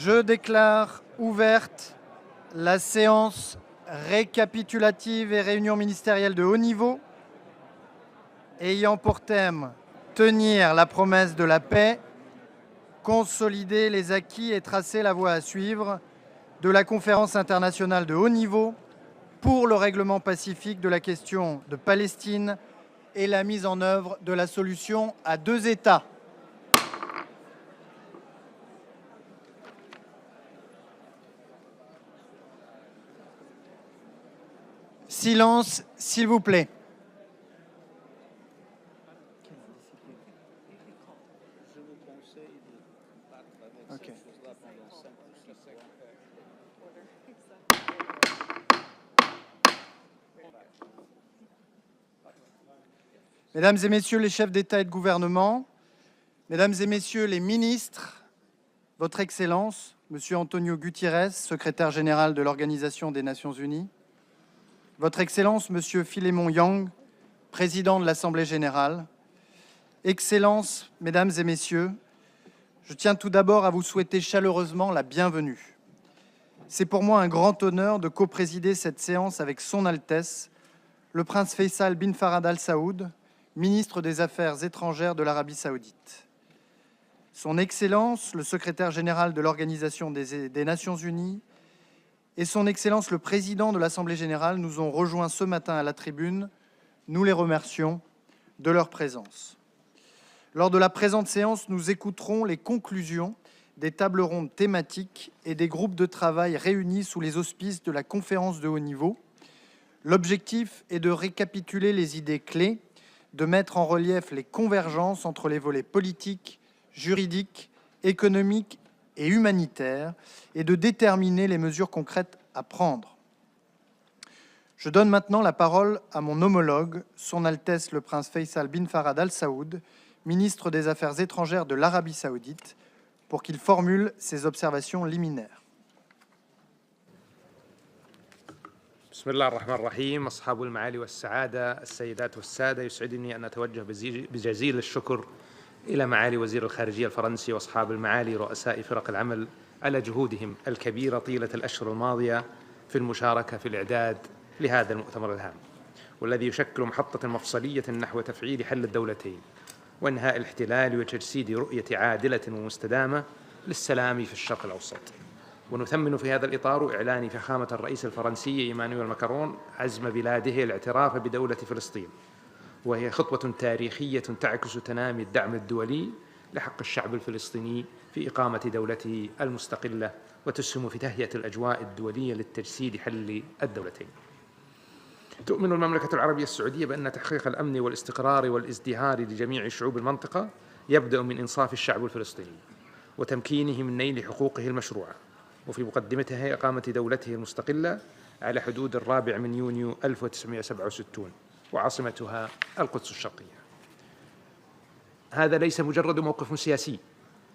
Je déclare ouverte la séance récapitulative et réunion ministérielle de haut niveau ayant pour thème tenir la promesse de la paix, consolider les acquis et tracer la voie à suivre de la conférence internationale de haut niveau pour le règlement pacifique de la question de Palestine et la mise en œuvre de la solution à deux États. Silence, s'il vous plaît. Okay. Mesdames et messieurs les chefs d'État et de gouvernement, mesdames et messieurs les ministres, Votre Excellence, Monsieur Antonio Guterres, secrétaire général de l'Organisation des Nations Unies, Votre Excellence, Monsieur Philémon Yang, président de l'Assemblée générale, Excellences, Mesdames et Messieurs, je tiens tout d'abord à vous souhaiter chaleureusement la bienvenue. C'est pour moi un grand honneur de coprésider cette séance avec Son Altesse, le prince Faisal bin Farhad Al Saoud, ministre des Affaires étrangères de l'Arabie saoudite. Son Excellence, le secrétaire général de l'Organisation des Nations Unies, et Son Excellence le Président de l'Assemblée générale nous ont rejoints ce matin à la tribune. Nous les remercions de leur présence. Lors de la présente séance, nous écouterons les conclusions des tables rondes thématiques et des groupes de travail réunis sous les auspices de la conférence de haut niveau. L'objectif est de récapituler les idées clés, de mettre en relief les convergences entre les volets politiques, juridiques, économiques et humanitaire, et de déterminer les mesures concrètes à prendre. Je donne maintenant la parole à mon homologue, Son Altesse le Prince Faisal bin Farhad Al Saoud, ministre des Affaires étrangères de l'Arabie saoudite, pour qu'il formule ses observations liminaires. بسم الله الرحمن الرحيم. أصحاب المعالي والسعادة، السيدات والسادة، يسعدني أن أتوجه بجزيل الشكر إلى معالي وزير الخارجية الفرنسي وأصحاب المعالي رؤساء فرق العمل على جهودهم الكبيرة طيلة الأشهر الماضية في المشاركة في الإعداد لهذا المؤتمر الهام، والذي يشكل محطة مفصلية نحو تفعيل حل الدولتين وإنهاء الاحتلال وتجسيد رؤية عادلة ومستدامة للسلام في الشرق الأوسط. ونثمن في هذا الإطار إعلان فخامة الرئيس الفرنسي إيمانويل ماكرون عزم بلاده الاعتراف بدولة فلسطين، وهي خطوة تاريخية تعكس تنامي الدعم الدولي لحق الشعب الفلسطيني في إقامة دولته المستقلة، وتسهم في تهيئة الأجواء الدولية للتجسيد حل الدولتين. تؤمن المملكة العربية السعودية بأن تحقيق الأمن والاستقرار والازدهار لجميع شعوب المنطقة يبدأ من إنصاف الشعب الفلسطيني وتمكينه من نيل حقوقه المشروعة، وفي مقدمتها إقامة دولته المستقلة على حدود 4 يونيو 1967 وعاصمتها القدس الشرقية. هذا ليس مجرد موقف سياسي،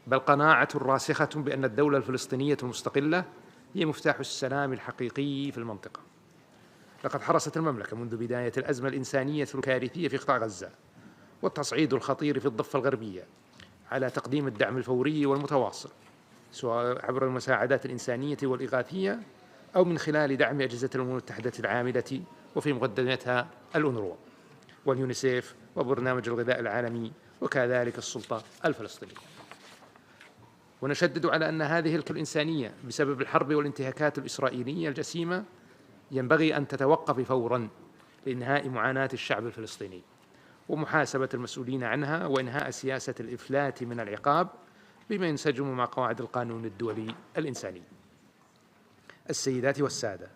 بل قناعة راسخة بأن الدولة الفلسطينية المستقلة هي مفتاح السلام الحقيقي في المنطقة. لقد حرصت المملكة منذ بداية الأزمة الإنسانية الكارثية في قطاع غزة والتصعيد الخطير في الضفة الغربية على تقديم الدعم الفوري والمتواصل، سواء عبر المساعدات الإنسانية والإغاثية أو من خلال دعم أجهزة الأمم المتحدة العاملة وفي مقدمتها الأونروا واليونيسيف وبرنامج الغذاء العالمي وكذلك السلطة الفلسطينية. ونشدد على أن هذه الإنسانية بسبب الحرب والانتهاكات الإسرائيلية الجسيمة ينبغي أن تتوقف فوراً لإنهاء معاناة الشعب الفلسطيني ومحاسبة المسؤولين عنها، وإنهاء سياسة الإفلات من العقاب بما ينسجم مع قواعد القانون الدولي الإنساني. السيدات والسادة،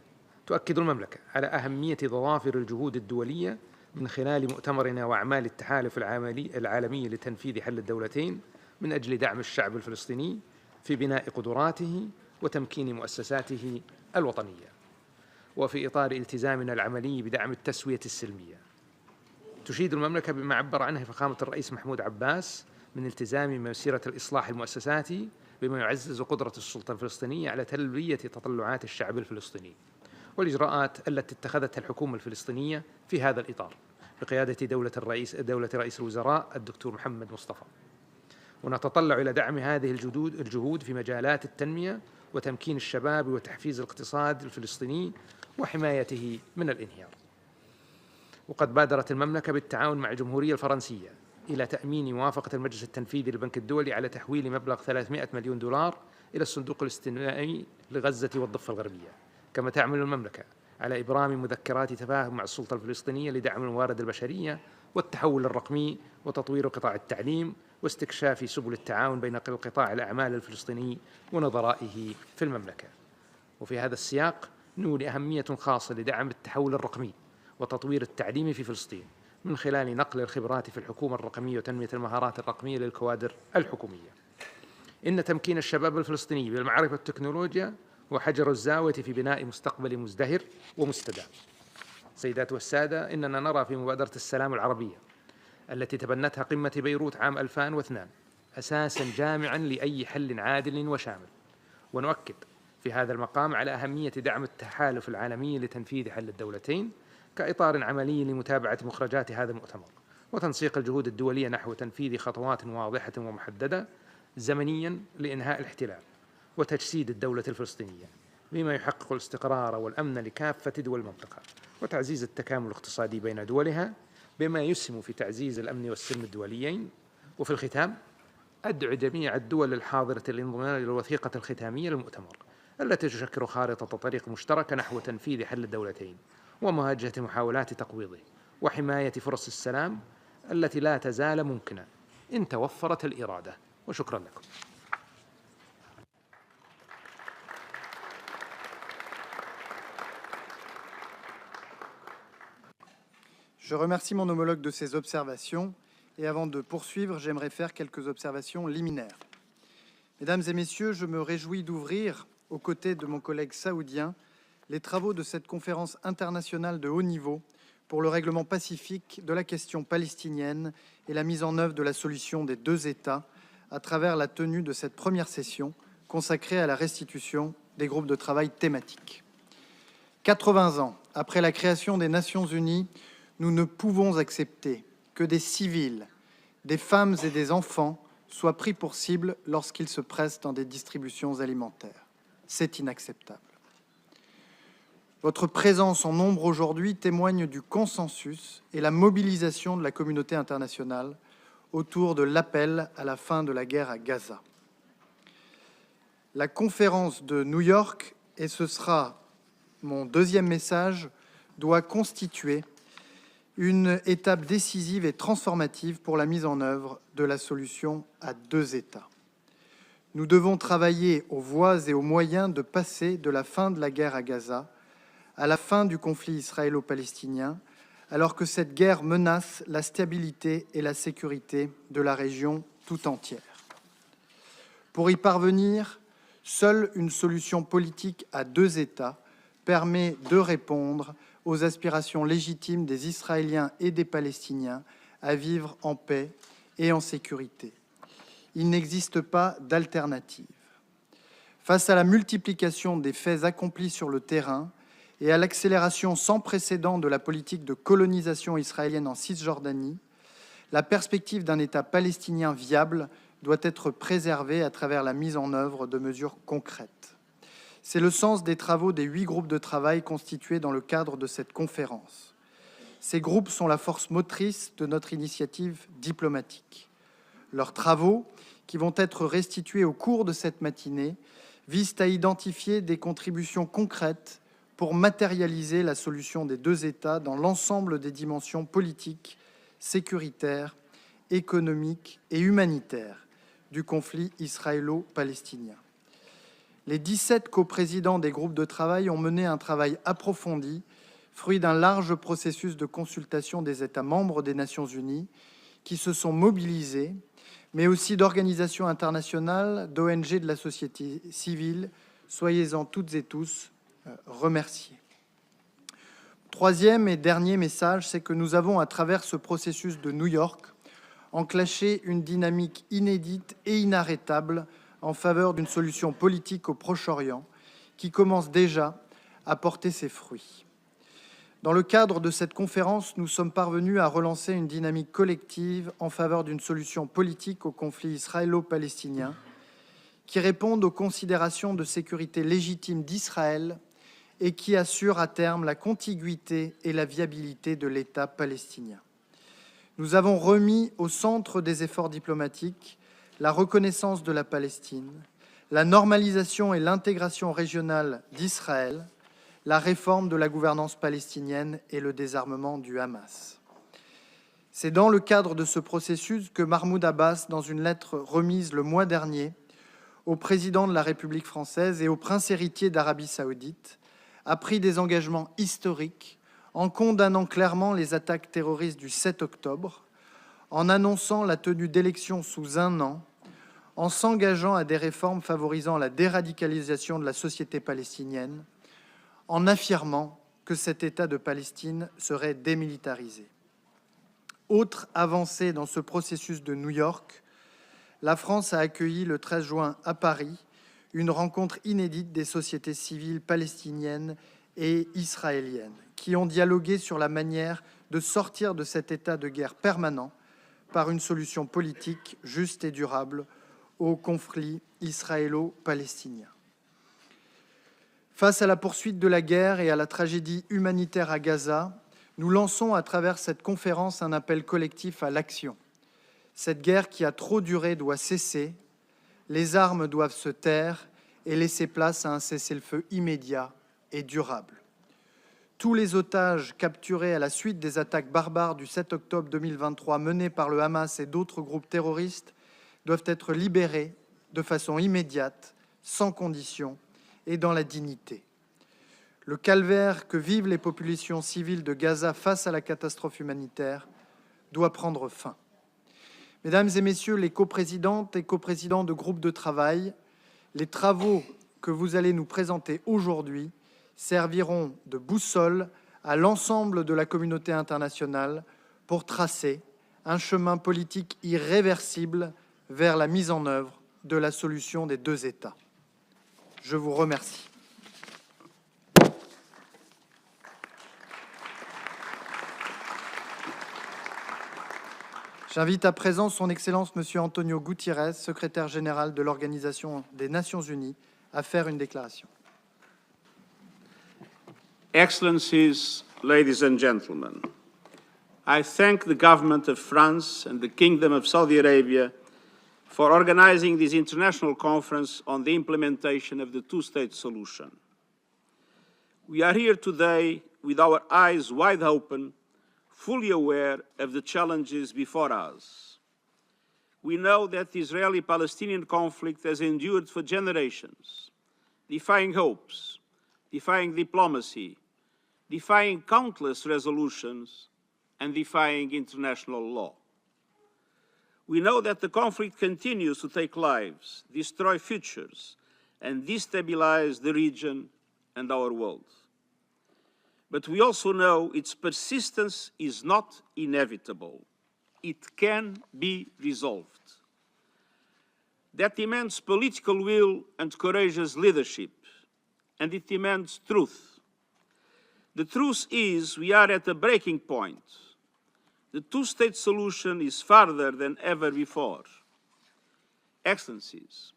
تؤكد المملكة على أهمية ضوافر الجهود الدولية من خلال مؤتمرنا وأعمال التحالف العالمي لتنفيذ حل الدولتين من أجل دعم الشعب الفلسطيني في بناء قدراته وتمكين مؤسساته الوطنية، وفي إطار التزامنا العملي بدعم التسوية السلمية. تشيد المملكة بما عبر عنه فخامة الرئيس محمود عباس من التزام مسيرة الإصلاح المؤسساتي بما يعزز قدرة السلطة الفلسطينية على تلبية تطلعات الشعب الفلسطيني، والإجراءات التي اتخذتها الحكومة الفلسطينية في هذا الإطار بقيادة دولة رئيس الوزراء الدكتور محمد مصطفى. ونتطلع إلى دعم هذه الجهود في مجالات التنمية وتمكين الشباب وتحفيز الاقتصاد الفلسطيني وحمايته من الانهيار. وقد بادرت المملكة بالتعاون مع الجمهورية الفرنسية إلى تأمين موافقة المجلس التنفيذي للبنك الدولي على تحويل مبلغ 300 مليون دولار إلى الصندوق الاستثنائي لغزة والضفة الغربية. كما تعمل المملكة على إبرام مذكرات تفاهم مع السلطة الفلسطينية لدعم الموارد البشرية والتحول الرقمي وتطوير قطاع التعليم واستكشاف سبل التعاون بين قطاع الأعمال الفلسطيني ونظرائه في المملكة. وفي هذا السياق نولي أهمية خاصة لدعم التحول الرقمي وتطوير التعليم في فلسطين من خلال نقل الخبرات في الحكومة الرقمية وتنمية المهارات الرقمية للكوادر الحكومية. إن تمكين الشباب الفلسطيني بالمعرفة والتكنولوجيا وحجر الزاوية في بناء مستقبل مزدهر ومستدام. سيدات والسادة، إننا نرى في مبادرة السلام العربية التي تبنتها قمة بيروت عام 2002 أساساً جامعاً لأي حل عادل وشامل. ونؤكد في هذا المقام على أهمية دعم التحالف العالمي لتنفيذ حل الدولتين كإطار عملي لمتابعة مخرجات هذا المؤتمر وتنسيق الجهود الدولية نحو تنفيذ خطوات واضحة ومحددة زمنياً لإنهاء الاحتلال وتجسيد الدولة الفلسطينية بما يحقق الاستقرار والأمن لكافة دول المنطقة وتعزيز التكامل الاقتصادي بين دولها بما يسهم في تعزيز الأمن والسلم الدوليين. وفي الختام أدعو جميع الدول الحاضرة للانضمام إلى الوثيقة الختامية للمؤتمر التي تشكل خارطة طريق مشتركة نحو تنفيذ حل الدولتين ومواجهة محاولات تقويضه وحماية فرص السلام التي لا تزال ممكنة إن توفرت الإرادة. وشكرا لكم. Je remercie mon homologue de ses observations et avant de poursuivre, j'aimerais faire quelques observations liminaires. Mesdames et messieurs, je me réjouis d'ouvrir, aux côtés de mon collègue saoudien, les travaux de cette conférence internationale de haut niveau pour le règlement pacifique de la question palestinienne et la mise en œuvre de la solution des deux États à travers la tenue de cette première session consacrée à la restitution des groupes de travail thématiques. 80 ans après la création des Nations Unies, nous ne pouvons accepter que des civils, des femmes et des enfants soient pris pour cible lorsqu'ils se pressent dans des distributions alimentaires. C'est inacceptable. Votre présence en nombre aujourd'hui témoigne du consensus et la mobilisation de la communauté internationale autour de l'appel à la fin de la guerre à Gaza. La conférence de New York, et ce sera mon deuxième message, doit constituer une étape décisive et transformative pour la mise en œuvre de la solution à deux États. Nous devons travailler aux voies et aux moyens de passer de la fin de la guerre à Gaza à la fin du conflit israélo-palestinien, alors que cette guerre menace la stabilité et la sécurité de la région tout entière. Pour y parvenir, seule une solution politique à deux États permet de répondre aux aspirations légitimes des Israéliens et des Palestiniens à vivre en paix et en sécurité. Il n'existe pas d'alternative. Face à la multiplication des faits accomplis sur le terrain et à l'accélération sans précédent de la politique de colonisation israélienne en Cisjordanie, la perspective d'un État palestinien viable doit être préservée à travers la mise en œuvre de mesures concrètes. C'est le sens des travaux des 8 groupes de travail constitués dans le cadre de cette conférence. Ces groupes sont la force motrice de notre initiative diplomatique. Leurs travaux, qui vont être restitués au cours de cette matinée, visent à identifier des contributions concrètes pour matérialiser la solution des deux États dans l'ensemble des dimensions politiques, sécuritaires, économiques et humanitaires du conflit israélo-palestinien. Les 17 coprésidents des groupes de travail ont mené un travail approfondi, fruit d'un large processus de consultation des États membres des Nations Unies qui se sont mobilisés, mais aussi d'organisations internationales, d'ONG de la société civile. Soyez-en toutes et tous remerciés. Troisième et dernier message, c'est que nous avons, à travers ce processus de New York, enclenché une dynamique inédite et inarrêtable en faveur d'une solution politique au Proche-Orient qui commence déjà à porter ses fruits. Dans le cadre de cette conférence, nous sommes parvenus à relancer une dynamique collective en faveur d'une solution politique au conflit israélo-palestinien qui réponde aux considérations de sécurité légitimes d'Israël et qui assure à terme la contiguïté et la viabilité de l'État palestinien. Nous avons remis au centre des efforts diplomatiques la reconnaissance de la Palestine, la normalisation et l'intégration régionale d'Israël, la réforme de la gouvernance palestinienne et le désarmement du Hamas. C'est dans le cadre de ce processus que Mahmoud Abbas, dans une lettre remise le mois dernier au président de la République française et au prince héritier d'Arabie saoudite, a pris des engagements historiques en condamnant clairement les attaques terroristes du 7 octobre, en annonçant la tenue d'élections sous 1 an, en s'engageant à des réformes favorisant la déradicalisation de la société palestinienne, en affirmant que cet État de Palestine serait démilitarisé. Autre avancée dans ce processus de New York, la France a accueilli le 13 juin à Paris une rencontre inédite des sociétés civiles palestiniennes et israéliennes qui ont dialogué sur la manière de sortir de cet état de guerre permanent par une solution politique juste et durable au conflit israélo-palestinien. Face à la poursuite de la guerre et à la tragédie humanitaire à Gaza, nous lançons à travers cette conférence un appel collectif à l'action. Cette guerre qui a trop duré doit cesser, les armes doivent se taire et laisser place à un cessez-le-feu immédiat et durable. Tous les otages capturés à la suite des attaques barbares du 7 octobre 2023 menées par le Hamas et d'autres groupes terroristes doivent être libérés de façon immédiate, sans condition et dans la dignité. Le calvaire que vivent les populations civiles de Gaza face à la catastrophe humanitaire doit prendre fin. Mesdames et messieurs les coprésidentes et coprésidents de groupes de travail, les travaux que vous allez nous présenter aujourd'hui serviront de boussole à l'ensemble de la communauté internationale pour tracer un chemin politique irréversible vers la mise en œuvre de la solution des 2 États. Je vous remercie. J'invite à présent son Excellence Monsieur Antonio Guterres, secrétaire général de l'Organisation des Nations Unies, à faire une déclaration. Excellencies, ladies and gentlemen, I thank the government of France and the Kingdom of Saudi Arabia for organizing this international conference on the implementation of the two-state solution. We are here today with our eyes wide open, fully aware of the challenges before us. We know that the Israeli-Palestinian conflict has endured for generations, defying hopes, defying diplomacy, defying countless resolutions, and defying international law. We know that the conflict continues to take lives, destroy futures, and destabilize the region and our world. But we also know its persistence is not inevitable. It can be resolved. That demands political will and courageous leadership, and it demands truth. The truth is we are at a breaking point. The two-state solution is farther than ever before. Excellencies,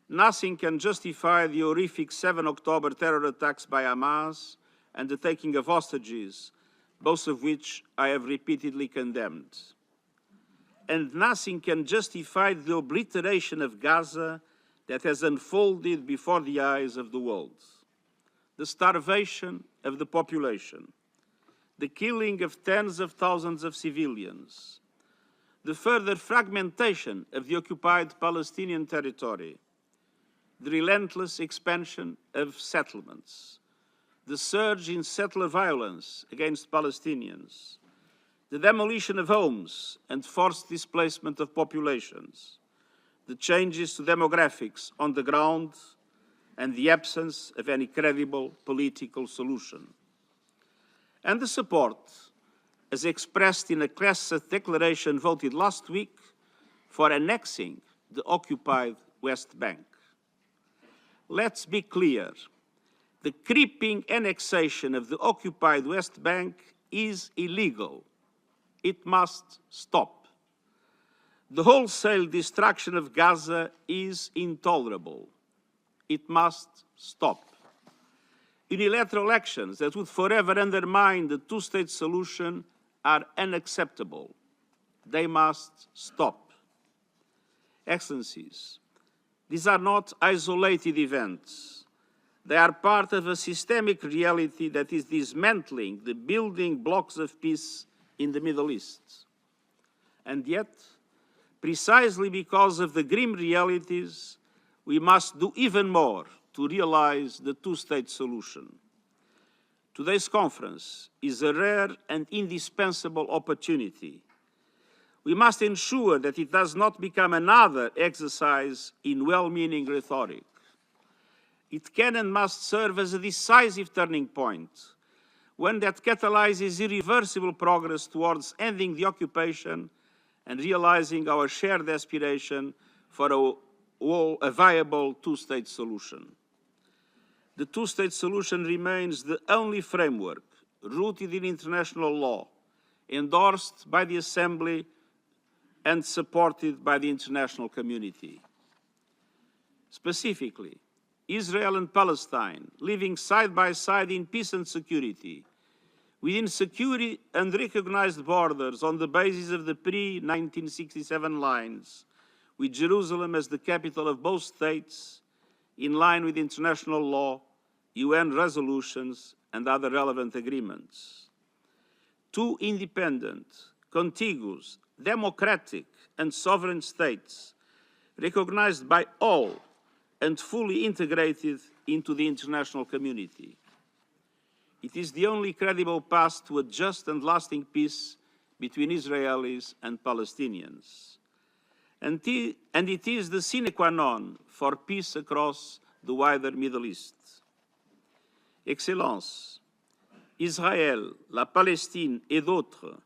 nothing can justify the horrific 7 October terror attacks by Hamas and the taking of hostages, both of which I have repeatedly condemned. And nothing can justify the obliteration of Gaza that has unfolded before the eyes of the world. The starvation of the population, the killing of tens of thousands of civilians, the further fragmentation of the occupied Palestinian territory, the relentless expansion of settlements, the surge in settler violence against Palestinians, the demolition of homes and forced displacement of populations, the changes to demographics on the ground, and the absence of any credible political solution. And the support, as expressed in a Knesset declaration voted last week, for annexing the occupied West Bank. Let's be clear. The creeping annexation of the occupied West Bank is illegal. It must stop. The wholesale destruction of Gaza is intolerable. It must stop. Unilateral actions that would forever undermine the two-state solution are unacceptable. They must stop. Excellencies, these are not isolated events. They are part of a systemic reality that is dismantling the building blocks of peace in the Middle East. And yet, precisely because of the grim realities, we must do even more to realize the two-state solution. Today's conference is a rare and indispensable opportunity. We must ensure that it does not become another exercise in well-meaning rhetoric. It can and must serve as a decisive turning point, one that catalyzes irreversible progress towards ending the occupation and realizing our shared aspiration for a viable two-state solution. The two-state solution remains the only framework rooted in international law, endorsed by the Assembly and supported by the international community. Specifically, Israel and Palestine, living side by side in peace and security, within secure and recognized borders on the basis of the pre-1967 lines, with Jerusalem as the capital of both states, in line with international law, UN resolutions, and other relevant agreements. Two independent, contiguous, democratic, and sovereign states, recognized by all and fully integrated into the international community. It is the only credible path to a just and lasting peace between Israelis and Palestinians. And it is the sine qua non for peace across the wider Middle East. Excellences, Israël, la Palestine et d'autres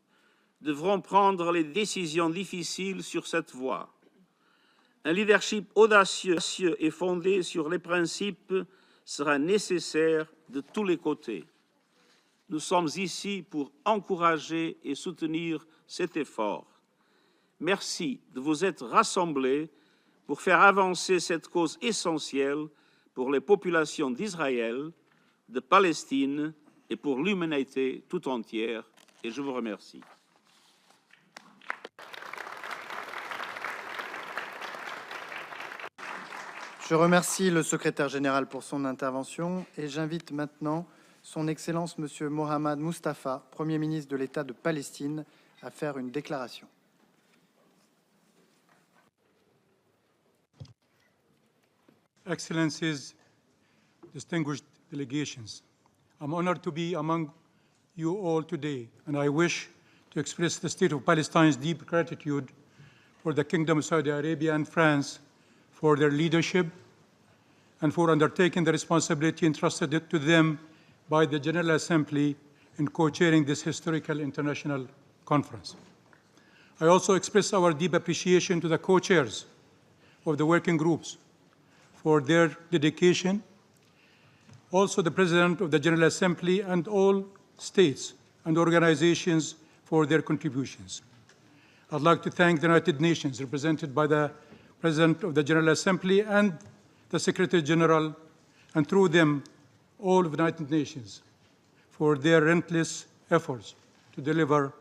devront prendre les décisions difficiles sur cette voie. Un leadership audacieux et fondé sur les principes sera nécessaire de tous les côtés. Nous sommes ici pour encourager et soutenir cet effort. Merci de vous être rassemblés pour faire avancer cette cause essentielle pour les populations d'Israël, de Palestine et pour l'humanité tout entière. Et je vous remercie. Je remercie le secrétaire général pour son intervention et j'invite maintenant son Excellence Monsieur Mohammad Mustafa, Premier ministre de l'État de Palestine, à faire une déclaration. Excellencies, distinguished delegations, I'm honored to be among you all today, and I wish to express the State of Palestine's deep gratitude for the Kingdom of Saudi Arabia and France for their leadership and for undertaking the responsibility entrusted to them by the General Assembly in co-chairing this historical international conference. I also express our deep appreciation to the co-chairs of the working groups for their dedication, also the President of the General Assembly and all states and organizations for their contributions. I'd like to thank the United Nations, represented by the President of the General Assembly and the Secretary General, and through them, all of the United Nations, for their relentless efforts to deliver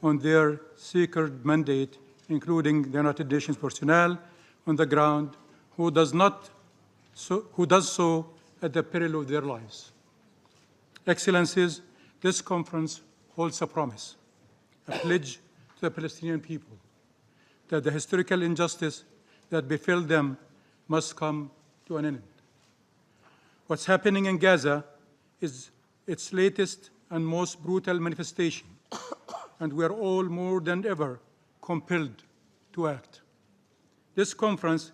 on their sacred mandate, including the United Nations personnel on the ground who does so at the peril of their lives. Excellencies, this conference holds a promise, a pledge to the Palestinian people that the historical injustice that befell them must come to an end. What's happening in Gaza is its latest and most brutal manifestation, and we are all more than ever compelled to act. This conference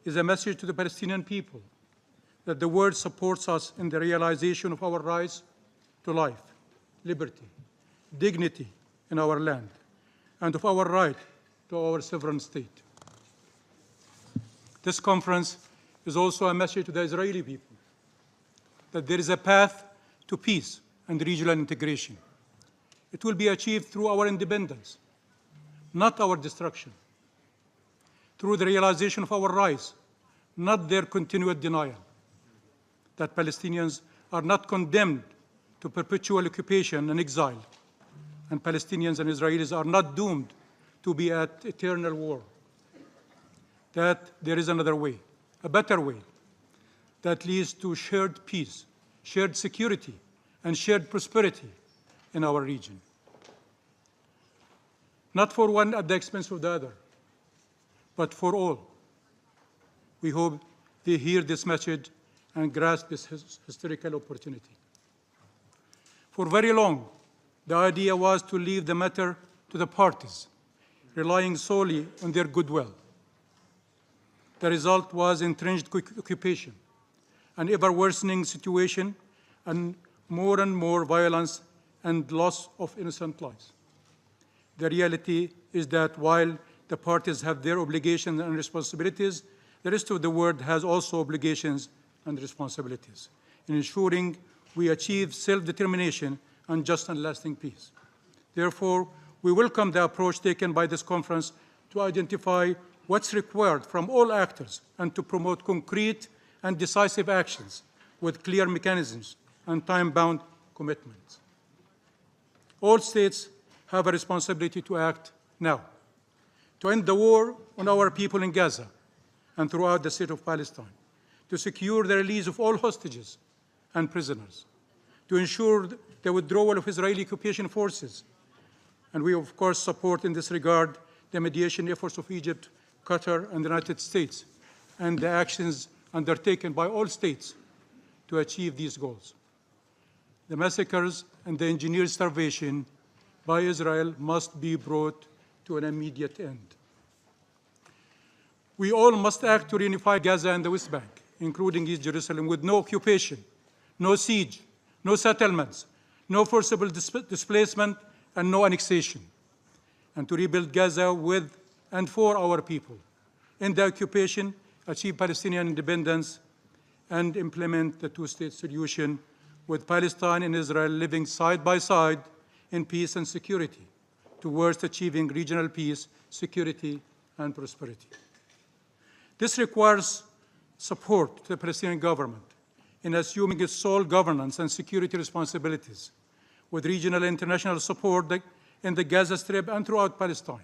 is a message to the Palestinian people that the world supports us in the realization of our rights to life, liberty, dignity in our land, and of our right to our sovereign state. This conference is also a message to the Israeli people that there is a path to peace and regional integration. It will be achieved through our independence, not our destruction, through the realization of our rights, not their continued denial, that Palestinians are not condemned to perpetual occupation and exile, and Palestinians and Israelis are not doomed to be at eternal war, that there is another way, a better way, that leads to shared peace, shared security, and shared prosperity in our region. Not for one at the expense of the other, but for all. We hope they hear this message and grasp this historical opportunity. For very long, the idea was to leave the matter to the parties, relying solely on their goodwill. The result was entrenched occupation, an ever-worsening situation, and more violence and loss of innocent lives. The reality is that while the parties have their obligations and responsibilities, the rest of the world has also obligations and responsibilities in ensuring we achieve self-determination and just and lasting peace. Therefore, we welcome the approach taken by this conference to identify what's required from all actors and to promote concrete and decisive actions with clear mechanisms and time-bound commitments. All states have a responsibility to act now, to end the war on our people in Gaza and throughout the state of Palestine, to secure the release of all hostages and prisoners, to ensure the withdrawal of Israeli occupation forces. And we, of course, support in this regard the mediation efforts of Egypt, Qatar, and the United States, and the actions undertaken by all states to achieve these goals. The massacres and the engineered starvation by Israel must be brought to an immediate end. We all must act to reunify Gaza and the West Bank, including East Jerusalem, with no occupation, no siege, no settlements, no forcible displacement, and no annexation, and to rebuild Gaza with and for our people, end the occupation, achieve Palestinian independence, and implement the two-state solution with Palestine and Israel living side by side in peace and security towards achieving regional peace, security, and prosperity. This requires support to the Palestinian government in assuming its sole governance and security responsibilities with regional and international support in the Gaza Strip and throughout Palestine.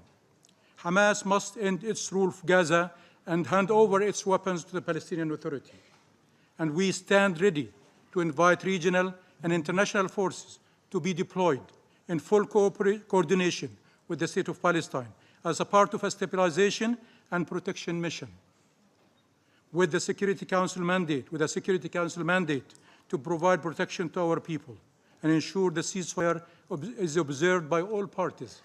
Hamas must end its rule of Gaza and hand over its weapons to the Palestinian Authority. And we stand ready to invite regional and international forces to be deployed in full coordination with the State of Palestine as a part of a stabilization and protection mission with a Security Council mandate to provide protection to our people and ensure the ceasefire is observed by all parties,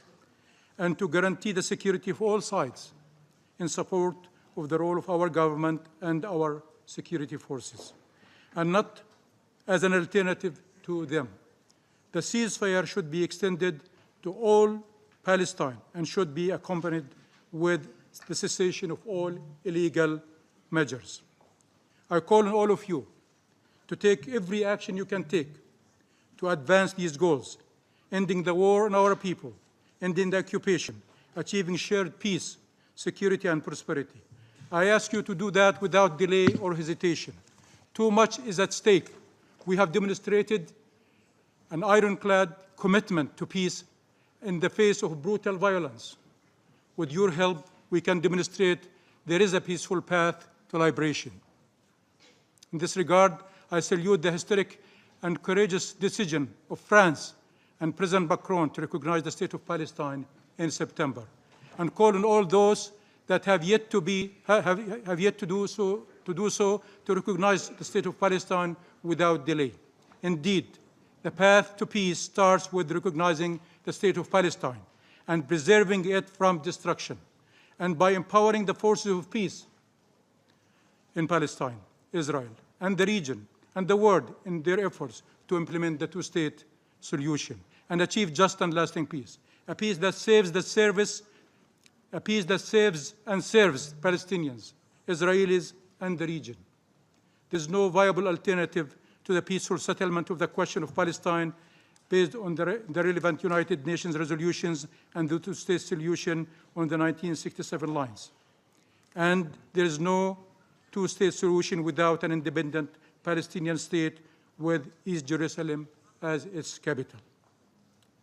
and to guarantee the security of all sides in support of the role of our government and our security forces, and not as an alternative to them. The ceasefire should be extended to all Palestine and should be accompanied with the cessation of all illegal measures. I call on all of you to take every action you can take to advance these goals, ending the war on our people, ending the occupation, achieving shared peace, security, and prosperity. I ask you to do that without delay or hesitation. Too much is at stake. We have demonstrated an ironclad commitment to peace in the face of brutal violence. With your help, we can demonstrate there is a peaceful path to liberation. In this regard, I salute the historic and courageous decision of France and President Macron to recognize the State of Palestine in September, and call on all those that have yet to do so to recognize the State of Palestine without delay. Indeed, the path to peace starts with recognizing the State of Palestine and preserving it from destruction, and by empowering the forces of peace in Palestine, Israel, and the region, and the world in their efforts to implement the two-state solution and achieve just and lasting peace, a peace that saves and serves Palestinians, Israelis, and the region. There is no viable alternative to to the peaceful settlement of the question of Palestine based on the relevant United Nations resolutions and the two-state solution on the 1967 lines. And there is no two-state solution without an independent Palestinian state with East Jerusalem as its capital.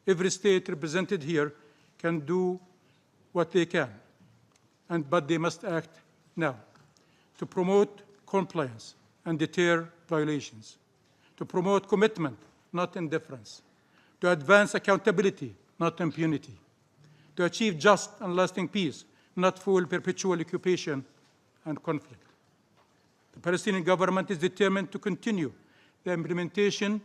Every state represented here can do what they can, but they must act now to promote compliance and deter violations, to promote commitment, not indifference, to advance accountability, not impunity, to achieve just and lasting peace, not full perpetual occupation and conflict. The Palestinian government is determined to continue the implementation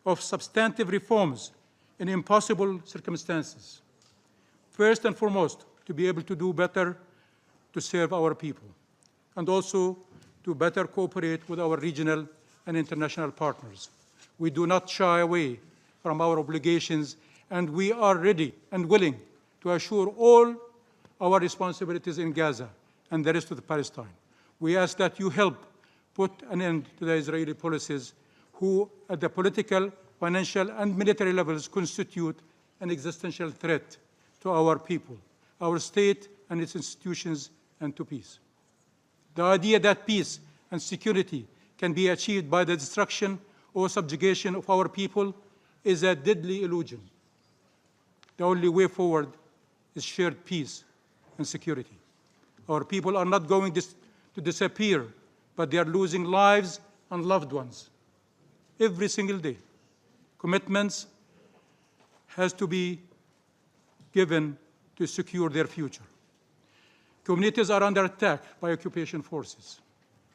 of substantive reforms in impossible circumstances. First and foremost, to be able to do better to serve our people, and also to better cooperate with our regional and international partners. We do not shy away from our obligations, and we are ready and willing to assure all our responsibilities in Gaza and the rest of Palestine. We ask that you help put an end to the Israeli policies who, at the political, financial, and military levels, constitute an existential threat to our people, our state and its institutions, and to peace. The idea that peace and security can be achieved by the destruction or subjugation of our people is a deadly illusion. The only way forward is shared peace and security. Our people are not going to disappear, but they are losing lives and loved ones every single day. Commitments has to be given to secure their future. Communities are under attack by occupation forces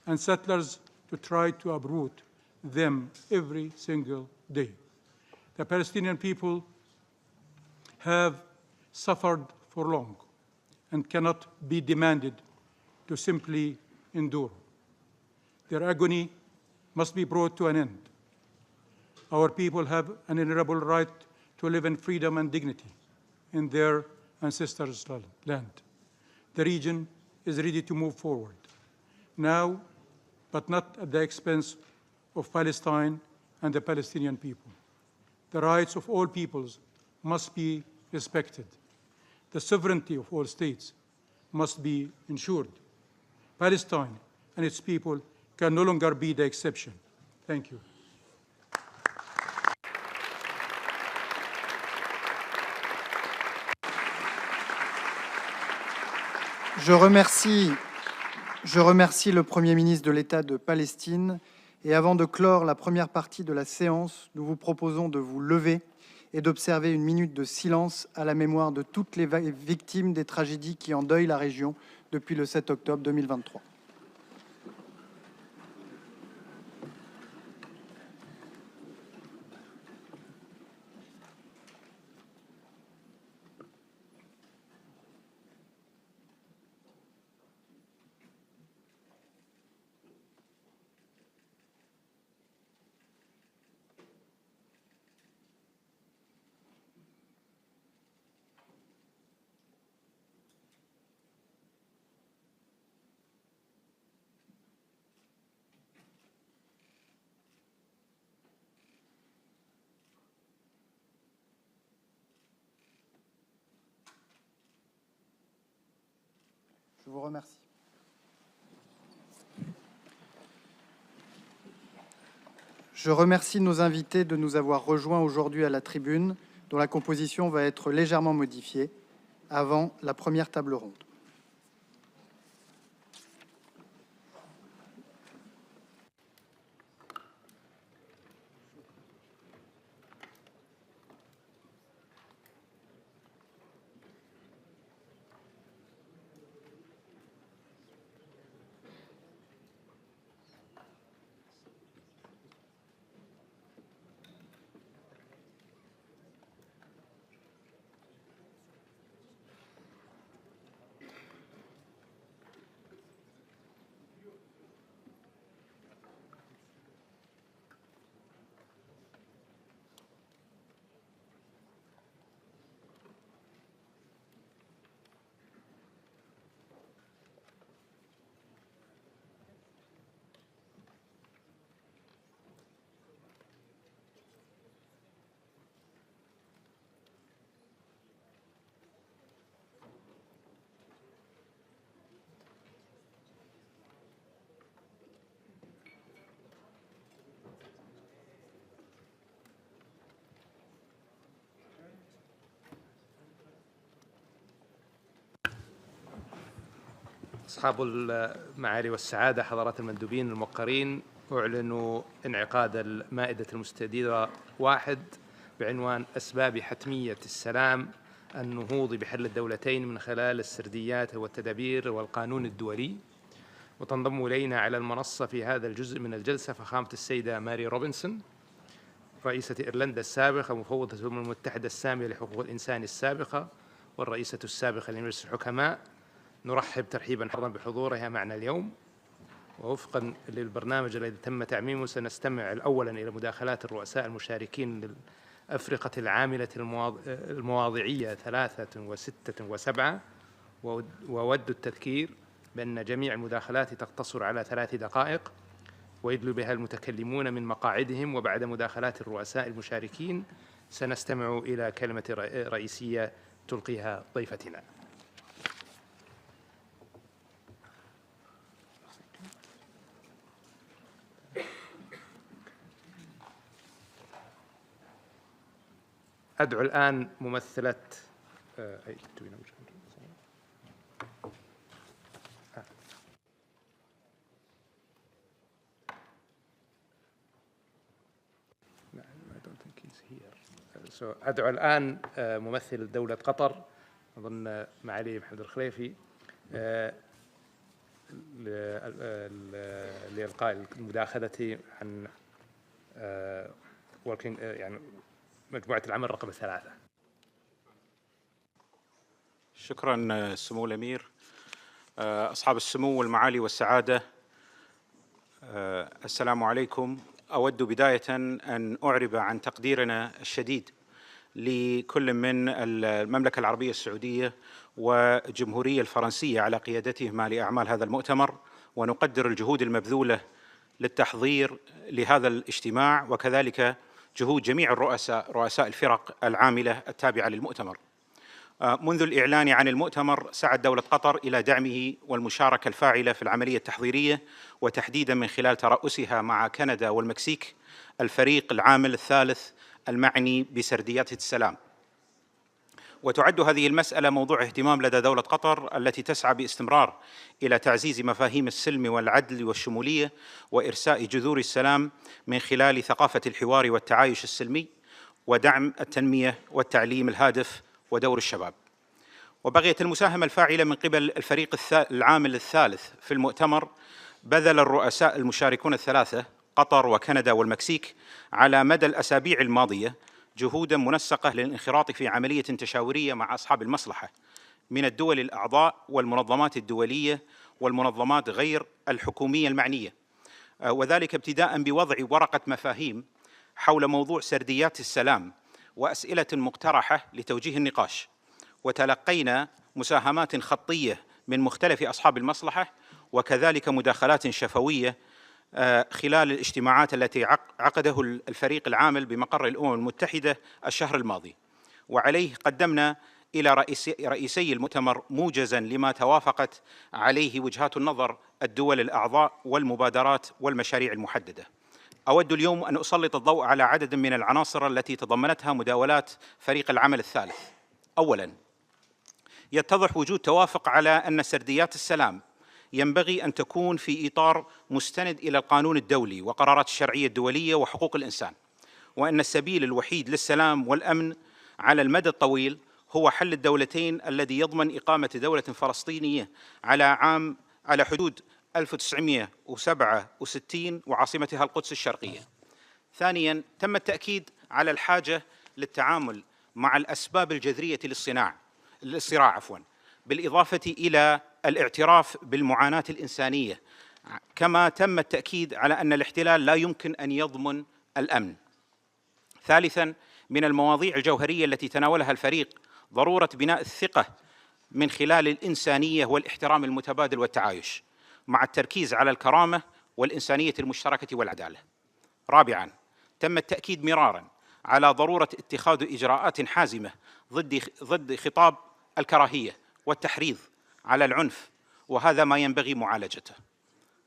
and settlers to try to uproot them every single day. The Palestinian people have suffered for long and cannot be demanded to simply endure. Their agony must be brought to an end. Our people have an inalienable right to live in freedom and dignity in their ancestors' land. The region is ready to move forward now, but not at the expense of Palestine and the Palestinian people. The rights of all peoples must be respected. The sovereignty of all states must be ensured. Palestine and its people can no longer be the exception. Thank you. Je remercie le Premier ministre de l'État de Palestine. Et avant de clore la première partie de la séance, nous vous proposons de vous lever et d'observer une minute de silence à la mémoire de toutes les victimes des tragédies qui endeuillent la région depuis le 7 octobre 2023. Je vous remercie. Je remercie nos invités de nous avoir rejoints aujourd'hui à la tribune, dont la composition va être légèrement modifiée avant la première table ronde. أصحاب المعالي والسعادة، حضرات المندوبين الموقرين، أعلن انعقاد المائدة المستديرة 1 بعنوان أسباب حتمية السلام النهوض بحل الدولتين من خلال السرديات والتدابير والقانون الدولي. وتنضم إلينا على المنصة في هذا الجزء من الجلسة فخامة السيدة ماري روبنسون رئيسة إيرلندا السابقة، مفوضة الأمم المتحدة السامية لحقوق الإنسان السابقة، والرئيسة السابقة لمجلس الحكماء. نرحب ترحيبا حارا بحضورها معنا اليوم. ووفقا للبرنامج الذي تم تعميمه سنستمع أولا إلى مداخلات الرؤساء المشاركين للأفرقة العاملة المواضيعية 3 و6 و7. وود التذكير بأن جميع المداخلات تقتصر على 3 دقائق ويدلو بها المتكلمون من مقاعدهم. وبعد مداخلات الرؤساء المشاركين سنستمع إلى كلمة رئيسية تلقيها ضيفتنا. أدعو الآن ممثلة أدعو الآن ممثل دولة قطر، أظن معالي محمد الخليفي، لإلقاء المداخلة عن يعني مجموعة العمل رقم 3. شكرا سمو الأمير. أصحاب السمو والمعالي والسعادة، السلام عليكم. أود بداية أن أعرب عن تقديرنا الشديد لكل من المملكة العربية السعودية والجمهورية الفرنسية على قيادتهما لأعمال هذا المؤتمر، ونقدر الجهود المبذولة للتحضير لهذا الاجتماع، وكذلك جهود جميع رؤساء الفرق العاملة التابعة للمؤتمر. منذ الإعلان عن المؤتمر سعت دولة قطر إلى دعمه والمشاركة الفاعلة في العملية التحضيرية، وتحديدا من خلال ترأسها مع كندا والمكسيك الفريق العامل الثالث المعني بسرديات السلام. وتعد هذه المسألة موضوع اهتمام لدى دولة قطر التي تسعى باستمرار إلى تعزيز مفاهيم السلم والعدل والشمولية وإرساء جذور السلام من خلال ثقافة الحوار والتعايش السلمي، ودعم التنمية والتعليم الهادف ودور الشباب. وبغية المساهمة الفاعلة من قبل الفريق العامل الثالث في المؤتمر، بذل الرؤساء المشاركون 3 قطر وكندا والمكسيك على مدى الأسابيع الماضية جهوداً منسقة للانخراط في عملية تشاورية مع أصحاب المصلحة من الدول الأعضاء والمنظمات الدولية والمنظمات غير الحكومية المعنية، وذلك ابتداءً بوضع ورقة مفاهيم حول موضوع سرديات السلام وأسئلة مقترحة لتوجيه النقاش. وتلقينا مساهمات خطية من مختلف أصحاب المصلحة، وكذلك مداخلات شفوية خلال الاجتماعات التي عقده الفريق العامل بمقر الأمم المتحدة الشهر الماضي. وعليه قدمنا إلى رئيسي المؤتمر موجزاً لما توافقت عليه وجهات النظر الدول الأعضاء والمبادرات والمشاريع المحددة. أود اليوم أن أسلط الضوء على عدد من العناصر التي تضمنتها مداولات فريق العمل الثالث. أولاً، يتضح وجود توافق على أن سرديات السلام ينبغي أن تكون في إطار مستند إلى القانون الدولي وقرارات الشرعية الدولية وحقوق الإنسان، وأن السبيل الوحيد للسلام والأمن على المدى الطويل هو حل الدولتين الذي يضمن إقامة دولة فلسطينية على حدود 1967 وعاصمتها القدس الشرقية. ثانياً، تم التأكيد على الحاجة للتعامل مع الأسباب الجذرية للصراع بالإضافة إلى الاعتراف بالمعاناة الإنسانية، كما تم التأكيد على أن الاحتلال لا يمكن أن يضمن الأمن. ثالثاً، من المواضيع الجوهرية التي تناولها الفريق ضرورة بناء الثقة من خلال الإنسانية والاحترام المتبادل والتعايش، مع التركيز على الكرامة والإنسانية المشتركة والعدالة. رابعاً، تم التأكيد مراراً على ضرورة اتخاذ إجراءات حازمة ضد خطاب الكراهية والتحريض على العنف، وهذا ما ينبغي معالجته.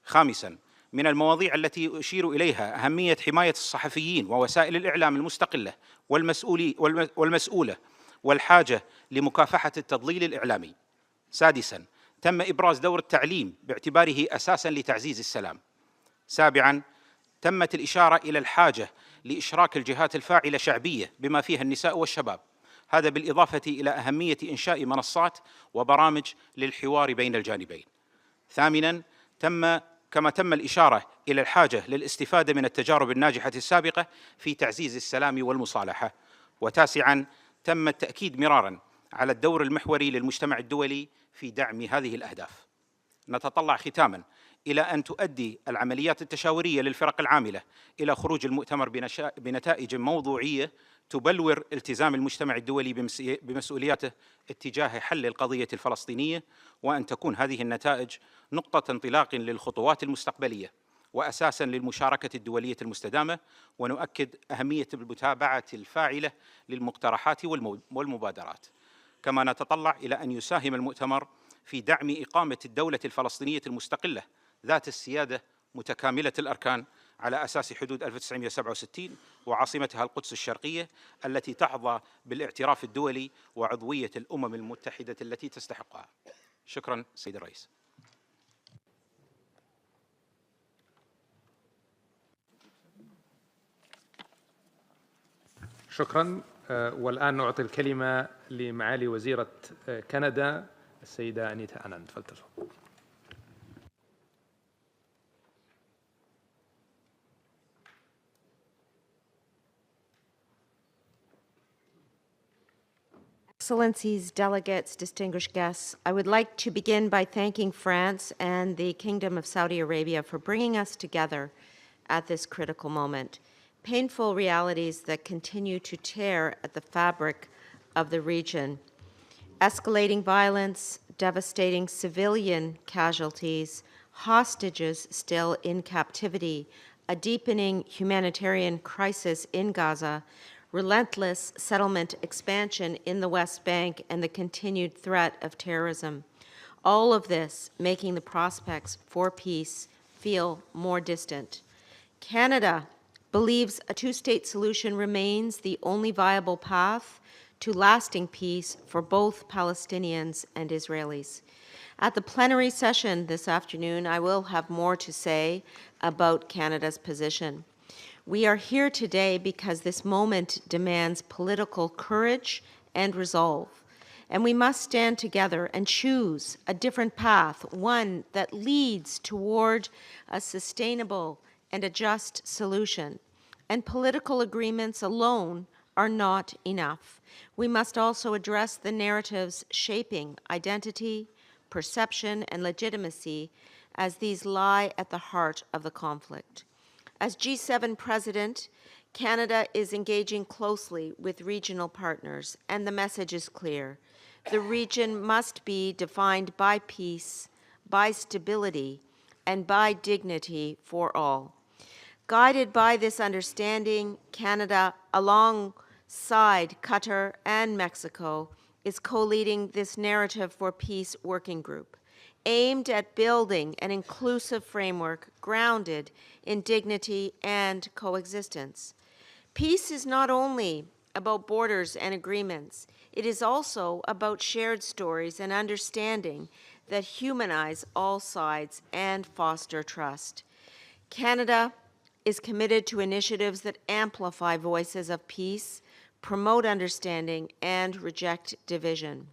خامساً، من المواضيع التي أشير إليها أهمية حماية الصحفيين ووسائل الإعلام المستقلة والمسؤولة والحاجة لمكافحة التضليل الإعلامي. سادساً، تم إبراز دور التعليم باعتباره أساساً لتعزيز السلام. 7. تمت الإشارة إلى الحاجة لإشراك الجهات الفاعلة شعبية بما فيها النساء والشباب، هذا بالإضافة إلى أهمية إنشاء منصات وبرامج للحوار بين الجانبين. 8. كما تم الإشارة إلى الحاجة للاستفادة من التجارب الناجحة السابقة في تعزيز السلام والمصالحة. 9. تم التأكيد مراراً على الدور المحوري للمجتمع الدولي في دعم هذه الأهداف. نتطلع ختاماً إلى أن تؤدي العمليات التشاورية للفرق العاملة إلى خروج المؤتمر بنتائج موضوعية تبلور التزام المجتمع الدولي بمسؤولياته اتجاه حل القضية الفلسطينية، وأن تكون هذه النتائج نقطة انطلاق للخطوات المستقبلية وأساساً للمشاركة الدولية المستدامة. ونؤكد أهمية المتابعة الفاعلة للمقترحات والمبادرات. كما نتطلع إلى أن يساهم المؤتمر في دعم إقامة الدولة الفلسطينية المستقلة ذات السيادة متكاملة الأركان على أساس حدود 1967 وعاصمتها القدس الشرقية التي تحظى بالاعتراف الدولي وعضوية الأمم المتحدة التي تستحقها. شكراً سيد الرئيس. شكراً. والآن نعطي الكلمة لمعالي وزيرة كندا السيدة أنيتا أناند. فلتفضل. Excellencies, delegates, distinguished guests, I would like to begin by thanking France and the Kingdom of Saudi Arabia for bringing us together at this critical moment. Painful realities that continue to tear at the fabric of the region. Escalating violence, devastating civilian casualties, hostages still in captivity, a deepening humanitarian crisis in Gaza, relentless settlement expansion in the West Bank, and the continued threat of terrorism. All of this making the prospects for peace feel more distant. Canada believes a two-state solution remains the only viable path to lasting peace for both Palestinians and Israelis. At the plenary session this afternoon, I will have more to say about Canada's position. We are here today because this moment demands political courage and resolve, and we must stand together and choose a different path, one that leads toward a sustainable and a just solution. And political agreements alone are not enough. We must also address the narratives shaping identity, perception, and legitimacy, as these lie at the heart of the conflict. As G7 president, Canada is engaging closely with regional partners, and the message is clear. The region must be defined by peace, by stability, and by dignity for all. Guided by this understanding, Canada, alongside Qatar and Mexico, is co-leading this Narrative for Peace working group, aimed at building an inclusive framework grounded in dignity and coexistence. Peace is not only about borders and agreements, it is also about shared stories and understanding that humanize all sides and foster trust. Canada is committed to initiatives that amplify voices of peace, promote understanding, and reject division.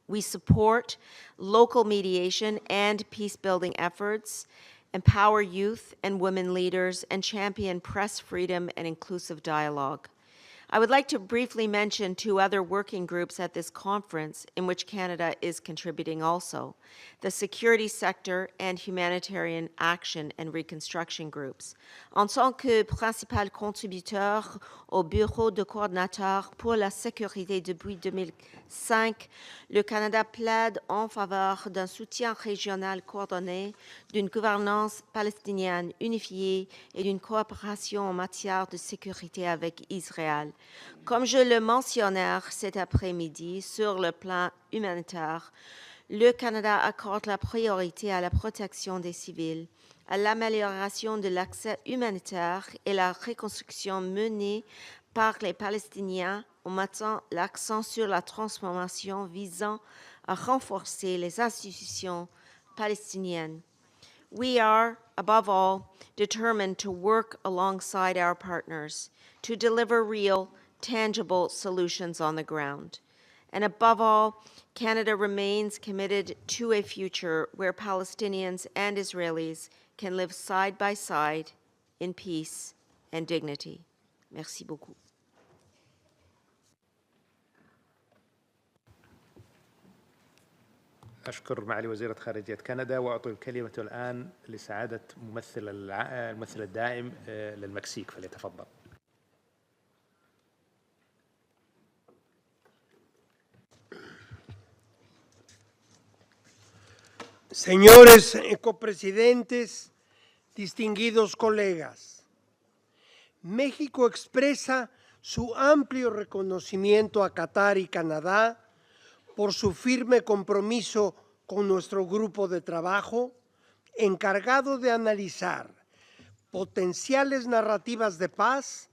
We support local mediation and peace-building efforts, empower youth and women leaders, and champion press freedom and inclusive dialogue. I would like to briefly mention two other working groups at this conference in which Canada is contributing also: the Security Sector and Humanitarian Action and Reconstruction groups. En tant que principal contributeur au Bureau de coordinateur pour la sécurité depuis 2005, le Canada plaide en faveur d'un soutien régional coordonné, d'une gouvernance palestinienne unifiée et d'une coopération en matière de sécurité avec Israël. Comme je le mentionnais cet après-midi, sur le plan humanitaire, le Canada accorde la priorité à la protection des civils, à l'amélioration de l'accès humanitaire et la reconstruction menée par les Palestiniens en mettant l'accent sur la transformation visant à renforcer les institutions palestiniennes. We are, above all, determined to work alongside our partners to deliver real, tangible solutions on the ground. And above all, Canada remains committed to a future where Palestinians and Israelis can live side by side in peace and dignity. Merci beaucoup. أشكر معالي وزيرة خارجية كندا وأعطي الكلمة الآن لسعادة الممثل الدائم للمكسيك فليتفضل. Señores copresidentes, distinguidos colegas, México expresa su amplio reconocimiento a Qatar y Canadá por su firme compromiso con nuestro grupo de trabajo encargado de analizar potenciales narrativas de paz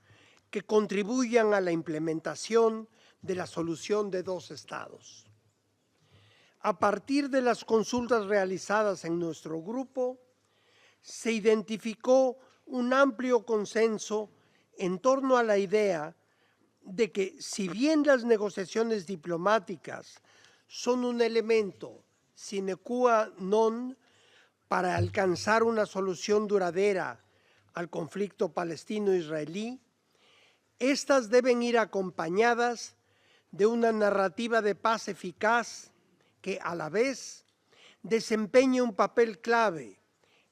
que contribuyan a la implementación de la solución de dos estados. A partir de las consultas realizadas en nuestro grupo, se identificó un amplio consenso en torno a la idea de que, si bien las negociaciones diplomáticas son un elemento sine qua non para alcanzar una solución duradera al conflicto palestino-israelí, estas deben ir acompañadas de una narrativa de paz eficaz que a la vez desempeñe un papel clave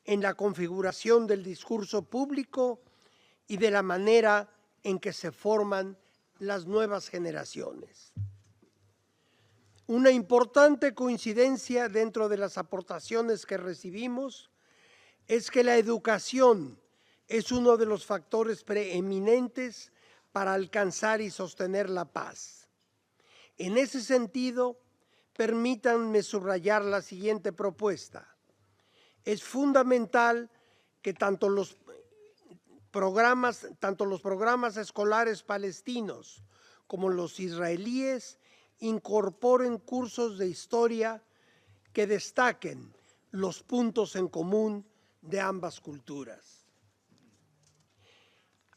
en la configuración del discurso público y de la manera en que se forman las nuevas generaciones. Una importante coincidencia dentro de las aportaciones que recibimos es que la educación es uno de los factores preeminentes para alcanzar y sostener la paz. En ese sentido, permítanme subrayar la siguiente propuesta. Es fundamental que tanto los programas escolares palestinos como los israelíes incorporen cursos de historia que destaquen los puntos en común de ambas culturas.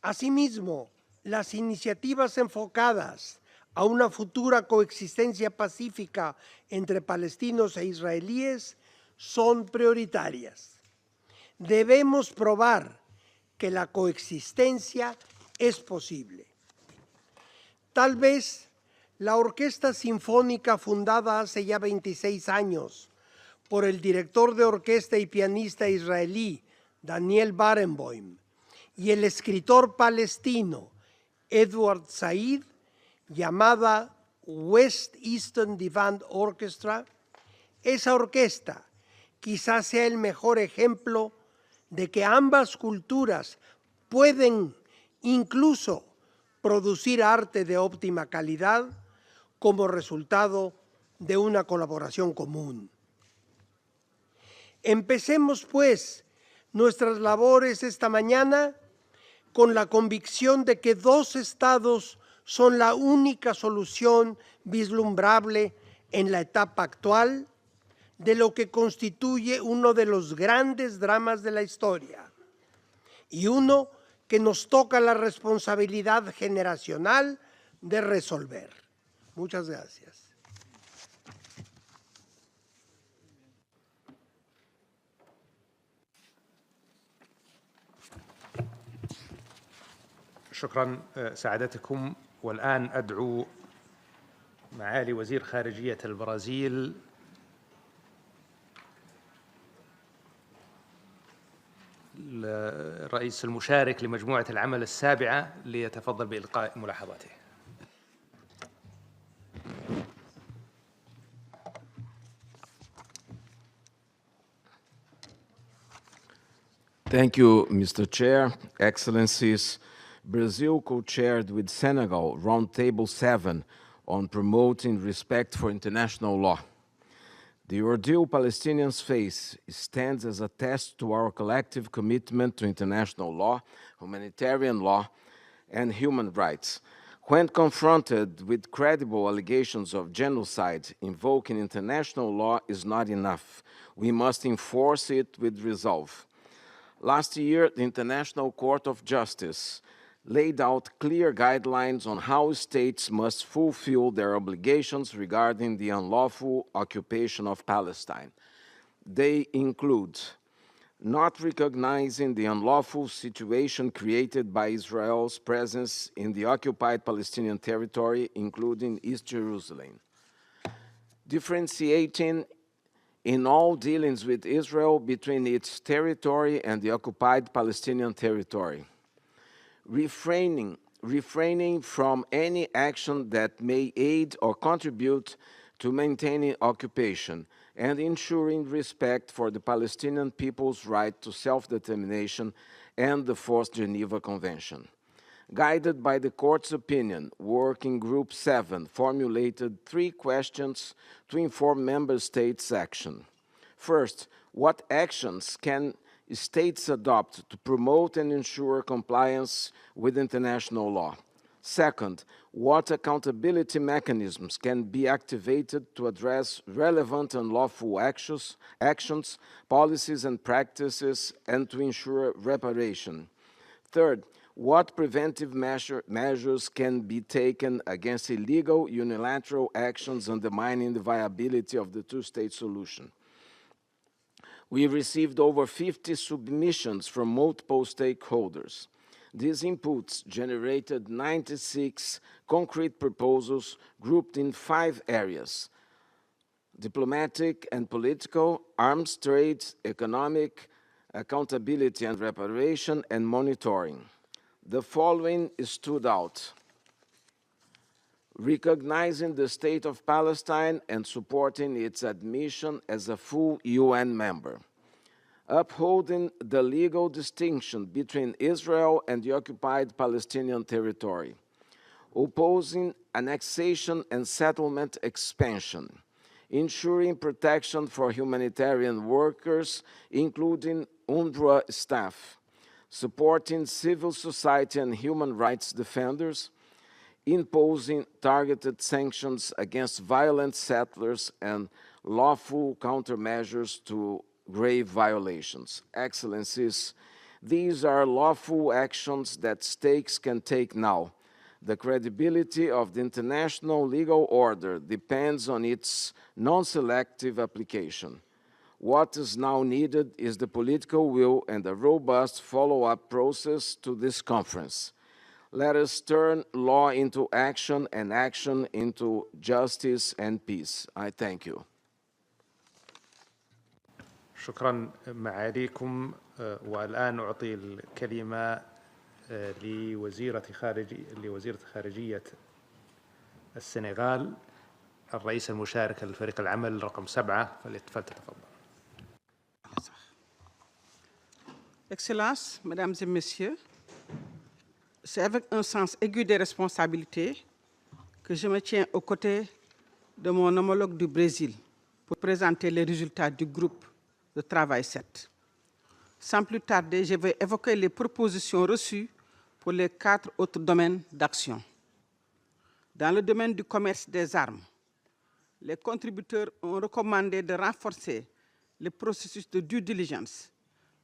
Asimismo, las iniciativas enfocadas a una futura coexistencia pacífica entre palestinos e israelíes son prioritarias. Debemos probar que la coexistencia es posible. Tal vez la Orquesta Sinfónica, fundada hace ya 26 años por el director de orquesta y pianista israelí Daniel Barenboim y el escritor palestino Edward Said, llamada West Eastern Divan Orchestra, esa orquesta quizás sea el mejor ejemplo de que ambas culturas pueden incluso producir arte de óptima calidad como resultado de una colaboración común. Empecemos, pues, nuestras labores esta mañana con la convicción de que dos estados son la única solución vislumbrable en la etapa actual de lo que constituye uno de los grandes dramas de la historia y uno que nos toca la responsabilidad generacional de resolver. Muchas gracias. شكرا سعادتكم. والآن أدعو معالي وزير خارجية البرازيل الرئيس المشارك لمجموعة العمل السابعة ليتفضل بإلقاء ملاحظاته. Thank you, Mr. Chair, Excellencies. Brazil co-chaired with Senegal Roundtable 7 on promoting respect for international law. The ordeal Palestinians face stands as a test to our collective commitment to international law, humanitarian law, and human rights. When confronted with credible allegations of genocide, invoking international law is not enough. We must enforce it with resolve. Last year, the International Court of Justice laid out clear guidelines on how states must fulfill their obligations regarding the unlawful occupation of Palestine. They include not recognizing the unlawful situation created by Israel's presence in the occupied Palestinian territory, including East Jerusalem, differentiating in all dealings with Israel between its territory and the occupied Palestinian territory, refraining from any action that may aid or contribute to maintaining occupation, and ensuring respect for the Palestinian people's right to self-determination and the Fourth Geneva Convention. Guided by the Court's opinion, Working Group 7 formulated 3 questions to inform Member States' action. First, what actions can states adopt to promote and ensure compliance with international law? Second, what accountability mechanisms can be activated to address relevant and lawful actions, policies, and practices, and to ensure reparation? Third, what preventive measures can be taken against illegal unilateral actions undermining the viability of the two-state solution? We received over 50 submissions from multiple stakeholders. These inputs generated 96 concrete proposals grouped in 5 areas: diplomatic and political, arms trade, economic, accountability and reparation, and monitoring. The following stood out: recognizing the State of Palestine and supporting its admission as a full UN member, upholding the legal distinction between Israel and the occupied Palestinian territory, opposing annexation and settlement expansion, ensuring protection for humanitarian workers, including UNRWA staff, supporting civil society and human rights defenders, imposing targeted sanctions against violent settlers and lawful countermeasures to grave violations. Excellencies, these are lawful actions that states can take now. The credibility of the international legal order depends on its non-selective application. What is now needed is the political will and a robust follow-up process to this conference. Let us turn law into action and action into justice and peace. I thank you. شكرا معاليكم. والآن أعطي الكلمة لوزيرة خارجية السنغال، الرئيس المشارك لفريق العمل رقم 7، فليتفضل. Excellences, Mesdames et Messieurs, c'est avec un sens aigu des responsabilités que je me tiens aux côtés de mon homologue du Brésil pour présenter les résultats du groupe de travail 7. Sans plus tarder, je vais évoquer les propositions reçues pour les 4 autres domaines d'action. Dans le domaine du commerce des armes, les contributeurs ont recommandé de renforcer le processus de due diligence,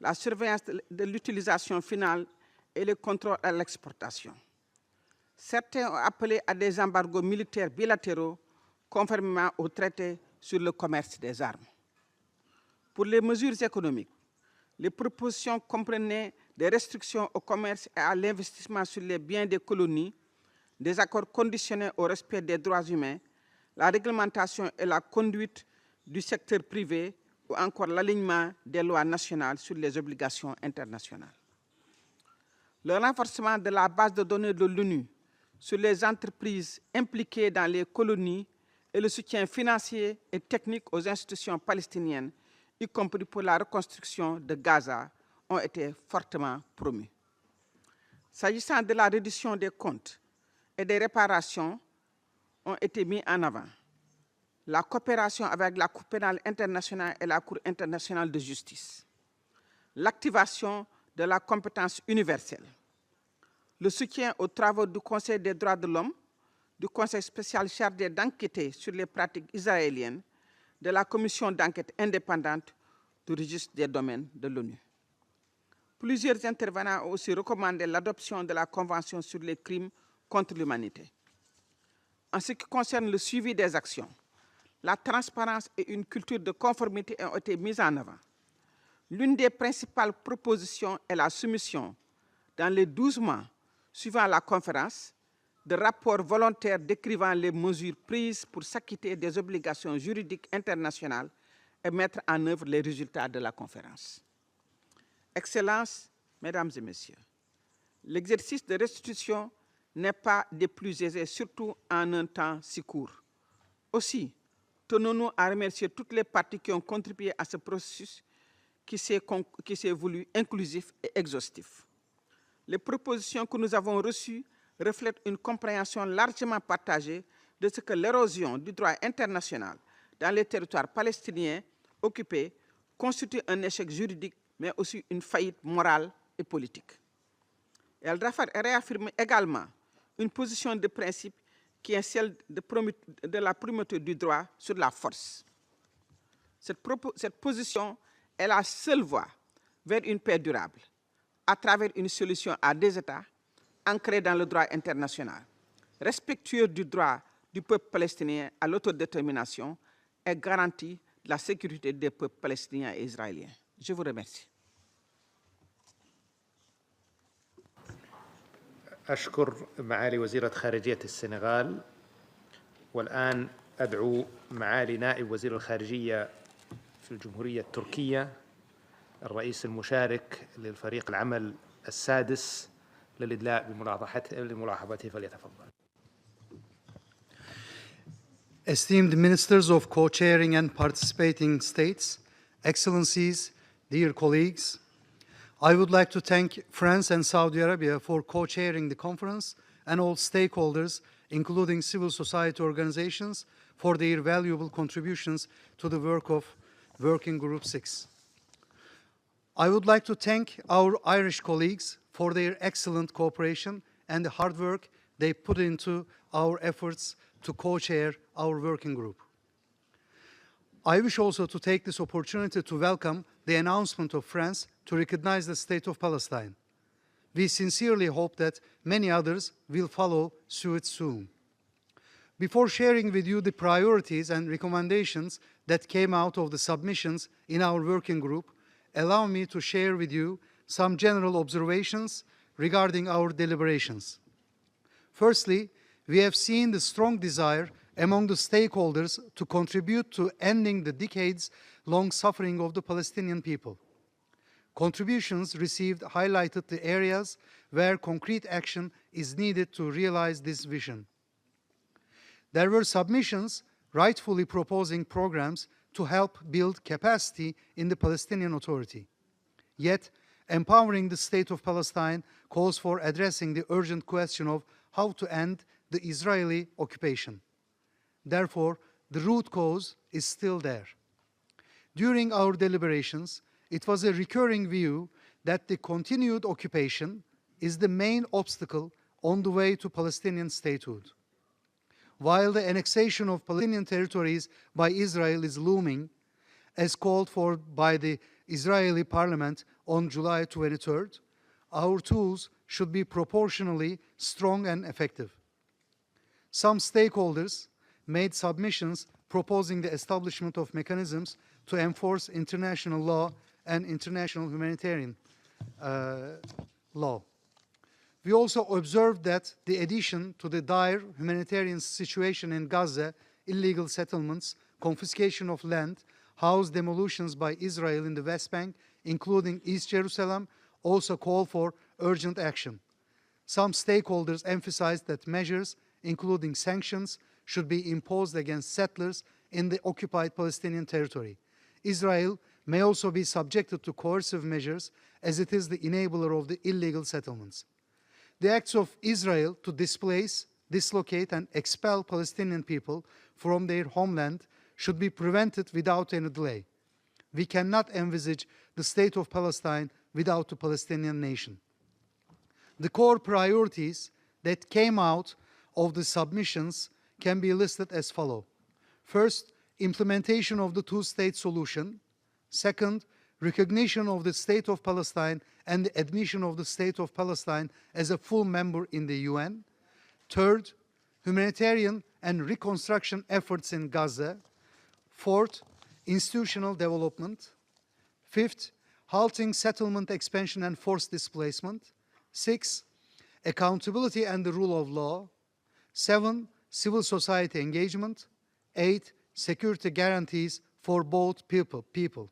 la surveillance de l'utilisation finale et le contrôle à l'exportation. Certains ont appelé à des embargos militaires bilatéraux conformément au traité sur le commerce des armes. Pour les mesures économiques, les propositions comprenaient des restrictions au commerce et à l'investissement sur les biens des colonies, des accords conditionnés au respect des droits humains, la réglementation et la conduite du secteur privé ou encore l'alignement des lois nationales sur les obligations internationales. Le renforcement de la base de données de l'ONU sur les entreprises impliquées dans les colonies et le soutien financier et technique aux institutions palestiniennes, y compris pour la reconstruction de Gaza, ont été fortement promus. S'agissant de la reddition des comptes et des réparations, ont été mis en avant la coopération avec la Cour pénale internationale et la Cour internationale de justice, l'activation de la compétence universelle, le soutien aux travaux du Conseil des droits de l'homme, du Conseil spécial chargé d'enquêter sur les pratiques israéliennes, de la commission d'enquête indépendante du registre des domaines de l'ONU. Plusieurs intervenants ont aussi recommandé l'adoption de la Convention sur les crimes contre l'humanité. En ce qui concerne le suivi des actions, la transparence et une culture de conformité ont été mises en avant. L'une des principales propositions est la soumission, dans les 12 mois suivant la conférence, de rapports volontaires décrivant les mesures prises pour s'acquitter des obligations juridiques internationales et mettre en œuvre les résultats de la conférence. Excellences, Mesdames et Messieurs, l'exercice de restitution n'est pas des plus aisés, surtout en un temps si court. Aussi, tenons-nous à remercier toutes les parties qui ont contribué à ce processus qui s'est voulu inclusif et exhaustif. Les propositions que nous avons reçues reflètent une compréhension largement partagée de ce que l'érosion du droit international dans les territoires palestiniens occupés constitue un échec juridique, mais aussi une faillite morale et politique. Elle réaffirme également une position de principe qui est celle de la primauté du droit sur la force. Cette position est la seule voie vers une paix durable, à travers une solution à deux États ancrée dans le droit international, respectueux du droit du peuple palestinien à l'autodétermination et garantie de la sécurité des peuples palestiniens et israéliens. Je vous remercie. أشكر معالي وزيرة خارجية السنغال. والآن أدعو معالي نائب وزير الخارجية في الجمهورية التركية الرئيس المشارك للفريق العمل السادس للإدلاء بملاحظته فليتفضل. Esteemed ministers of co-chairing and participating states, excellencies, dear colleagues, I would like to thank France and Saudi Arabia for co-chairing the conference and all stakeholders, including civil society organizations, for their valuable contributions to the work of Working Group 6. I would like to thank our Irish colleagues for their excellent cooperation and the hard work they put into our efforts to co-chair our working group. I wish also to take this opportunity to welcome the announcement of France to recognize the State of Palestine. We sincerely hope that many others will follow suit soon. Before sharing with you the priorities and recommendations that came out of the submissions in our working group, allow me to share with you some general observations regarding our deliberations. Firstly, we have seen the strong desire among the stakeholders to contribute to ending the decades-long suffering of the Palestinian people. Contributions received highlighted the areas where concrete action is needed to realize this vision. There were submissions rightfully proposing programs to help build capacity in the Palestinian Authority. Yet, empowering the State of Palestine calls for addressing the urgent question of how to end the Israeli occupation. Therefore, the root cause is still there. During our deliberations, it was a recurring view that the continued occupation is the main obstacle on the way to Palestinian statehood. While the annexation of Palestinian territories by Israel is looming, as called for by the Israeli parliament on July 23rd, our tools should be proportionally strong and effective. Some stakeholders made submissions proposing the establishment of mechanisms to enforce international law and international humanitarian law. We also observed that the addition to the dire humanitarian situation in Gaza, illegal settlements, confiscation of land, house demolitions by Israel in the West Bank, including East Jerusalem, also call for urgent action. Some stakeholders emphasized that measures, including sanctions, should be imposed against settlers in the occupied Palestinian territory. Israel may also be subjected to coercive measures as it is the enabler of the illegal settlements. The acts of Israel to displace, dislocate, and expel Palestinian people from their homeland should be prevented without any delay. We cannot envisage the state of Palestine without the Palestinian nation. The core priorities that came out of the submissions can be listed as follows. First, implementation of the two-state solution. Second, recognition of the State of Palestine and the admission of the State of Palestine as a full member in the UN. Third, humanitarian and reconstruction efforts in Gaza. Fourth, institutional development. Fifth, halting settlement expansion and forced displacement. 6, accountability and the rule of law. 7, civil society engagement. 8, security guarantees for both people.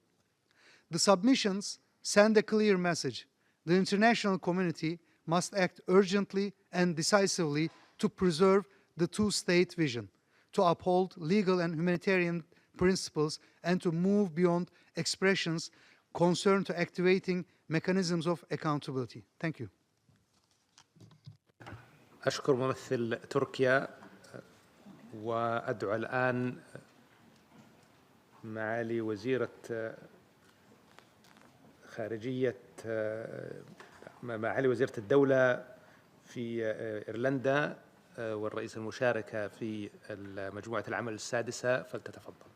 The submissions send a clear message. The international community must act urgently and decisively to preserve the two-state vision, to uphold legal and humanitarian principles, and to move beyond expressions concerned to activating mechanisms of accountability. Thank you. أشكر ممثل تركيا وأدعو الآن معالي وزيرة خارجية معالي وزيرة الدولة في إيرلندا والرئيس المشاركة في مجموعة العمل السادسة فلتتفضل.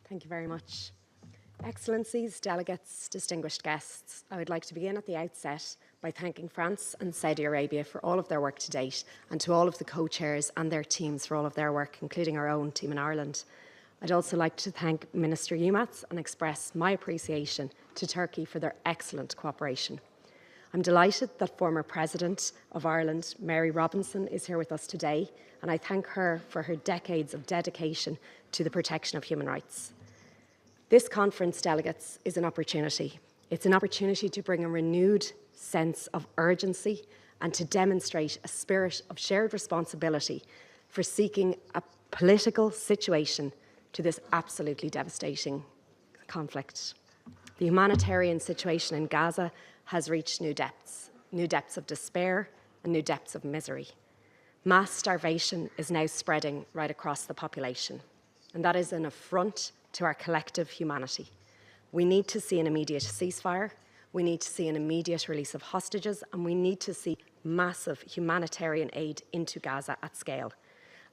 Thank you very much. Excellencies, delegates, distinguished guests, I would like to begin at the outset by thanking France and Saudi Arabia for all of their work to date, and to all of the co-chairs and their teams for all of their work, including our own team in Ireland. I'd also like to thank Minister Yilmaz and express my appreciation to Turkey for their excellent cooperation. I'm delighted that former President of Ireland, Mary Robinson, is here with us today, and I thank her for her decades of dedication to the protection of human rights. This conference, delegates, is an opportunity. It's an opportunity to bring a renewed sense of urgency and to demonstrate a spirit of shared responsibility for seeking a political situation to this absolutely devastating conflict. The humanitarian situation in Gaza has reached new depths of despair and new depths of misery. Mass starvation is now spreading right across the population, and that is an affront to our collective humanity. We need to see an immediate ceasefire, we need to see an immediate release of hostages, and we need to see massive humanitarian aid into Gaza at scale.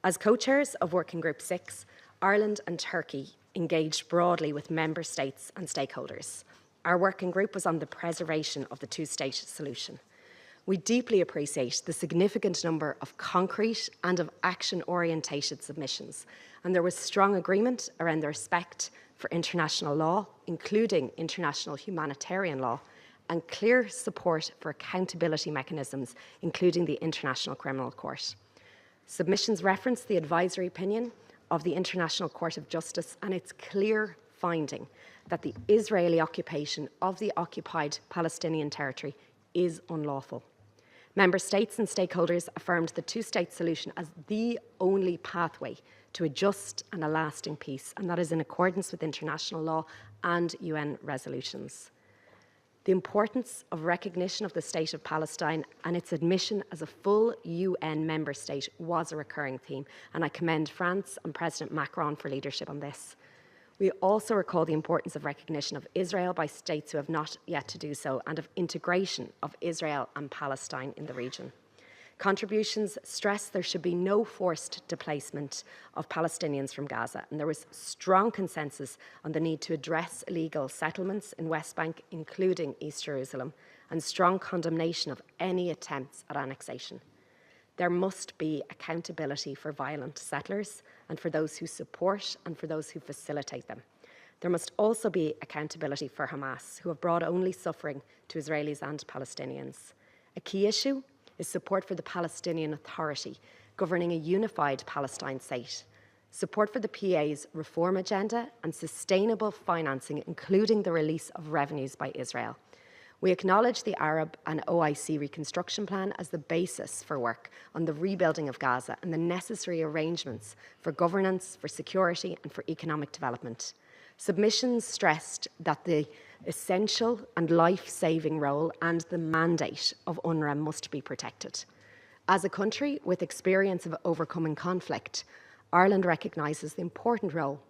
As co-chairs of Working Group 6, Ireland and Turkey engaged broadly with member states and stakeholders. Our working group was on the preservation of the two-state solution. We deeply appreciate the significant number of concrete and of action-orientated submissions, and there was strong agreement around the respect for international law, including international humanitarian law, and clear support for accountability mechanisms, including the International Criminal Court. Submissions reference the advisory opinion of the International Court of Justice and its clear finding that the Israeli occupation of the occupied Palestinian territory is unlawful. Member states and stakeholders affirmed the two-state solution as the only pathway to a just and a lasting peace, and that is in accordance with international law and UN resolutions. The importance of recognition of the State of Palestine and its admission as a full UN member state was a recurring theme, and I commend France and President Macron for leadership on this. We also recall the importance of recognition of Israel by states who have not yet to do so, and of integration of Israel and Palestine in the region. Contributions stress there should be no forced displacement of Palestinians from Gaza, and there was strong consensus on the need to address illegal settlements in West Bank, including East Jerusalem, and strong condemnation of any attempts at annexation. There must be accountability for violent settlers and for those who support and for those who facilitate them. There must also be accountability for Hamas, who have brought only suffering to Israelis and Palestinians. A key issue is support for the Palestinian Authority, governing a unified Palestine state, support for the PA's reform agenda, and sustainable financing, including the release of revenues by Israel. We acknowledge the Arab and OIC Reconstruction Plan as the basis for work on the rebuilding of Gaza and the necessary arrangements for governance, for security, and for economic development. Submissions stressed that the essential and life-saving role and the mandate of UNRWA must be protected. As a country with experience of overcoming conflict, Ireland recognises the important role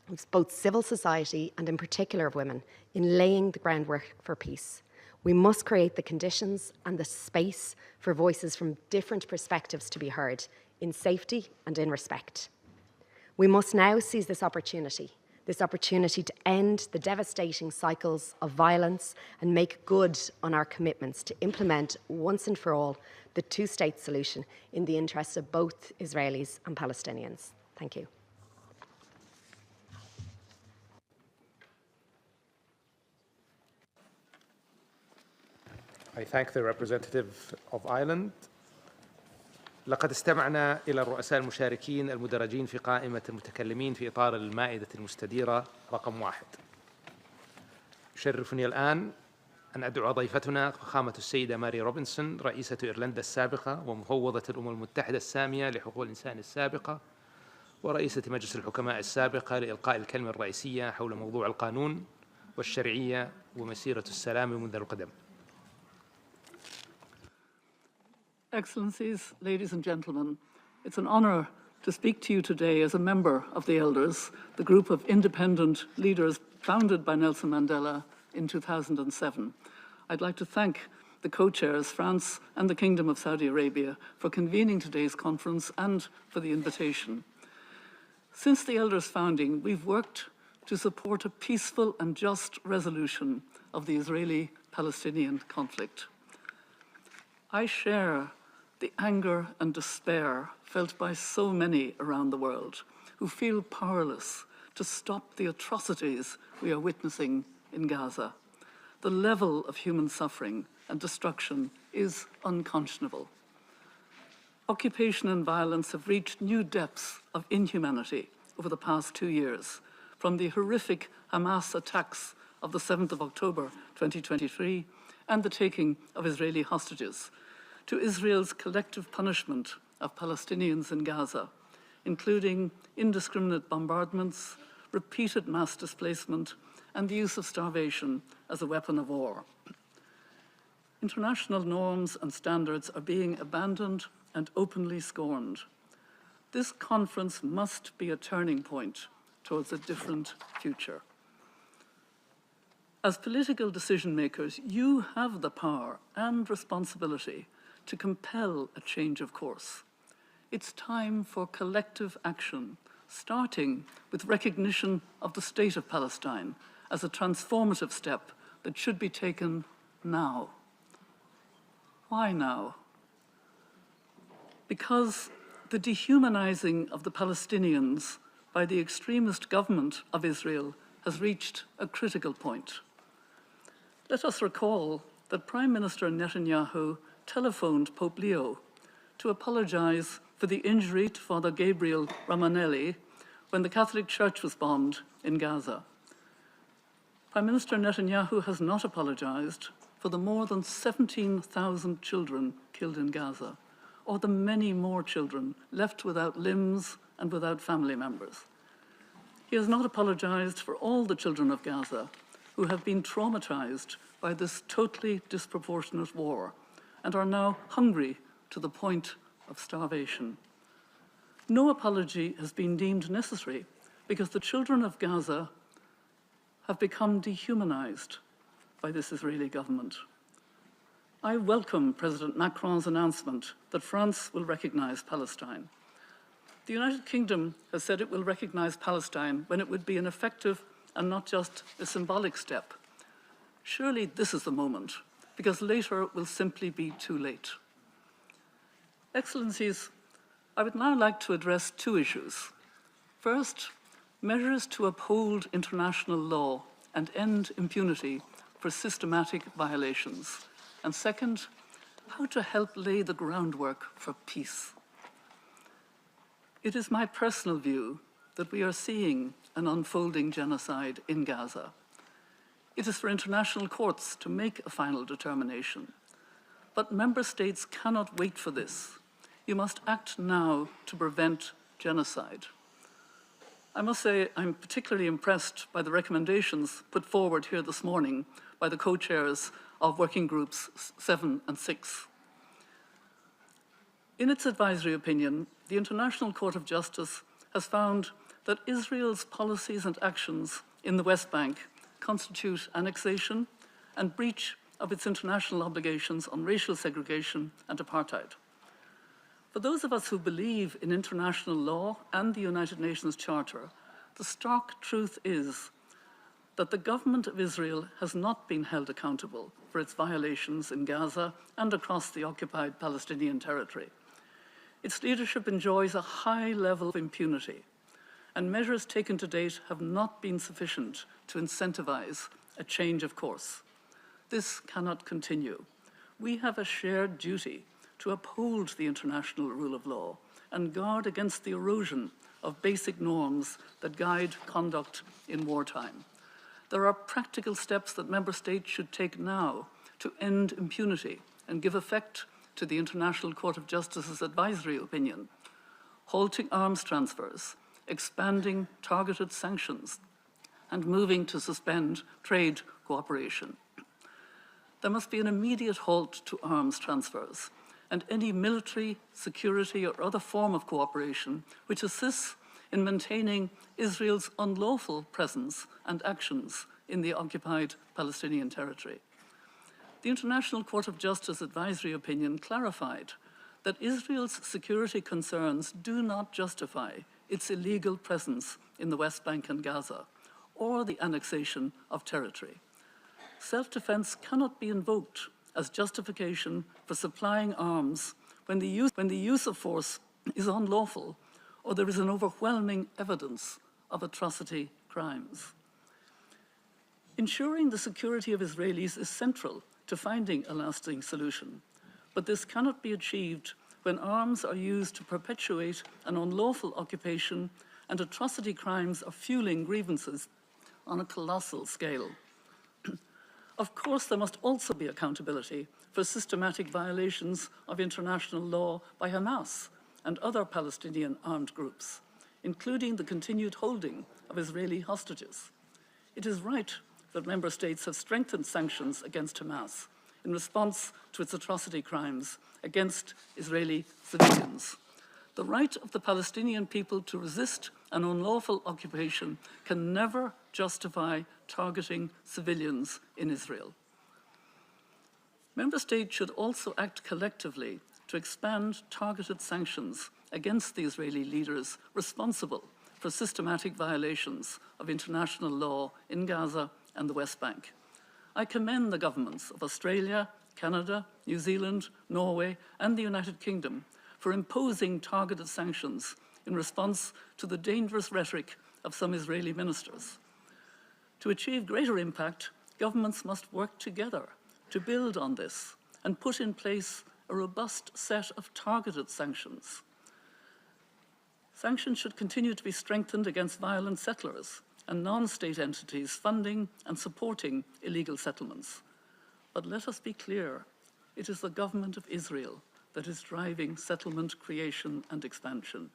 of both civil society and in particular of women in laying the groundwork for peace. We must create the conditions and the space for voices from different perspectives to be heard in safety and in respect. We must now seize this opportunity to end the devastating cycles of violence and make good on our commitments to implement once and for all the two-state solution in the interests of both Israelis and Palestinians. Thank you. I thank the representative of Ireland. لقد استمعنا إلى الرؤساء المشاركين المدرجين في قائمة المتكلمين في إطار المائدة المستديرة رقم 1. يشرفني الآن أن أدعو ضيفتنا فخامة السيدة ماري روبنسون رئيسة إيرلندا السابقة ومفوضة الأمم المتحدة السامية لحقوق الإنسان السابقة ورئيسة مجلس الحكماء السابقة لإلقاء الكلمة الرئيسية حول موضوع القانون والشرعية ومسيرة السلام منذ القدم. Excellencies, ladies and gentlemen, it's an honor to speak to you today as a member of the Elders, the group of independent leaders founded by Nelson Mandela in 2007. I'd like to thank the co-chairs, France and the Kingdom of Saudi Arabia, for convening today's conference and for the invitation. Since the Elders' founding, we've worked to support a peaceful and just resolution of the Israeli-Palestinian conflict. I share the anger and despair felt by so many around the world who feel powerless to stop the atrocities we are witnessing in Gaza. The level of human suffering and destruction is unconscionable. Occupation and violence have reached new depths of inhumanity over the past 2 years, from the horrific Hamas attacks of the 7th of October 2023 and the taking of Israeli hostages, to Israel's collective punishment of Palestinians in Gaza, including indiscriminate bombardments, repeated mass displacement, and the use of starvation as a weapon of war. International norms and standards are being abandoned and openly scorned. This conference must be a turning point towards a different future. As political decision makers, you have the power and responsibility to compel a change of course. It's time for collective action, starting with recognition of the State of Palestine as a transformative step that should be taken now. Why now? Because the dehumanizing of the Palestinians by the extremist government of Israel has reached a critical point. Let us recall that Prime Minister Netanyahu telephoned Pope Leo to apologize for the injury to Father Gabriel Ramanelli when the Catholic Church was bombed in Gaza. Prime Minister Netanyahu has not apologized for the more than 17,000 children killed in Gaza, or the many more children left without limbs and without family members. He has not apologized for all the children of Gaza who have been traumatized by this totally disproportionate war and are now hungry to the point of starvation. No apology has been deemed necessary because the children of Gaza have become dehumanized by this Israeli government. I welcome President Macron's announcement that France will recognize Palestine. The United Kingdom has said it will recognize Palestine when it would be an effective and not just a symbolic step. Surely this is the moment, because later it will simply be too late. Excellencies, I would now like to address two issues. First, measures to uphold international law and end impunity for systematic violations. And second, how to help lay the groundwork for peace. It is my personal view that we are seeing an unfolding genocide in Gaza. It is for international courts to make a final determination. But member states cannot wait for this. You must act now to prevent genocide. I must say I'm particularly impressed by the recommendations put forward here this morning by the co-chairs of working groups 7 and 6. In its advisory opinion, the International Court of Justice has found that Israel's policies and actions in the West Bank constitute annexation and breach of its international obligations on racial segregation and apartheid. For those of us who believe in international law and the United Nations Charter, the stark truth is that the government of Israel has not been held accountable for its violations in Gaza and across the occupied Palestinian territory. Its leadership enjoys a high level of impunity, and measures taken to date have not been sufficient to incentivize a change of course. This cannot continue. We have a shared duty to uphold the international rule of law and guard against the erosion of basic norms that guide conduct in wartime. There are practical steps that member states should take now to end impunity and give effect to the International Court of Justice's advisory opinion, halting arms transfers, expanding targeted sanctions, and moving to suspend trade cooperation. There must be an immediate halt to arms transfers and any military, security, or other form of cooperation which assists in maintaining Israel's unlawful presence and actions in the occupied Palestinian territory. The International Court of Justice advisory opinion clarified that Israel's security concerns do not justify its illegal presence in the West Bank and Gaza, or the annexation of territory. Self-defense cannot be invoked as justification for supplying arms when the use of force is unlawful or there is an overwhelming evidence of atrocity crimes. Ensuring the security of Israelis is central to finding a lasting solution, but this cannot be achieved when arms are used to perpetuate an unlawful occupation and atrocity crimes are fueling grievances on a colossal scale. Of course, there must also be accountability for systematic violations of international law by Hamas and other Palestinian armed groups, including the continued holding of Israeli hostages. It is right that member states have strengthened sanctions against Hamas in response to its atrocity crimes against Israeli civilians. The right of the Palestinian people to resist an unlawful occupation can never justify targeting civilians in Israel. Member states should also act collectively to expand targeted sanctions against the Israeli leaders responsible for systematic violations of international law in Gaza and the West Bank. I commend the governments of Australia, Canada, New Zealand, Norway, and the United Kingdom for imposing targeted sanctions in response to the dangerous rhetoric of some Israeli ministers. To achieve greater impact, governments must work together to build on this and put in place a robust set of targeted sanctions. Sanctions should continue to be strengthened against violent settlers and non-state entities funding and supporting illegal settlements. But let us be clear, it is the government of Israel that is driving settlement creation and expansion.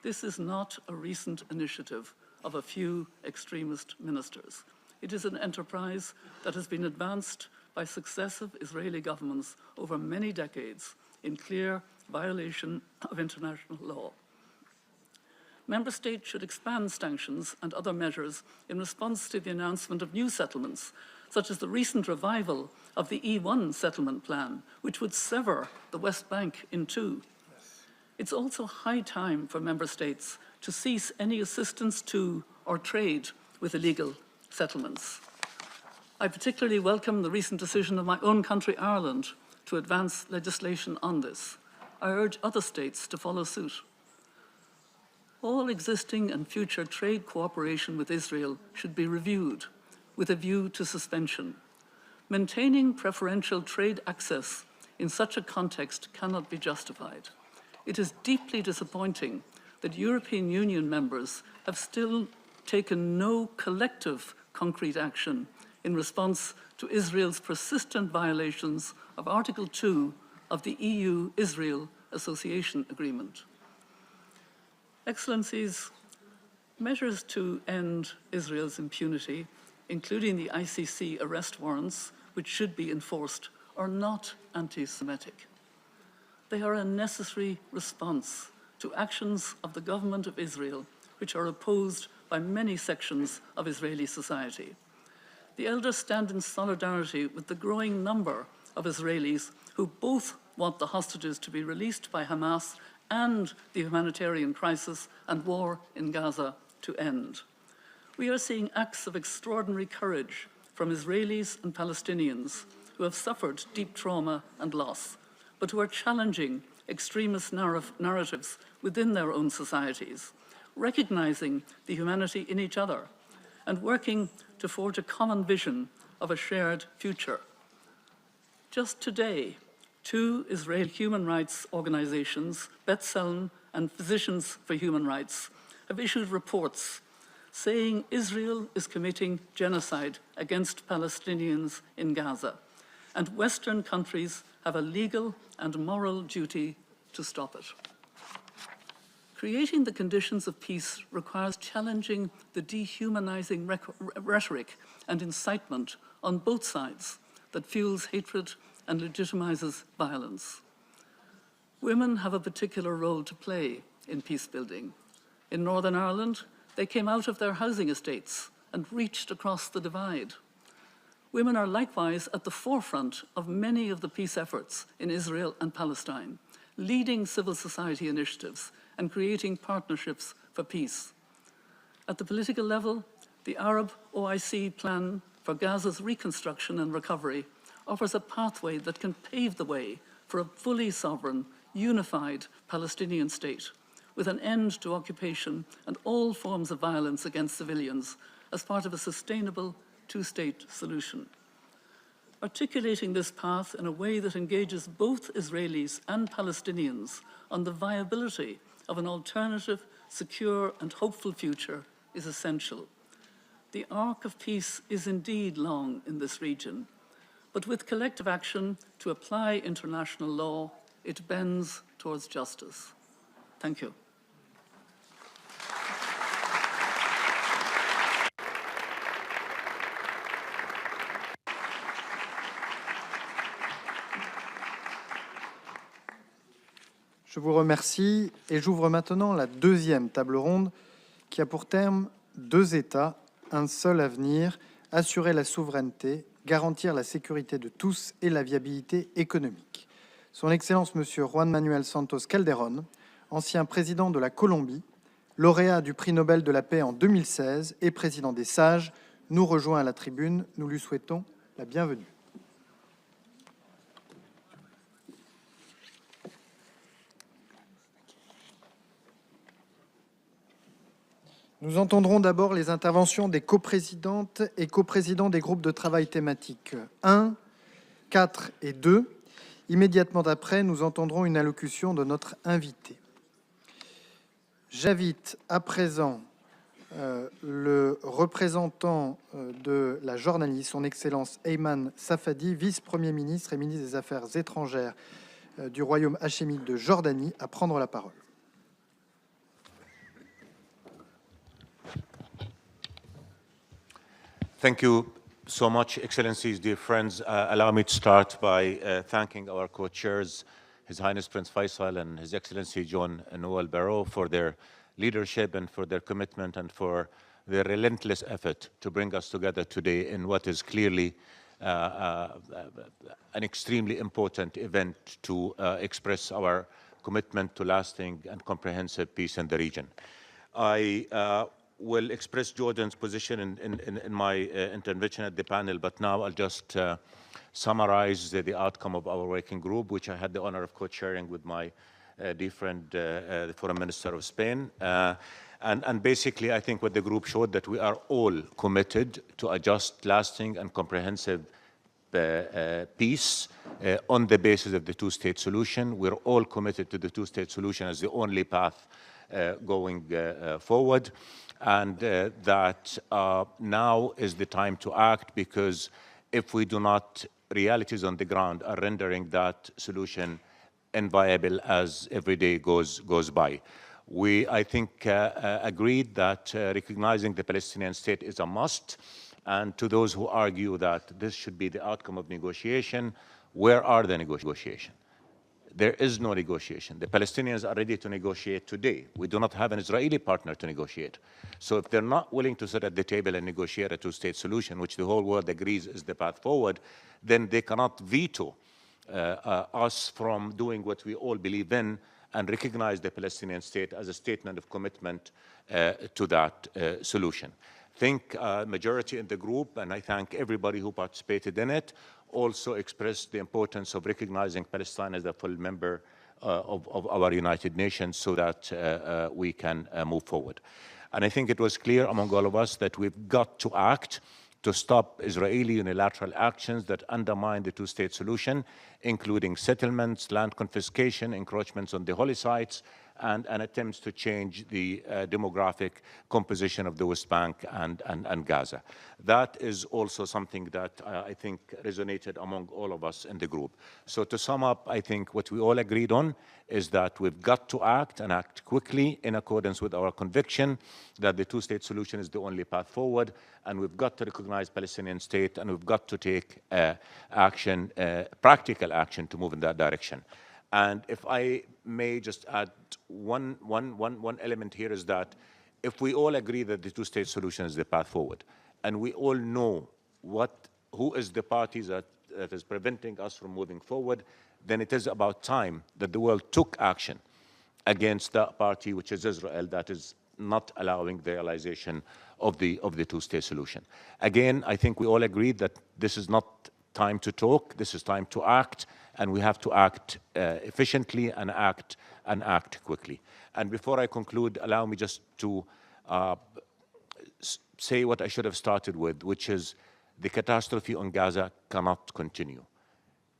This is not a recent initiative of a few extremist ministers. It is an enterprise that has been advanced by successive Israeli governments over many decades in clear violation of international law. Member states should expand sanctions and other measures in response to the announcement of new settlements, such as the recent revival of the E1 settlement plan, which would sever the West Bank in two. It's also high time for member states to cease any assistance to or trade with illegal settlements. I particularly welcome the recent decision of my own country, Ireland, to advance legislation on this. I urge other states to follow suit. All existing and future trade cooperation with Israel should be reviewed with a view to suspension. Maintaining preferential trade access in such a context cannot be justified. It is deeply disappointing that European Union members have still taken no collective concrete action in response to Israel's persistent violations of Article 2 of the EU-Israel Association Agreement. Excellencies, measures to end Israel's impunity, including the ICC arrest warrants, which should be enforced, are not anti-Semitic. They are a necessary response to actions of the government of Israel, which are opposed by many sections of Israeli society. the elders stand in solidarity with the growing number of Israelis who both want the hostages to be released by Hamas and the humanitarian crisis and war in Gaza to end. We are seeing acts of extraordinary courage from Israelis and Palestinians who have suffered deep trauma and loss, but who are challenging extremist narratives within their own societies, recognizing the humanity in each other, and working to forge a common vision of a shared future. Just today, 2 Israeli human rights organizations, B'Tselem and Physicians for Human Rights, have issued reports saying Israel is committing genocide against Palestinians in Gaza, and Western countries have a legal and moral duty to stop it. Creating the conditions of peace requires challenging the dehumanizing rhetoric and incitement on both sides that fuels hatred and legitimizes violence. Women have a particular role to play in peace building. In Northern Ireland, they came out of their housing estates and reached across the divide. Women are likewise at the forefront of many of the peace efforts in Israel and Palestine, leading civil society initiatives and creating partnerships for peace. At the political level, the Arab OIC plan for Gaza's reconstruction and recovery offers a pathway that can pave the way for a fully sovereign, unified Palestinian state, with an end to occupation and all forms of violence against civilians as part of a sustainable two-state solution. Articulating this path in a way that engages both Israelis and Palestinians on the viability of an alternative, secure and hopeful future is essential. The arc of peace is indeed long in this region, but with collective action to apply international law, it bends towards justice. Thank you. Je vous remercie et j'ouvre maintenant la deuxième table ronde qui a pour terme 2 États, un seul avenir, assurer la souveraineté, garantir la sécurité de tous et la viabilité économique. Son Excellence Monsieur Juan Manuel Santos Calderón, ancien président de la Colombie, lauréat du prix Nobel de la paix en 2016 et président des Sages, nous rejoint à la tribune. Nous lui souhaitons la bienvenue. Nous entendrons d'abord les interventions des coprésidentes et coprésidents des groupes de travail thématiques 1, 4 et 2. Immédiatement après, nous entendrons une allocution de notre invité. J'invite à présent le représentant de la Jordanie, son Excellence Ayman Safadi, vice-premier ministre et ministre des Affaires étrangères du Royaume hachémite de Jordanie, à prendre la parole. Thank you so much, Excellencies, dear friends. Allow me to start by thanking our co-chairs, His Highness Prince Faisal and His Excellency John Noel Barrot, for their leadership and for their commitment and for their relentless effort to bring us together today in what is clearly an extremely important event to express our commitment to lasting and comprehensive peace in the region. I will express Jordan's position in my intervention at the panel, but now I'll just summarize the outcome of our working group, which I had the honor of co-chairing with my dear friend, the Foreign Minister of Spain. And basically, I think what the group showed that we are all committed to a just, lasting, and comprehensive peace on the basis of the two-state solution. We're all committed to the two-state solution as the only path going forward. And that now is the time to act, because if we do not, realities on the ground are rendering that solution inviable as every day goes by. We, I think, agreed that recognizing the Palestinian state is a must. And to those who argue that this should be the outcome of negotiation, where are the negotiations? there is no negotiation. The Palestinians are ready to negotiate today. We do not have an Israeli partner to negotiate. So if they're not willing to sit at the table and negotiate a two-state solution, which the whole world agrees is the path forward, then they cannot veto us from doing what we all believe in and recognize the Palestinian state as a statement of commitment to that solution. I think majority in the group, and I thank everybody who participated in it, also expressed the importance of recognizing Palestine as a full member of our United Nations so that we can move forward. And I think it was clear among all of us that we've got to act to stop Israeli unilateral actions that undermine the two-state solution, including settlements, land confiscation, encroachments on the holy sites, and attempts to change the demographic composition of the West Bank and Gaza. That is also something that I think resonated among all of us in the group. So to sum up, I think what we all agreed on is that we've got to act and act quickly in accordance with our conviction that the two-state solution is the only path forward, and we've got to recognize Palestinian state, and we've got to take action, practical action to move in that direction. And if I may just add one element here is that if we all agree that the two-state solution is the path forward, and we all know who is the party that is preventing us from moving forward, then it is about time that the world took action against that party, which is Israel, that is not allowing the realization of the two-state solution. Again, I think we all agreed that this is not time to talk, this is time to act, and we have to act efficiently and act quickly. And before I conclude, allow me just to say what I should have started with, which is the catastrophe on Gaza cannot continue.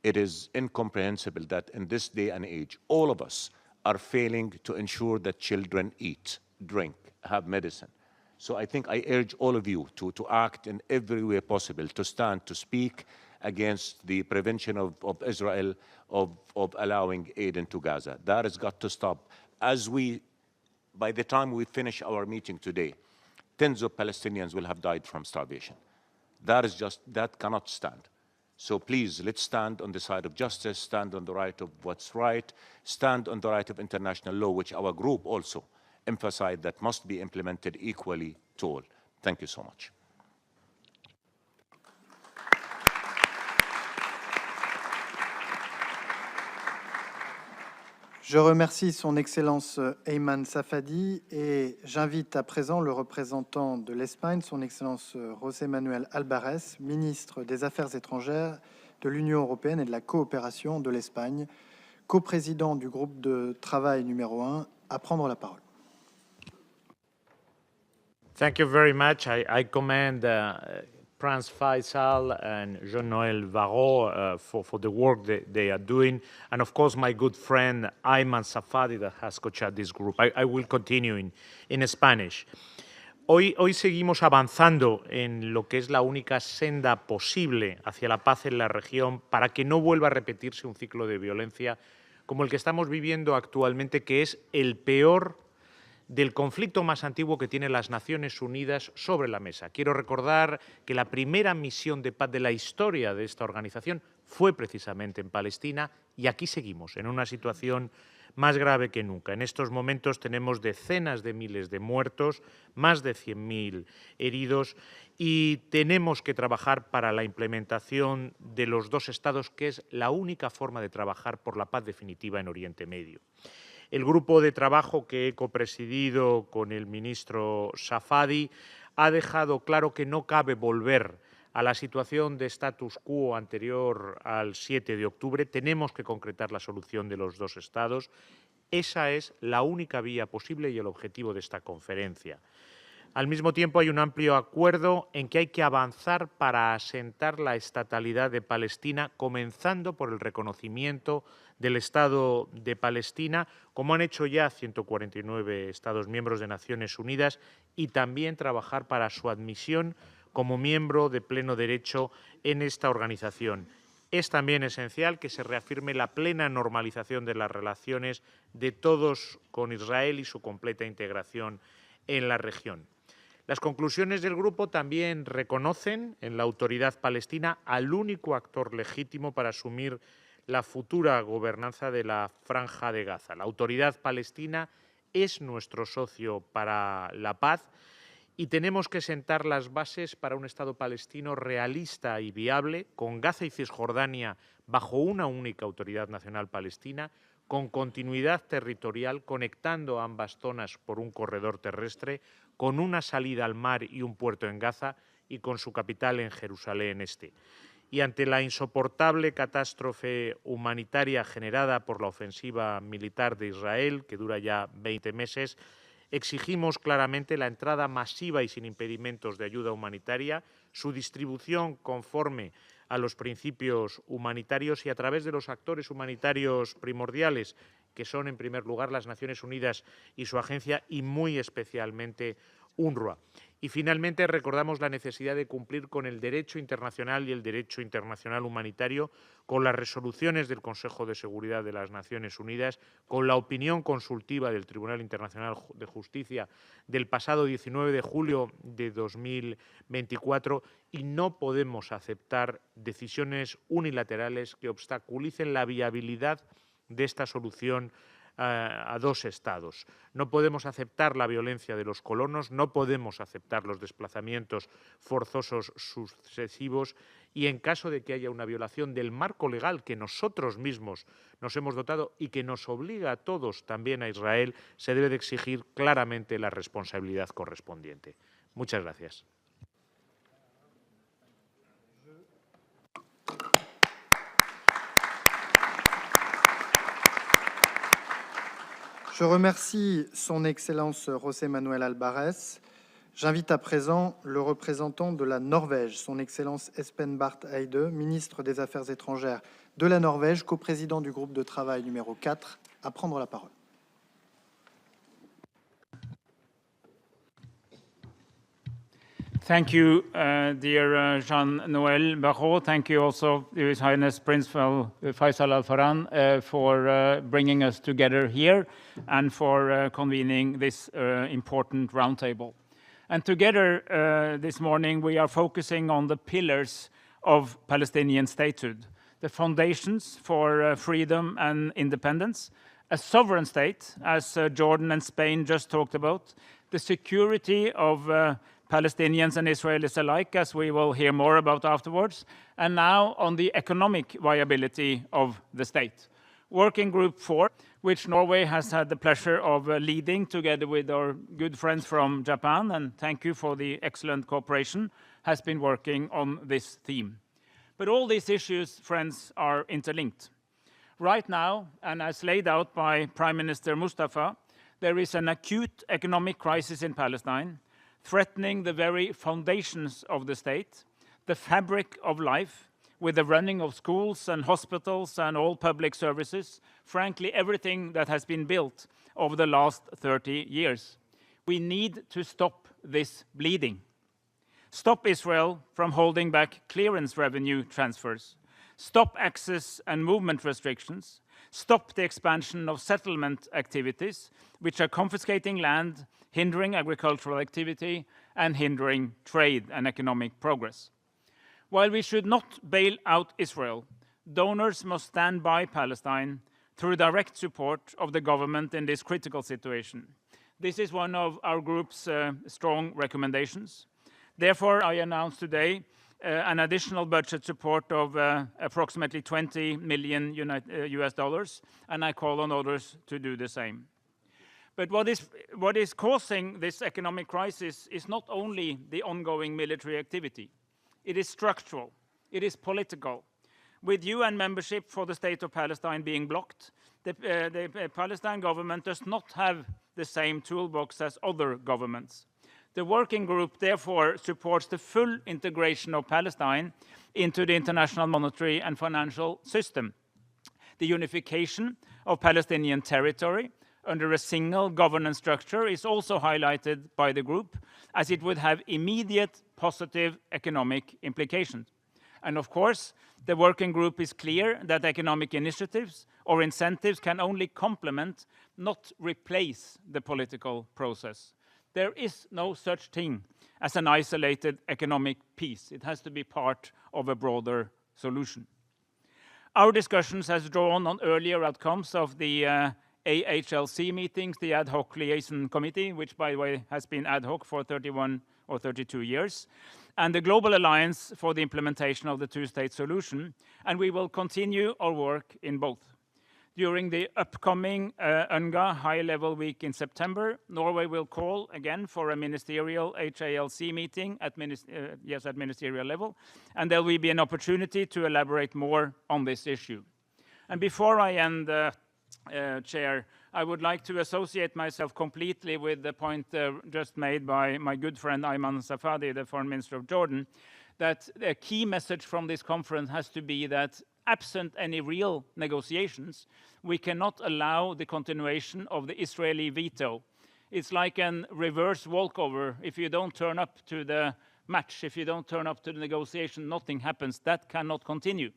It is incomprehensible that in this day and age, all of us are failing to ensure that children eat, drink, have medicine. So I think I urge all of you to act in every way possible, to stand, to speak against the prevention of Israel of allowing aid into Gaza. That has got to stop. By the time we finish our meeting today, tens of Palestinians will have died from starvation. That cannot stand. So please, let's stand on the side of justice, stand on the right of what's right, stand on the right of international law, which our group also emphasized that must be implemented equally to all. Thank you so much. Je remercie son Excellence Ayman Safadi et j'invite à présent le représentant de l'Espagne, son Excellence José Manuel Alvarez, ministre des Affaires étrangères de l'Union européenne et de la coopération de l'Espagne, coprésident du groupe de travail numéro 1, à prendre la parole. Thank you very much. I commend Franz Faisal and Jean-Noël Varro for the work that they are doing, and of course my good friend Ayman Safadi that has co-chaired this group. I will continue in Spanish. Hoy seguimos avanzando en lo que es la única senda posible hacia la paz en la región para que no vuelva a repetirse un ciclo de violencia como el que estamos viviendo actualmente, que es el peor del conflicto más antiguo que tienen las Naciones Unidas sobre la mesa. Quiero recordar que la primera misión de paz de la historia de esta organización fue precisamente en Palestina y aquí seguimos en una situación más grave que nunca. En estos momentos tenemos decenas de miles de muertos, más de 100.000 heridos y tenemos que trabajar para la implementación de los dos estados, que es la única forma de trabajar por la paz definitiva en Oriente Medio. El grupo de trabajo que he copresidido con el ministro Safadi ha dejado claro que no cabe volver a la situación de status quo anterior al 7 de octubre. Tenemos que concretar la solución de los dos estados. Esa es la única vía posible y el objetivo de esta conferencia. Al mismo tiempo, hay un amplio acuerdo en que hay que avanzar para asentar la estatalidad de Palestina, comenzando por el reconocimiento del Estado de Palestina, como han hecho ya 149 Estados miembros de Naciones Unidas, y también trabajar para su admisión como miembro de pleno derecho en esta organización. Es también esencial que se reafirme la plena normalización de las relaciones de todos con Israel y su completa integración en la región. Las conclusiones del grupo también reconocen en la autoridad palestina al único actor legítimo para asumir la futura gobernanza de la Franja de Gaza. La autoridad palestina es nuestro socio para la paz y tenemos que sentar las bases para un Estado palestino realista y viable, con Gaza y Cisjordania bajo una única autoridad nacional palestina, con continuidad territorial, conectando ambas zonas por un corredor terrestre, con una salida al mar y un puerto en Gaza y con su capital en Jerusalén Este. Y ante la insoportable catástrofe humanitaria generada por la ofensiva militar de Israel, que dura ya 20 meses, exigimos claramente la entrada masiva y sin impedimentos de ayuda humanitaria, su distribución conforme a los principios humanitarios y a través de los actores humanitarios primordiales, que son, en primer lugar, las Naciones Unidas y su agencia, y muy especialmente UNRWA. Y, finalmente, recordamos la necesidad de cumplir con el derecho internacional y el derecho internacional humanitario, con las resoluciones del Consejo de Seguridad de las Naciones Unidas, con la opinión consultiva del Tribunal Internacional de Justicia del pasado 19 de julio de 2024, y no podemos aceptar decisiones unilaterales que obstaculicen la viabilidad de esta solución a dos estados. No podemos aceptar la violencia de los colonos, no podemos aceptar los desplazamientos forzosos sucesivos y, en caso de que haya una violación del marco legal que nosotros mismos nos hemos dotado y que nos obliga a todos, también a Israel, se debe de exigir claramente la responsabilidad correspondiente. Muchas gracias. Je remercie son Excellence José Manuel Alvarez. J'invite à présent le représentant de la Norvège, son Excellence Espen Barth Eide, ministre des Affaires étrangères de la Norvège, coprésident du groupe de travail numéro 4, à prendre la parole. Thank you, dear Jean-Noël Barrot. Thank you also, His Highness Prince Faisal Al Farhan, for bringing us together here and for convening this important roundtable. And together this morning, we are focusing on the pillars of Palestinian statehood, the foundations for freedom and independence, a sovereign state, as Jordan and Spain just talked about, the security of Palestinians and Israelis alike, as we will hear more about afterwards, and now on the economic viability of the state. Working Group 4, which Norway has had the pleasure of leading together with our good friends from Japan, and thank you for the excellent cooperation, has been working on this theme. But all these issues, friends, are interlinked. Right now, and as laid out by Prime Minister Mustafa, there is an acute economic crisis in Palestine, threatening the very foundations of the state, the fabric of life, with the running of schools and hospitals and all public services, frankly, everything that has been built over the last 30 years. We need to stop this bleeding. Stop Israel from holding back clearance revenue transfers. Stop access and movement restrictions. Stop the expansion of settlement activities, which are confiscating land, hindering agricultural activity, and hindering trade and economic progress. While we should not bail out Israel, donors must stand by Palestine through direct support of the government in this critical situation. This is one of our group's strong recommendations. Therefore, I announce today an additional budget support of approximately $20 million US dollars, and I call on others to do the same. But what is causing this economic crisis is not only the ongoing military activity. It is structural. It is political. With UN membership for the State of Palestine being blocked, the Palestine government does not have the same toolbox as other governments. The working group, therefore, supports the full integration of Palestine into the international monetary and financial system, the unification of Palestinian territory under a single governance structure is also highlighted by the group, as it would have immediate positive economic implications. And of course, the working group is clear that economic initiatives or incentives can only complement, not replace, the political process. There is no such thing as an isolated economic peace. It has to be part of a broader solution. Our discussions has drawn on earlier outcomes of the AHLC meetings, the Ad Hoc Liaison Committee, which, by the way, has been ad hoc for 31 or 32 years, and the Global Alliance for the Implementation of the Two-State Solution, and we will continue our work in both. During the upcoming UNGA High-Level Week in September, Norway will call again for a ministerial HALC meeting at ministerial level, and there will be an opportunity to elaborate more on this issue. And before I end, Chair, I would like to associate myself completely with the point just made by my good friend Ayman Safadi, the Foreign Minister of Jordan, that a key message from this conference has to be that absent any real negotiations, we cannot allow the continuation of the Israeli veto. It's like a reverse walkover. If you don't turn up to the match, if you don't turn up to the negotiation, nothing happens. That cannot continue.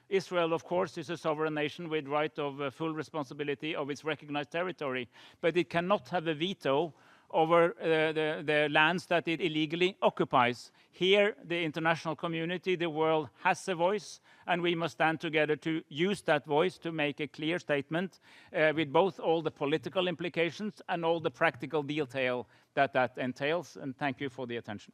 Israel, of course, is a sovereign nation with right of full responsibility of its recognized territory, but it cannot have a veto over the lands that it illegally occupies. Here, the international community, the world, has a voice, and we must stand together to use that voice to make a clear statement with both all the political implications and all the practical detail that that entails. And thank you for the attention.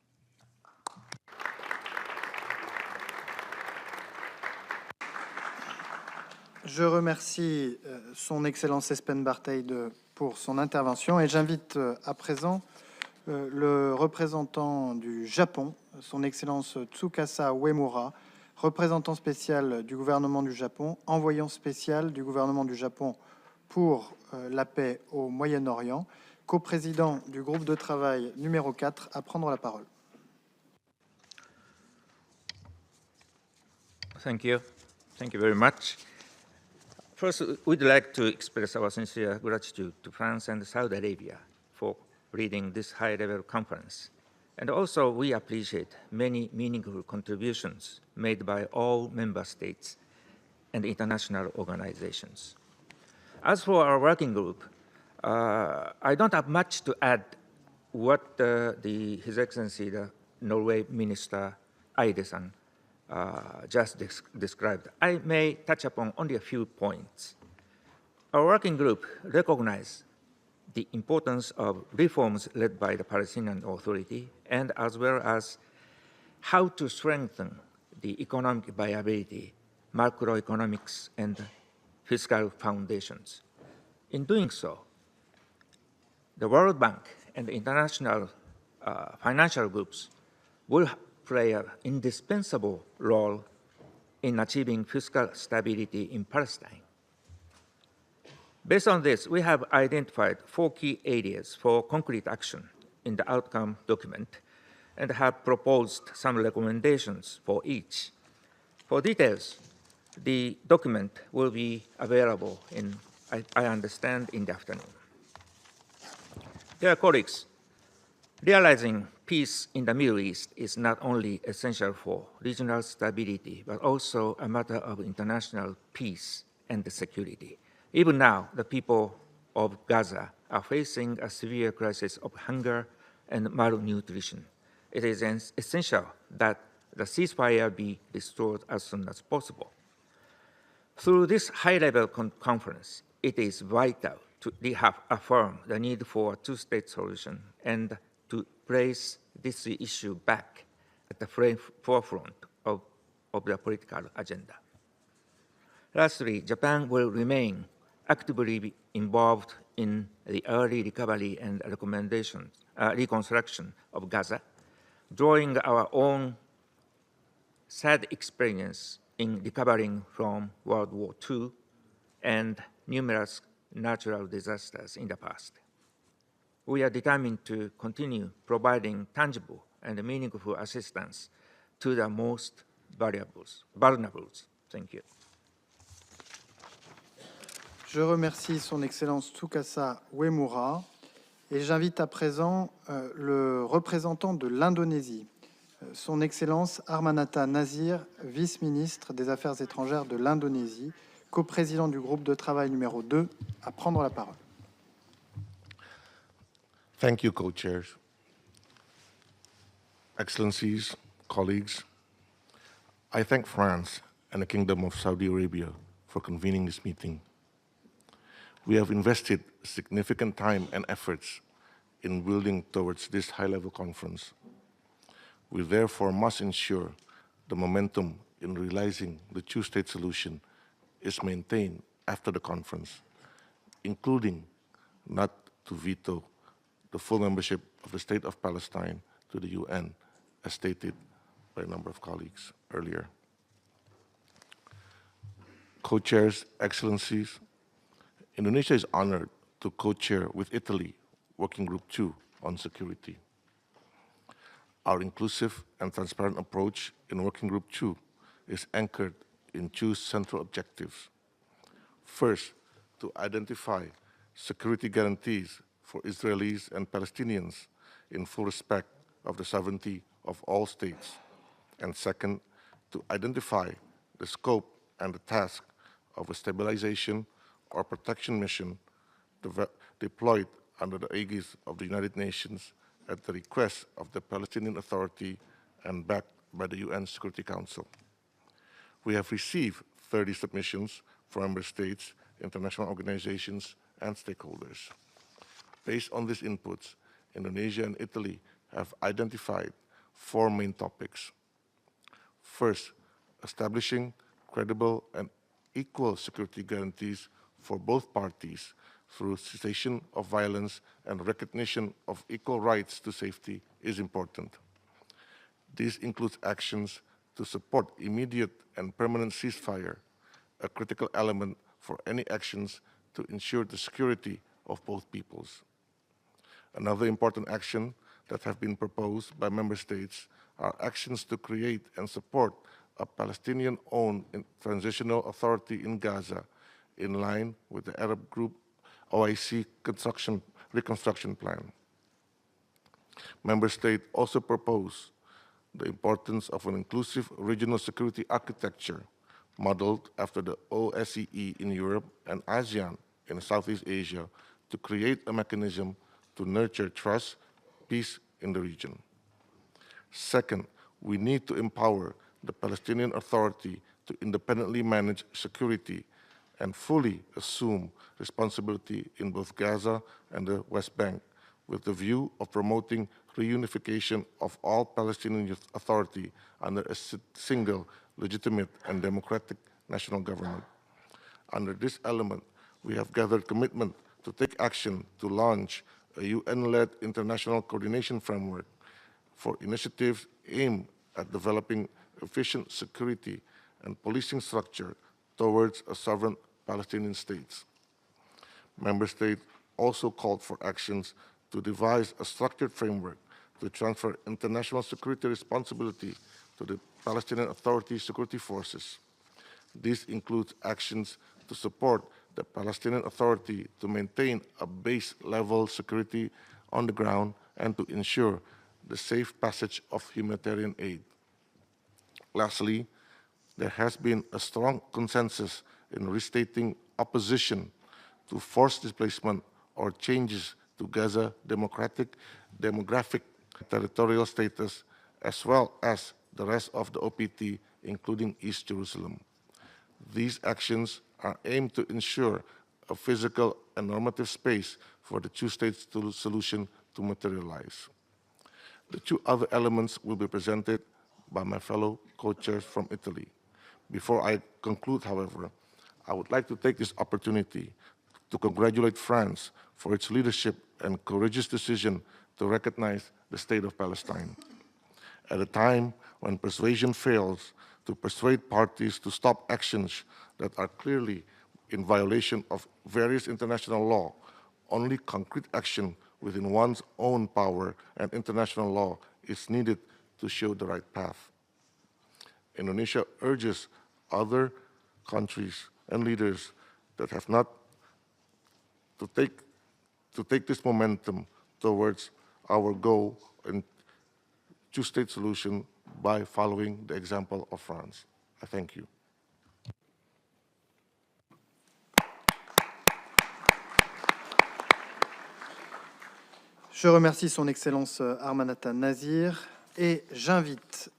Je remercie son Excellence Espen Barth pour son intervention et j'invite à présent le représentant du Japon, son Excellence Tsukasa Uemura, représentant spécial du gouvernement du Japon, envoyant spécial du gouvernement du Japon pour la paix au Moyen-Orient, coprésident du groupe de travail numéro 4, à prendre la parole. Thank you. Thank you very much. First, we'd like to express our sincere gratitude to France and Saudi Arabia for leading this high-level conference. And also, we appreciate many meaningful contributions made by all member states and international organizations. As for our working group, I don't have much to add what His Excellency, the Norway Minister Eide-san, just described. I may touch upon only a few points. Our working group recognizes the importance of reforms led by the Palestinian Authority, and as well as how to strengthen the economic viability, macroeconomics, and fiscal foundations. In doing so, the World Bank and the international financial groups will play an indispensable role in achieving fiscal stability in Palestine. Based on this, we have identified 4 key areas for concrete action in the outcome document and have proposed some recommendations for each. For details, the document will be available I understand, in the afternoon. Dear colleagues, realizing peace in the Middle East is not only essential for regional stability, but also a matter of international peace and security. Even now, the people of Gaza are facing a severe crisis of hunger and malnutrition. It is essential that the ceasefire be restored as soon as possible. Through this high-level conference, it is vital to reaffirm the need for a two-state solution and to place this issue back at the forefront of the political agenda. Lastly, Japan will remain actively involved in the early recovery and reconstruction of Gaza, drawing our own sad experience in recovering from World War II and numerous natural disasters in the past. We are determined to continue providing tangible and meaningful assistance to the most vulnerable. Thank you. Je remercie son Excellence Tsukasa Uemura et j'invite à présent le représentant de l'Indonésie, son Excellence Armanata Nazir, vice-ministre des Affaires étrangères de l'Indonésie, coprésident du groupe de travail numéro 2, à prendre la parole. Thank you, co-chairs. Excellencies, colleagues, I thank France and the Kingdom of Saudi Arabia for convening this meeting. We have invested significant time and efforts in building towards this high-level conference. We therefore must ensure the momentum in realizing the two-state solution is maintained after the conference, including not to veto the full membership of the State of Palestine to the UN, as stated by a number of colleagues earlier. Co-chairs, Excellencies, Indonesia is honored to co-chair with Italy Working Group 2 on security. Our inclusive and transparent approach in Working Group 2 is anchored in two central objectives. First, to identify security guarantees for Israelis and Palestinians in full respect of the sovereignty of all states. And second, to identify the scope and the task of a stabilization or protection mission deployed under the aegis of the United Nations at the request of the Palestinian Authority and backed by the UN Security Council. We have received 30 submissions from member states, international organizations, and stakeholders. Based on these inputs, Indonesia and Italy have identified 4 main topics. First, establishing credible and equal security guarantees for both parties through cessation of violence and recognition of equal rights to safety is important. This includes actions to support immediate and permanent ceasefire, a critical element for any actions to ensure the security of both peoples. Another important action that have been proposed by member states are actions to create and support a Palestinian-owned transitional authority in Gaza in line with the Arab group OIC Reconstruction Plan. Member states also propose the importance of an inclusive regional security architecture modeled after the OSCE in Europe and ASEAN in Southeast Asia to create a mechanism to nurture trust, peace in the region. Second, we need to empower the Palestinian Authority to independently manage security and fully assume responsibility in both Gaza and the West Bank, with the view of promoting reunification of all Palestinian Authority under a single, legitimate, and democratic national government. Under this element, we have gathered commitment to take action to launch a UN-led international coordination framework for initiatives aimed at developing efficient security and policing structure towards a sovereign Palestinian state. Member states also called for actions to devise a structured framework to transfer international security responsibility to the Palestinian Authority security forces. This includes actions to support the Palestinian Authority to maintain a base-level security on the ground and to ensure the safe passage of humanitarian aid. Lastly, there has been a strong consensus in restating opposition to forced displacement or changes to Gaza demographic territorial status, as well as the rest of the OPT, including East Jerusalem. These actions are aimed to ensure a physical and normative space for the two-state solution to materialize. The 2 other elements will be presented by my fellow co-chairs from Italy. Before I conclude, however, I would like to take this opportunity to congratulate France for its leadership and courageous decision to recognize the State of Palestine. At a time when persuasion fails to persuade parties to stop actions that are clearly in violation of various international law, only concrete action within one's own power and international law is needed to show the right path. Indonesia urges other countries and leaders that have not to take this momentum towards our goal in two-state solution by following the example of France. I thank you. Je remercie son Excellence Armanata Nazir. Et j'invite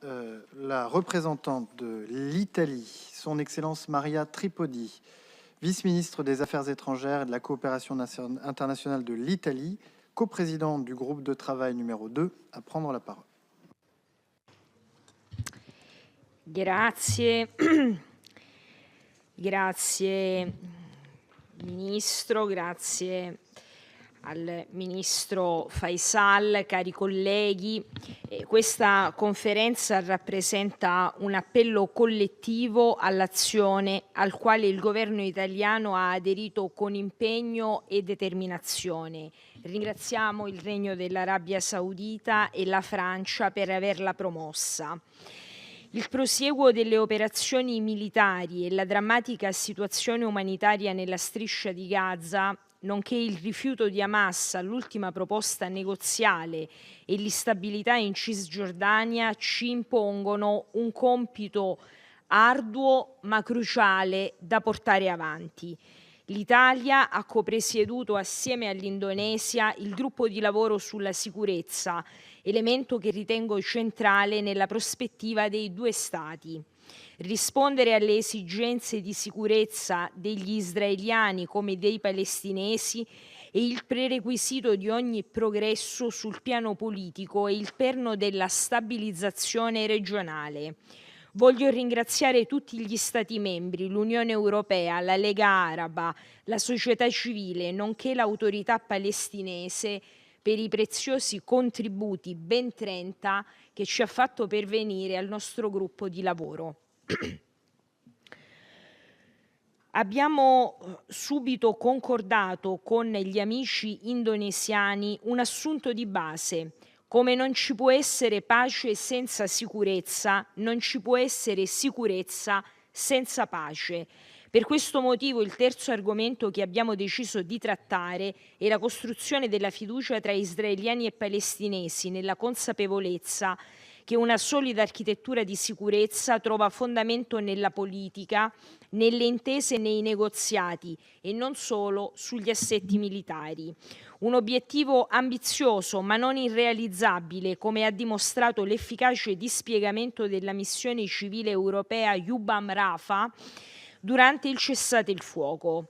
la représentante de l'Italie, son Excellence Maria Tripodi, vice-ministre des Affaires étrangères et de la coopération internationale de l'Italie, coprésidente du groupe de travail numéro 2, à prendre la parole. Grazie. Grazie Ministro, grazie al Ministro Faisal, cari colleghi. Questa conferenza rappresenta un appello collettivo all'azione al quale il governo italiano ha aderito con impegno e determinazione. Ringraziamo il Regno dell'Arabia Saudita e la Francia per averla promossa. Il prosieguo delle operazioni militari e la drammatica situazione umanitaria nella striscia di Gaza, nonché il rifiuto di Hamas all'ultima proposta negoziale e l'instabilità in Cisgiordania ci impongono un compito arduo ma cruciale da portare avanti. L'Italia ha copresieduto assieme all'Indonesia il gruppo di lavoro sulla sicurezza, elemento che ritengo centrale nella prospettiva dei due Stati. Rispondere alle esigenze di sicurezza degli israeliani come dei palestinesi è il prerequisito di ogni progresso sul piano politico e il perno della stabilizzazione regionale. Voglio ringraziare tutti gli Stati membri, l'Unione Europea, la Lega Araba, la società civile, nonché l'autorità palestinese per i preziosi contributi, ben 30, che ci ha fatto pervenire al nostro gruppo di lavoro. Abbiamo subito concordato con gli amici indonesiani un assunto di base. Come non ci può essere pace senza sicurezza, non ci può essere sicurezza senza pace. Per questo motivo il terzo argomento che abbiamo deciso di trattare è la costruzione della fiducia tra israeliani e palestinesi, nella consapevolezza che una solida architettura di sicurezza trova fondamento nella politica, nelle intese e nei negoziati e non solo sugli assetti militari. Un obiettivo ambizioso ma non irrealizzabile, come ha dimostrato l'efficace dispiegamento della missione civile europea UBAM Rafah durante il cessate il fuoco.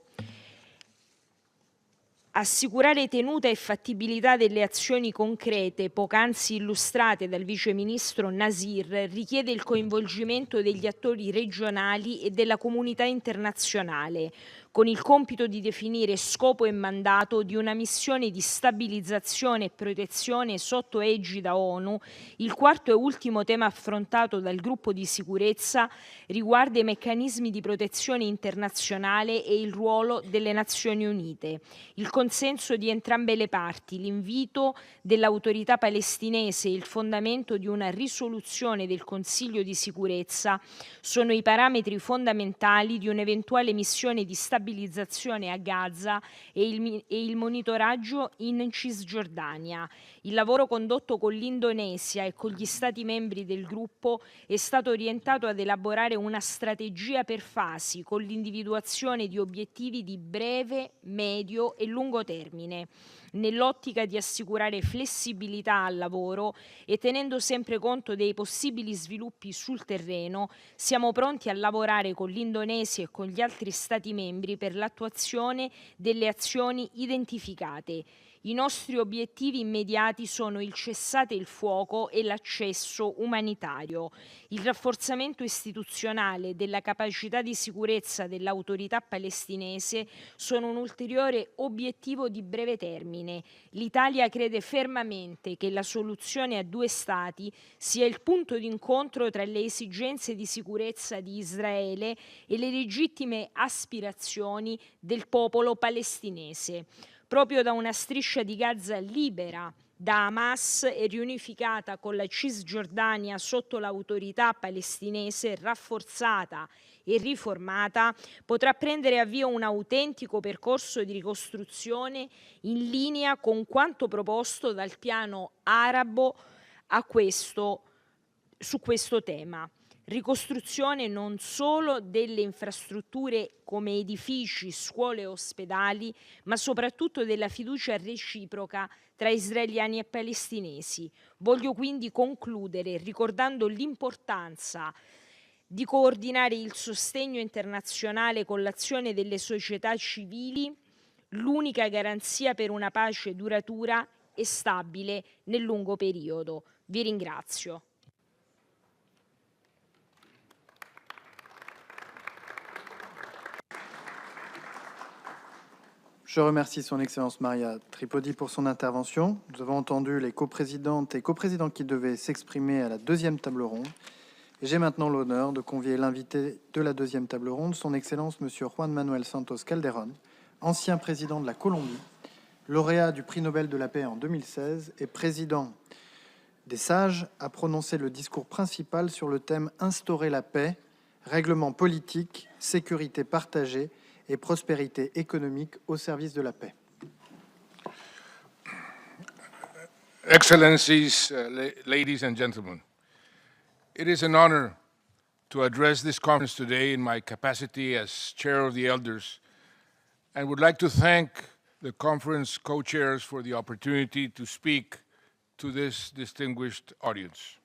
Assicurare tenuta e fattibilità delle azioni concrete poc'anzi illustrate dal vice ministro Nasir richiede il coinvolgimento degli attori regionali e della comunità internazionale, con il compito di definire scopo e mandato di una missione di stabilizzazione e protezione sotto egida ONU. Il quarto e ultimo tema affrontato dal gruppo di sicurezza riguarda i meccanismi di protezione internazionale e il ruolo delle Nazioni Unite. Il consenso di entrambe le parti, l'invito dell'autorità palestinese e il fondamento di una risoluzione del Consiglio di sicurezza sono i parametri fondamentali di un'eventuale missione di stabilizzazione a Gaza e il monitoraggio in Cisgiordania. Il lavoro condotto con l'Indonesia e con gli Stati membri del gruppo è stato orientato ad elaborare una strategia per fasi, con l'individuazione di obiettivi di breve, medio e lungo termine, nell'ottica di assicurare flessibilità al lavoro e tenendo sempre conto dei possibili sviluppi sul terreno. Siamo pronti a lavorare con l'Indonesia e con gli altri Stati membri per l'attuazione delle azioni identificate. I nostri obiettivi immediati sono il cessate il fuoco e l'accesso umanitario. Il rafforzamento istituzionale della capacità di sicurezza dell'autorità palestinese sono un ulteriore obiettivo di breve termine. L'Italia crede fermamente che la soluzione a due Stati sia il punto d'incontro tra le esigenze di sicurezza di Israele e le legittime aspirazioni del popolo palestinese. Proprio da una striscia di Gaza libera da Hamas e riunificata con la Cisgiordania sotto l'autorità palestinese rafforzata e riformata, potrà prendere avvio un autentico percorso di ricostruzione in linea con quanto proposto dal piano arabo su questo tema. ricostruzione non solo delle infrastrutture come edifici, scuole e ospedali, ma soprattutto della fiducia reciproca tra israeliani e palestinesi. Voglio quindi concludere ricordando l'importanza di coordinare il sostegno internazionale con l'azione delle società civili, l'unica garanzia per una pace duratura e stabile nel lungo periodo. Vi ringrazio. Je remercie son Excellence Maria Tripodi pour son intervention. Nous avons entendu les coprésidentes et coprésidents qui devaient s'exprimer à la deuxième table ronde. Et j'ai maintenant l'honneur de convier l'invité de la deuxième table ronde, son Excellence Monsieur Juan Manuel Santos Calderón, ancien président de la Colombie, lauréat du prix Nobel de la paix en 2016 et président des Sages, a prononcé le discours principal sur le thème « Instaurer la paix, règlement politique, sécurité partagée et prospérité économique au service de la paix ». Excellencies, ladies and gentlemen, it is an honor to address this conference today in my capacity as chair of the elders, and would like to thank the conference co-chairs for the opportunity to speak to this distinguished audience.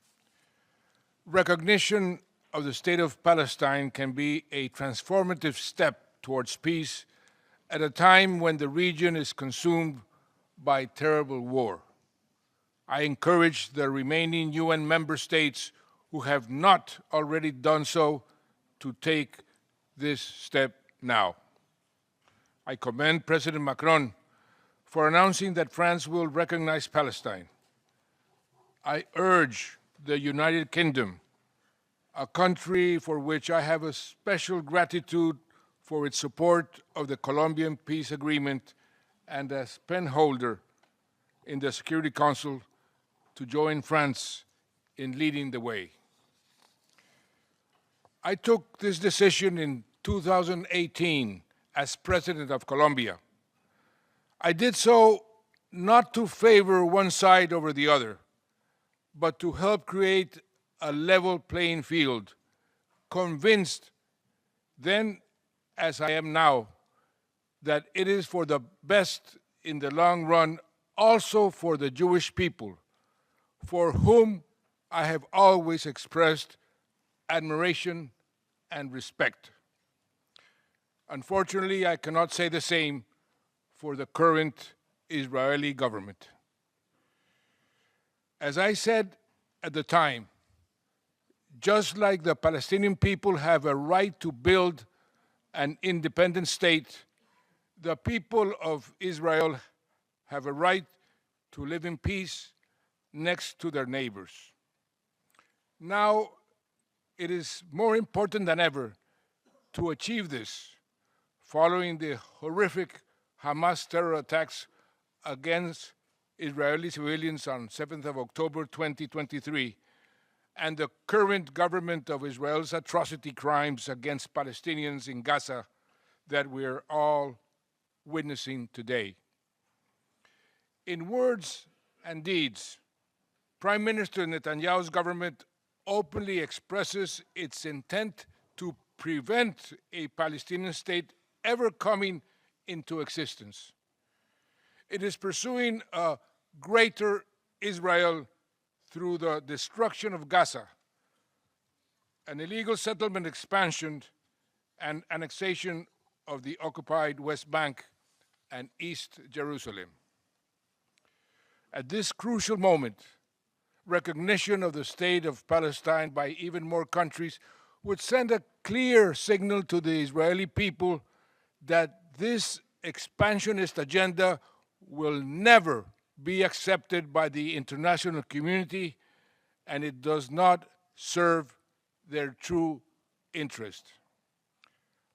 Recognition of the state of Palestine can be a transformative step towards peace at a time when the region is consumed by terrible war. I encourage the remaining UN member states who have not already done so to take this step now. I commend President Macron for announcing that France will recognize Palestine. I urge the United Kingdom, a country for which I have a special gratitude for its support of the Colombian peace agreement and as penholder in the Security Council, to join France in leading the way. I took this decision in 2018 as President of Colombia. I did so not to favor one side over the other, but to help create a level playing field, convinced then, as I am now, that it is for the best in the long run, also for the Jewish people, for whom I have always expressed admiration and respect. Unfortunately, I cannot say the same for the current Israeli government. As I said at the time, just like the Palestinian people have a right to build an independent state, the people of Israel have a right to live in peace next to their neighbors. Now, it is more important than ever to achieve this, following the horrific Hamas terror attacks against Israeli civilians on 7th of October 2023, and the current government of Israel's atrocity crimes against Palestinians in Gaza that we're all witnessing today. In words and deeds, Prime Minister Netanyahu's government openly expresses its intent to prevent a Palestinian state ever coming into existence. It is pursuing a greater Israel through the destruction of Gaza, an illegal settlement expansion and annexation of the occupied West Bank and East Jerusalem. At this crucial moment, recognition of the state of Palestine by even more countries would send a clear signal to the Israeli people that this expansionist agenda will never be accepted by the international community, and it does not serve their true interest.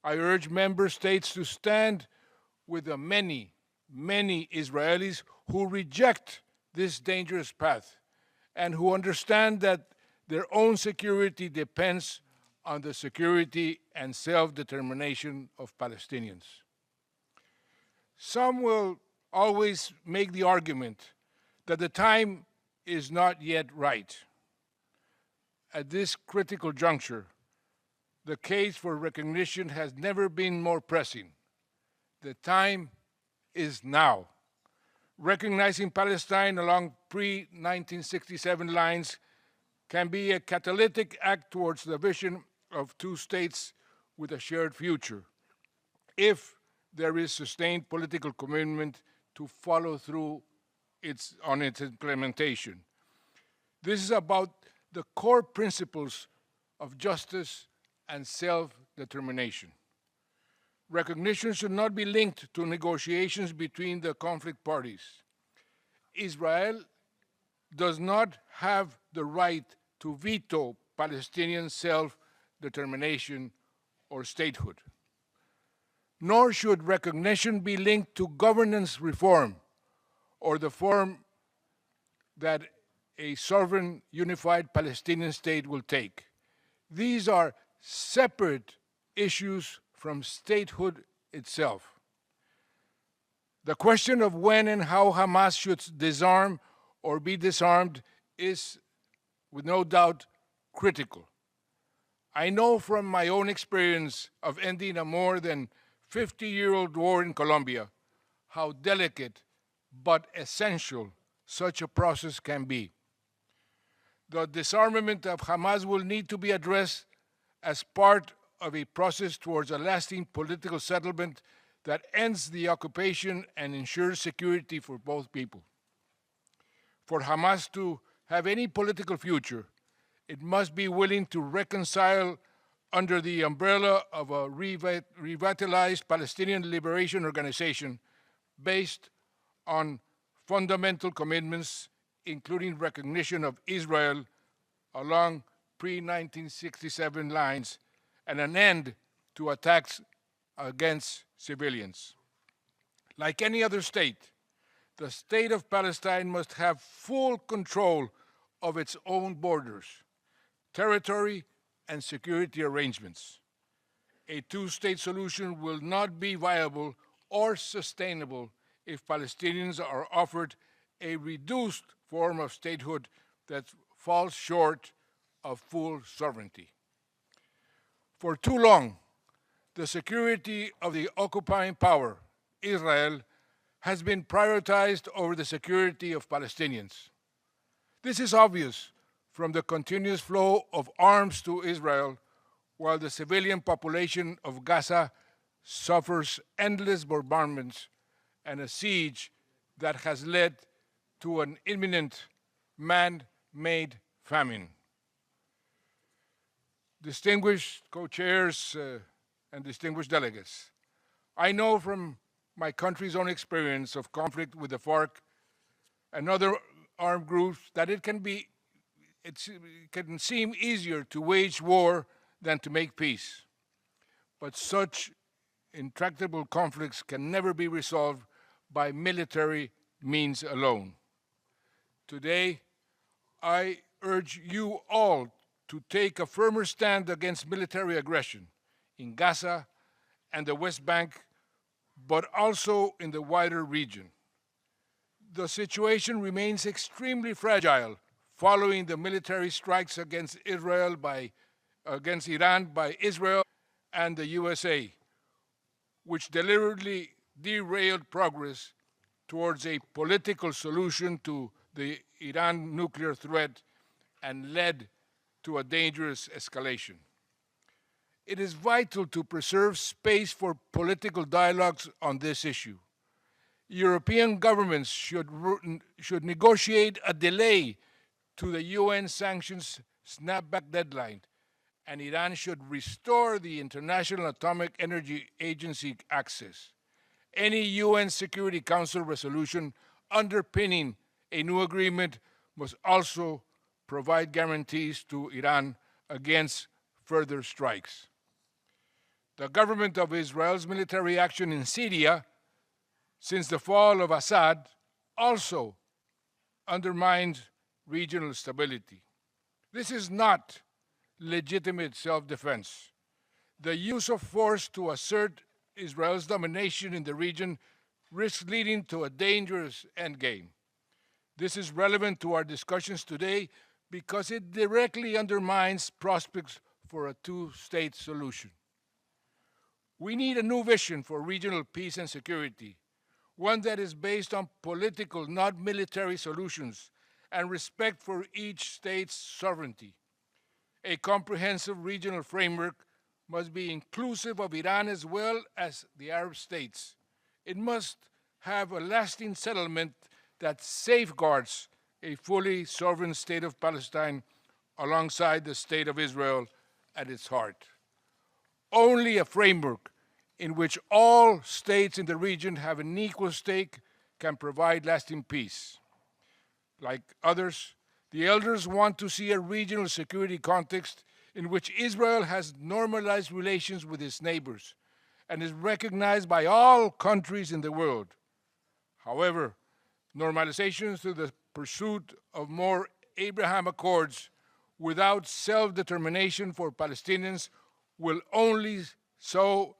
I urge member states to stand with the many Israelis who reject this dangerous path and who understand that their own security depends on the security and self-determination of Palestinians. Some will always make the argument that the time is not yet right. at this critical juncture, the case for recognition has never been more pressing. The time is now. Recognizing Palestine along pre-1967 lines can be a catalytic act towards the vision of two states with a shared future, if there is sustained political commitment to follow through on its implementation. This is about the core principles of justice and self-determination. Recognition should not be linked to negotiations between the conflict parties. Israel does not have the right to veto Palestinian self-determination or statehood. Nor should recognition be linked to governance reform or the form that a sovereign, unified Palestinian state will take. These are separate issues from statehood itself. The question of when and how Hamas should disarm or be disarmed is, with no doubt, critical. I know from my own experience of ending a more than 50-year-old war in Colombia how delicate but essential such a process can be. The disarmament of Hamas will need to be addressed as part of a process towards a lasting political settlement that ends the occupation and ensures security for both people. For Hamas to have any political future, it must be willing to reconcile under the umbrella of a revitalized Palestinian Liberation Organization based on fundamental commitments, including recognition of Israel along pre-1967 lines and an end to attacks against civilians. Like any other state, the state of Palestine must have full control of its own borders, territory, and security arrangements. A two-state solution will not be viable or sustainable if Palestinians are offered a reduced form of statehood that falls short of full sovereignty. For too long, the security of the occupying power, Israel, has been prioritized over the security of Palestinians. This is obvious from the continuous flow of arms to Israel, while the civilian population of Gaza suffers endless bombardments and a siege that has led to an imminent man-made famine. Distinguished co-chairs and distinguished delegates, I know from my country's own experience of conflict with the FARC and other armed groups that it can seem easier to wage war than to make peace. But such intractable conflicts can never be resolved by military means alone. Today, I urge you all to take a firmer stand against military aggression in Gaza and the West Bank, but also in the wider region. The situation remains extremely fragile following the military strikes against Iran by Israel and the USA, which deliberately derailed progress towards a political solution to the Iran nuclear threat and led to a dangerous escalation. It is vital to preserve space for political dialogues on this issue. European governments should negotiate a delay to the UN sanctions snapback deadline, and Iran should restore the International Atomic Energy Agency access. Any UN Security Council resolution underpinning a new agreement must also provide guarantees to Iran against further strikes. The government of Israel's military action in Syria since the fall of Assad also undermines regional stability. This is not legitimate self-defense. The use of force to assert Israel's domination in the region risks leading to a dangerous endgame. This is relevant to our discussions today because it directly undermines prospects for a two-state solution. We need a new vision for regional peace and security, one that is based on political, not military solutions, and respect for each state's sovereignty. A comprehensive regional framework must be inclusive of Iran as well as the Arab states. It must have a lasting settlement that safeguards a fully sovereign state of Palestine alongside the state of Israel at its heart. Only a framework in which all states in the region have an equal stake can provide lasting peace. Like others, the elders want to see a regional security context in which Israel has normalized relations with its neighbors and is recognized by all countries in the world. However, normalization through the pursuit of more Abraham Accords without self-determination for Palestinians will only sow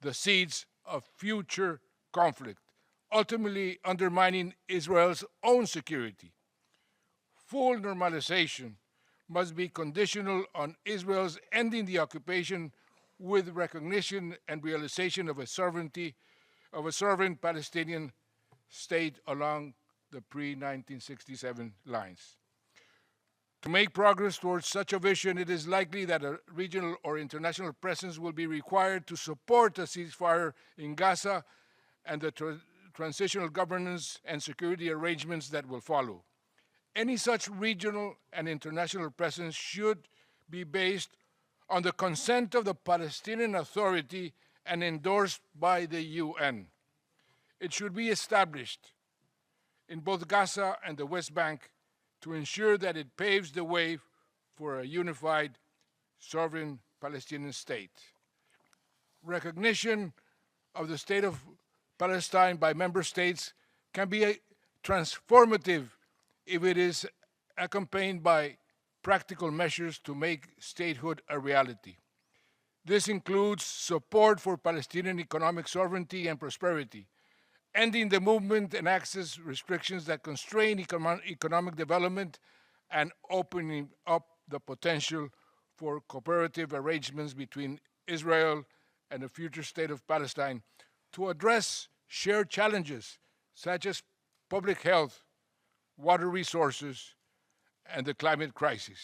the seeds of future conflict, ultimately undermining Israel's own security. Full normalization must be conditional on Israel's ending the occupation with recognition and realization of a sovereign Palestinian state along the pre-1967 lines. To make progress towards such a vision, it is likely that a regional or international presence will be required to support a ceasefire in Gaza and the transitional governance and security arrangements that will follow. Any such regional and international presence should be based on the consent of the Palestinian Authority and endorsed by the UN. It should be established in both Gaza and the West Bank to ensure that it paves the way for a unified, sovereign Palestinian state. Recognition of the state of Palestine by member states can be transformative if it is accompanied by practical measures to make statehood a reality. This includes support for Palestinian economic sovereignty and prosperity, ending the movement and access restrictions that constrain economic development, and opening up the potential for cooperative arrangements between Israel and the future state of Palestine to address shared challenges such as public health, water resources, and the climate crisis.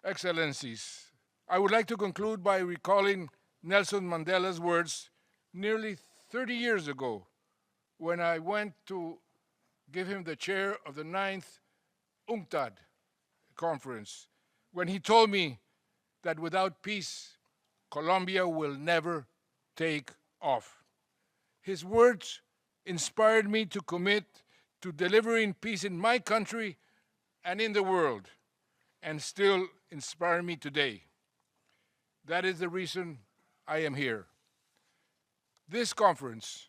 Excellencies, I would like to conclude by recalling Nelson Mandela's words nearly 30 years ago when I went to give him the chair of the 9th UNCTAD conference, when he told me that without peace, Colombia will never take off. His words inspired me to commit to delivering peace in my country and in the world, and still inspire me today. That is the reason I am here. This conference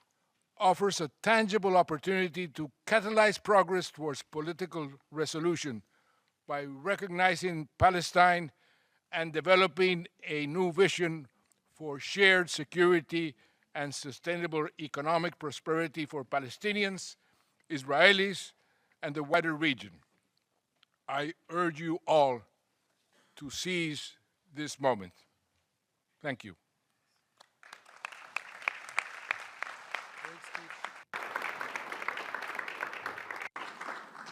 offers a tangible opportunity to catalyze progress towards political resolution by recognizing Palestine and developing a new vision for shared security and sustainable economic prosperity for Palestinians, Israelis, and the wider region. I urge you all to seize this moment. Thank you.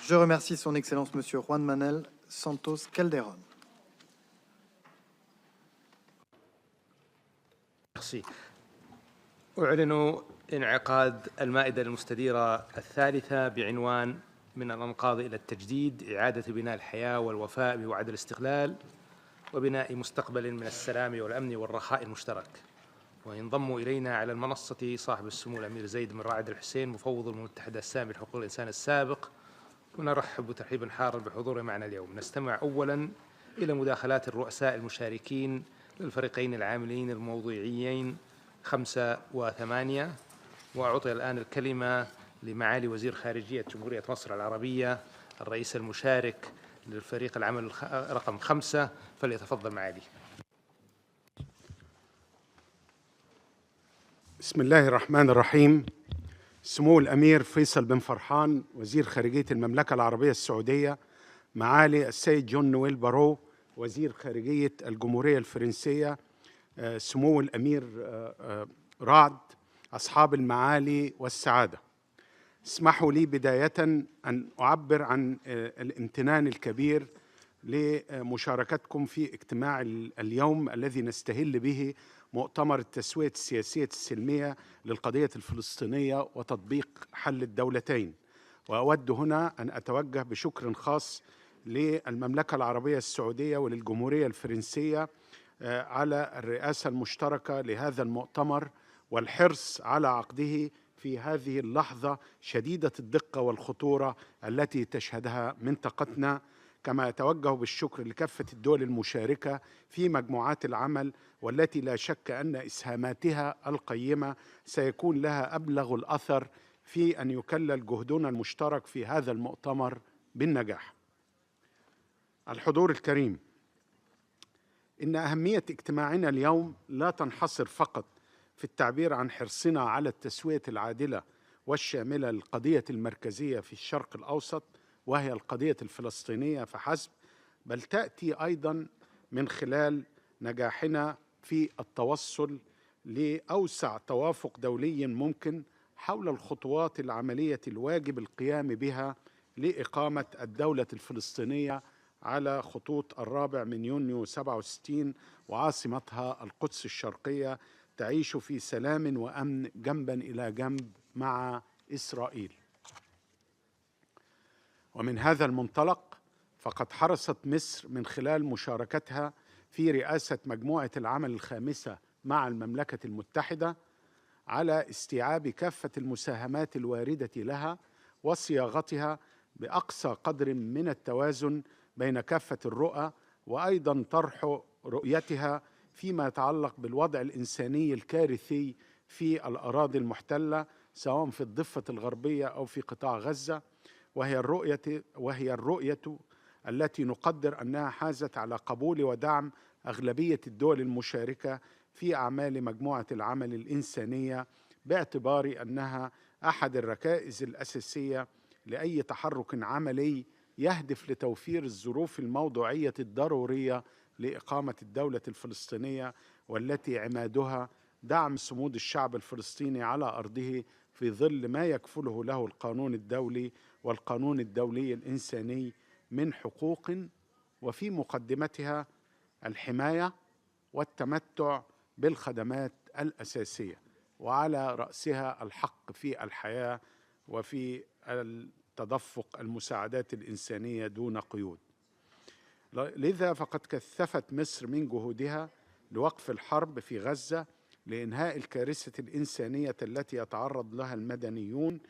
Je remercie son Excellence Monsieur Juan Manuel Santos Calderón. Merci. أعلن انعقاد المائدة المستديرة الثالثة بعنوان من الأنقاض إلى التجديد، إعادة بناء الحياة والوفاء بوعد الاستقلال وبناء مستقبل من السلام والأمن والرخاء المشترك. وينضم إلينا على المنصة صاحب السمو الأمير زيد بن رائد الحسين مفوض المتحدة السامي لحقوق الإنسان السابق، ونرحب ترحيبا حارا بحضوره معنا اليوم. نستمع أولا إلى مداخلات الرؤساء المشاركين للفريقين العاملين الموضوعيين 5 و8، وأعطي الآن الكلمة لمعالي وزير خارجية جمهورية مصر العربية الرئيس المشارك للفريق العمل رقم 5، فليتفضل معالي. بسم الله الرحمن الرحيم. سمو الأمير فيصل بن فرحان وزير خارجية المملكة العربية السعودية، معالي السيد جون نويل بارو وزير خارجية الجمهورية الفرنسية، سمو الأمير رعد، أصحاب المعالي والسعادة، اسمحوا لي بداية أن أعبر عن الامتنان الكبير لمشاركتكم في اجتماع اليوم الذي نستهل به مؤتمر التسوية السياسية السلمية للقضية الفلسطينية وتطبيق حل الدولتين. وأود هنا أن أتوجه بشكر خاص للمملكة العربية السعودية وللجمهورية الفرنسية على الرئاسة المشتركة لهذا المؤتمر والحرص على عقده في هذه اللحظة شديدة الدقة والخطورة التي تشهدها منطقتنا. كما أتوجه بالشكر لكافة الدول المشاركة في مجموعات العمل، والتي لا شك أن إسهاماتها القيمة سيكون لها أبلغ الأثر في أن يكلل جهدنا المشترك في هذا المؤتمر بالنجاح. الحضور الكريم، إن أهمية اجتماعنا اليوم لا تنحصر فقط في التعبير عن حرصنا على التسوية العادلة والشاملة للقضية المركزية في الشرق الأوسط وهي القضية الفلسطينية فحسب، بل تأتي أيضا من خلال نجاحنا في التوصل لأوسع توافق دولي ممكن حول الخطوات العملية الواجب القيام بها لإقامة الدولة الفلسطينية على خطوط 4 يونيو 67 وعاصمتها القدس الشرقية تعيش في سلام وأمن جنبا إلى جنب مع إسرائيل. ومن هذا المنطلق فقد حرصت مصر من خلال مشاركتها في رئاسة مجموعة العمل الخامسة مع المملكة المتحدة على استيعاب كافة المساهمات الواردة لها وصياغتها بأقصى قدر من التوازن بين كافة الرؤى، وأيضا طرح رؤيتها فيما يتعلق بالوضع الإنساني الكارثي في الأراضي المحتلة سواء في الضفة الغربية أو في قطاع غزة، وهي الرؤية التي نقدر أنها حازت على قبول ودعم أغلبية الدول المشاركة في أعمال مجموعة العمل الإنسانية، باعتبار أنها أحد الركائز الأساسية لأي تحرك عملي يهدف لتوفير الظروف الموضوعية الضرورية لإقامة الدولة الفلسطينية، والتي عمادها دعم صمود الشعب الفلسطيني على أرضه في ظل ما يكفله له القانون الدولي والقانون الدولي الإنساني من حقوق، وفي مقدمتها الحماية والتمتع بالخدمات الأساسية، وعلى رأسها الحق في الحياة وفي تدفق المساعدات الإنسانية دون قيود. لذا فقد كثفت مصر من جهودها لوقف الحرب في غزة لإنهاء الكارثة الإنسانية التي يتعرض لها المدنيون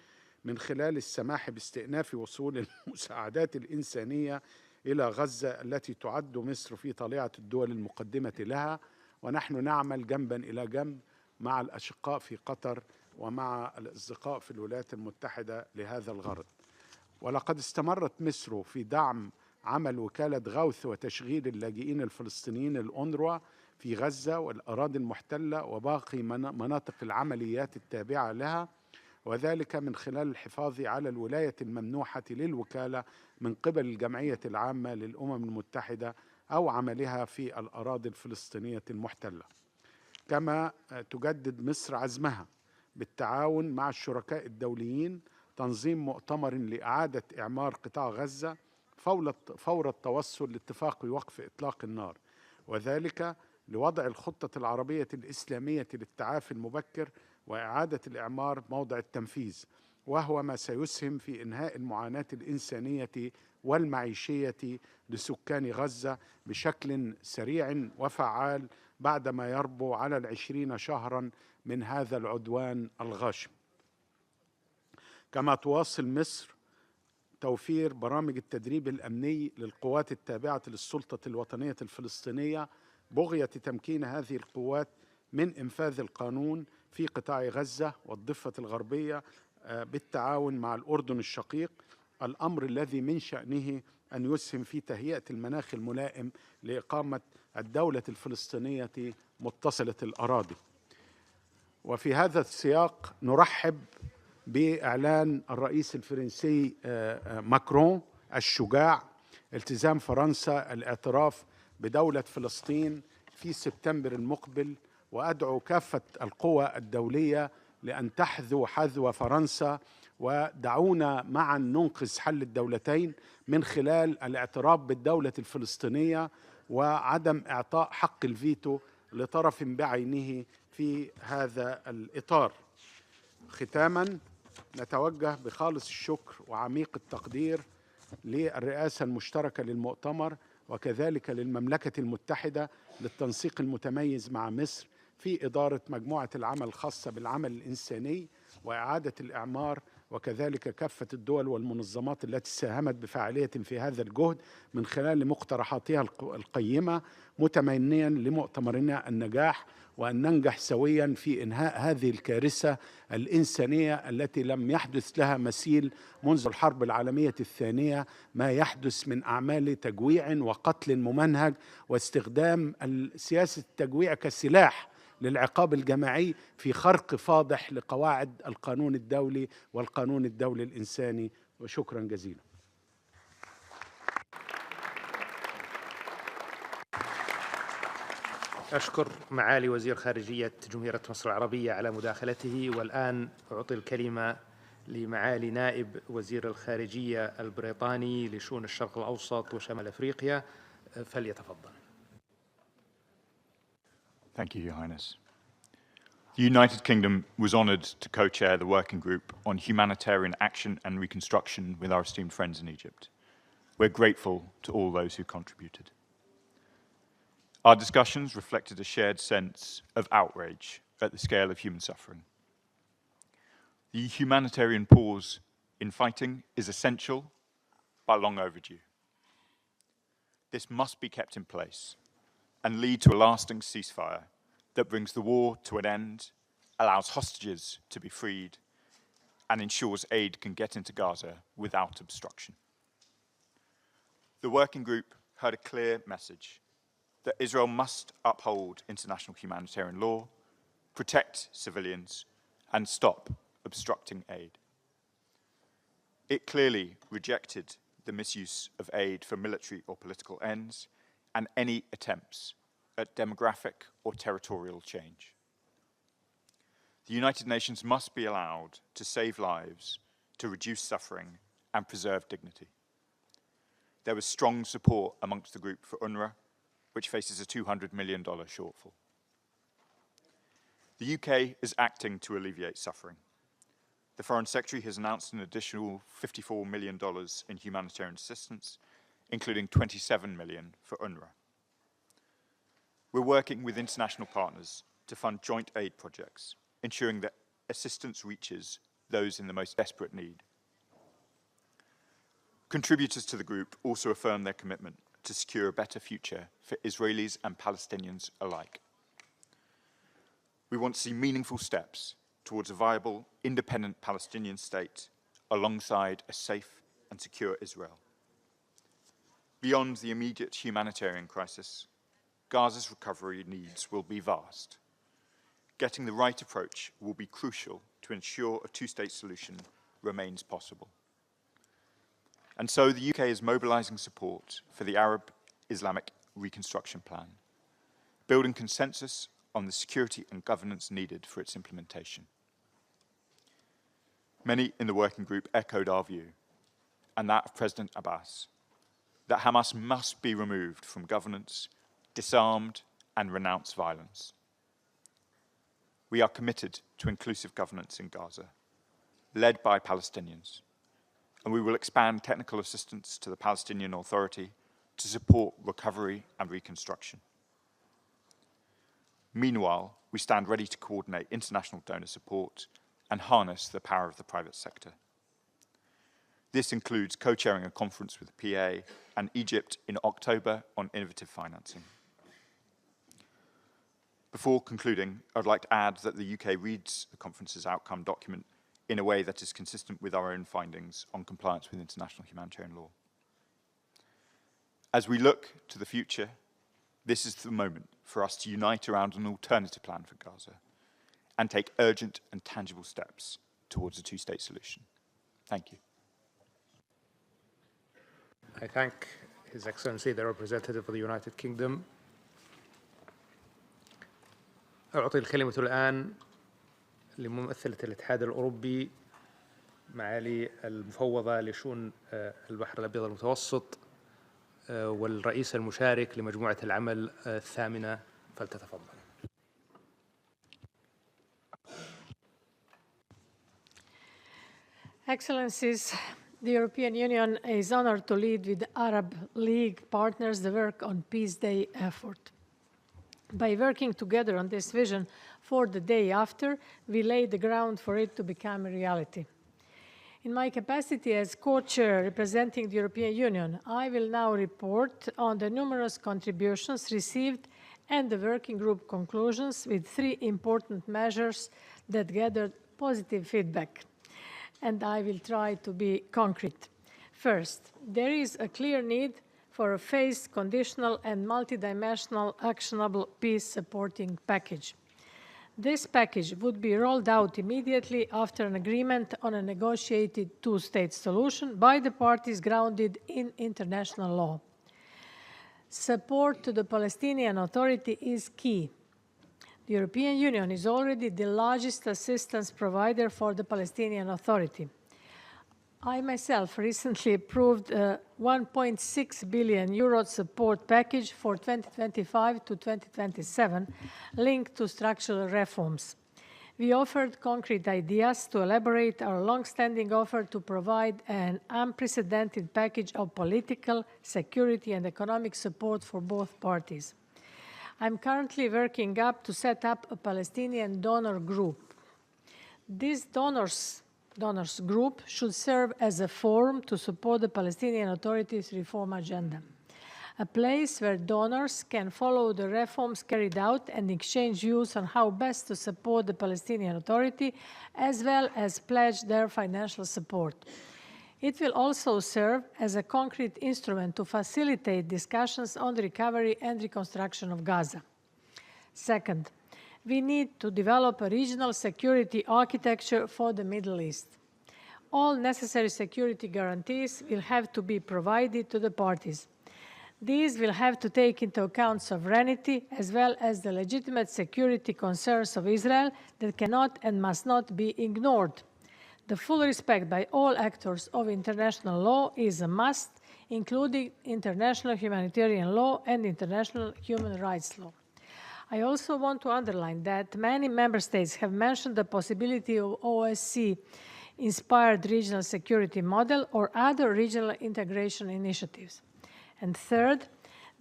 من خلال السماح باستئناف وصول المساعدات الإنسانية إلى غزة التي تعد مصر في طليعة الدول المقدمة لها، ونحن نعمل جنبا إلى جنب مع الأشقاء في قطر ومع الأصدقاء في الولايات المتحدة لهذا الغرض. ولقد استمرت مصر في دعم عمل وكالة غوث وتشغيل اللاجئين الفلسطينيين الأونروا في غزة والأراضي المحتلة وباقي مناطق العمليات التابعة لها، وذلك من خلال الحفاظ على الولاية الممنوحة للوكالة من قبل الجمعية العامة للأمم المتحدة أو عملها في الأراضي الفلسطينية المحتلة. كما تجدد مصر عزمها بالتعاون مع الشركاء الدوليين تنظيم مؤتمر لإعادة إعمار قطاع غزة فور التوصل لاتفاق وقف إطلاق النار، وذلك لوضع الخطة العربية الإسلامية للتعافي المبكر وإعادة الإعمار موضع التنفيذ، وهو ما سيسهم في إنهاء المعاناة الإنسانية والمعيشية لسكان غزة بشكل سريع وفعال بعدما يربو على 20 شهرا من هذا العدوان الغاشم. كما تواصل مصر توفير برامج التدريب الأمني للقوات التابعة للسلطة الوطنية الفلسطينية بغية تمكين هذه القوات من إنفاذ القانون في قطاع غزة والضفة الغربية بالتعاون مع الأردن الشقيق، الأمر الذي من شأنه أن يسهم في تهيئة المناخ الملائم لإقامة الدولة الفلسطينية متصلة الأراضي. وفي هذا السياق نرحب بإعلان الرئيس الفرنسي ماكرون الشجاع التزام فرنسا الاعتراف بدولة فلسطين في سبتمبر المقبل، وأدعو كافة القوى الدولية لأن تحذو حذو فرنسا، ودعونا معا ننقذ حل الدولتين من خلال الاعتراف بالدولة الفلسطينية وعدم إعطاء حق الفيتو لطرف بعينه في هذا الإطار. ختاما، نتوجه بخالص الشكر وعميق التقدير للرئاسة المشتركة للمؤتمر وكذلك للمملكة المتحدة للتنسيق المتميز مع مصر في إدارة مجموعة العمل الخاصة بالعمل الإنساني وإعادة الإعمار، وكذلك كافة الدول والمنظمات التي ساهمت بفاعلية في هذا الجهد من خلال مقترحاتها القيمة، متمنيا لمؤتمرنا النجاح وأن ننجح سويا في إنهاء هذه الكارثة الإنسانية التي لم يحدث لها مثيل منذ الحرب العالمية الثانية، ما يحدث من أعمال تجويع وقتل ممنهج واستخدام سياسة التجويع كسلاح للعقاب الجماعي في خرق فاضح لقواعد القانون الدولي والقانون الدولي الإنساني. وشكرا جزيلا. أشكر معالي وزير خارجية جمهورية مصر العربية على مداخلته، والآن أعطي الكلمة لمعالي نائب وزير الخارجية البريطاني لشؤون الشرق الأوسط وشمال أفريقيا، فليتفضل. Thank you, Your Highness. The United Kingdom was honoured to co-chair the working group on humanitarian action and reconstruction with our esteemed friends in Egypt. We're grateful to all those who contributed. Our discussions reflected a shared sense of outrage at the scale of human suffering. The humanitarian pause in fighting is essential but long overdue. This must be kept in place and lead to a lasting ceasefire that brings the war to an end, allows hostages to be freed, and ensures aid can get into Gaza without obstruction. The working group heard a clear message that Israel must uphold international humanitarian law, protect civilians, and stop obstructing aid. It clearly rejected the misuse of aid for military or political ends and any attempts at demographic or territorial change. The United Nations must be allowed to save lives, to reduce suffering, and preserve dignity. There was strong support amongst the group for UNRWA, which faces a $200 million shortfall. The UK is acting to alleviate suffering. The Foreign Secretary has announced an additional $54 million in humanitarian assistance, including $27 million for UNRWA. We're working with international partners to fund joint aid projects, ensuring that assistance reaches those in the most desperate need. Contributors to the group also affirm their commitment to secure a better future for Israelis and Palestinians alike. We want to see meaningful steps towards a viable, independent Palestinian state alongside a safe and secure Israel. Beyond the immediate humanitarian crisis, Gaza's recovery needs will be vast. Getting the right approach will be crucial to ensure a two-state solution remains possible. And so the UK is mobilising support for the Arab-Islamic Reconstruction Plan, building consensus on the security and governance needed for its implementation. Many in the working group echoed our view, and that of President Abbas, that Hamas must be removed from governance, disarmed, and renounce violence. We are committed to inclusive governance in Gaza, led by Palestinians, and we will expand technical assistance to the Palestinian Authority to support recovery and reconstruction. Meanwhile, we stand ready to coordinate international donor support and harness the power of the private sector. This includes co-chairing a conference with the PA and Egypt in October on innovative financing. Before concluding, I'd like to add that the UK reads the conference's outcome document in a way that is consistent with our own findings on compliance with international humanitarian law. As we look to the future, this is the moment for us to unite around an alternative plan for Gaza and take urgent and tangible steps towards a two-state solution. Thank you. I thank His Excellency, the representative of the United Kingdom. أعطي الكلمة الآن لممثلة الاتحاد الأوروبي معالي المفوضة لشؤون البحر الأبيض المتوسط والرئيس المشارك لمجموعة العمل الثامنة، فلتتفضل. Excellencies, the European Union is honored to lead with the Arab League partners the work on Peace Day effort. By working together on this vision for the day after, we lay the ground for it to become a reality. In my capacity as co-chair representing the European Union, I will now report on the numerous contributions received and the working group conclusions with 3 important measures that gathered positive feedback. And I will try to be concrete. First, there is a clear need for a phased, conditional, and multidimensional actionable peace-supporting package. This package would be rolled out immediately after an agreement on a negotiated 2-state solution by the parties grounded in international law. Support to the Palestinian Authority is key. The European Union is already the largest assistance provider for the Palestinian Authority. I myself recently approved a 1.6 billion euro support package for 2025 to 2027 linked to structural reforms. We offered concrete ideas to elaborate our long-standing offer to provide an unprecedented package of political, security, and economic support for both parties. I'm currently working to set up a Palestinian donor group. This donors group should serve as a forum to support the Palestinian Authority's reform agenda, a place where donors can follow the reforms carried out and exchange views on how best to support the Palestinian Authority, as well as pledge their financial support. It will also serve as a concrete instrument to facilitate discussions on the recovery and reconstruction of Gaza. Second, we need to develop a regional security architecture for the Middle East. All necessary security guarantees will have to be provided to the parties. These will have to take into account sovereignty as well as the legitimate security concerns of Israel that cannot and must not be ignored. The full respect by all actors of international law is a must, including international humanitarian law and international human rights law. I also want to underline that many member states have mentioned the possibility of OSCE-inspired regional security model or other regional integration initiatives. And third,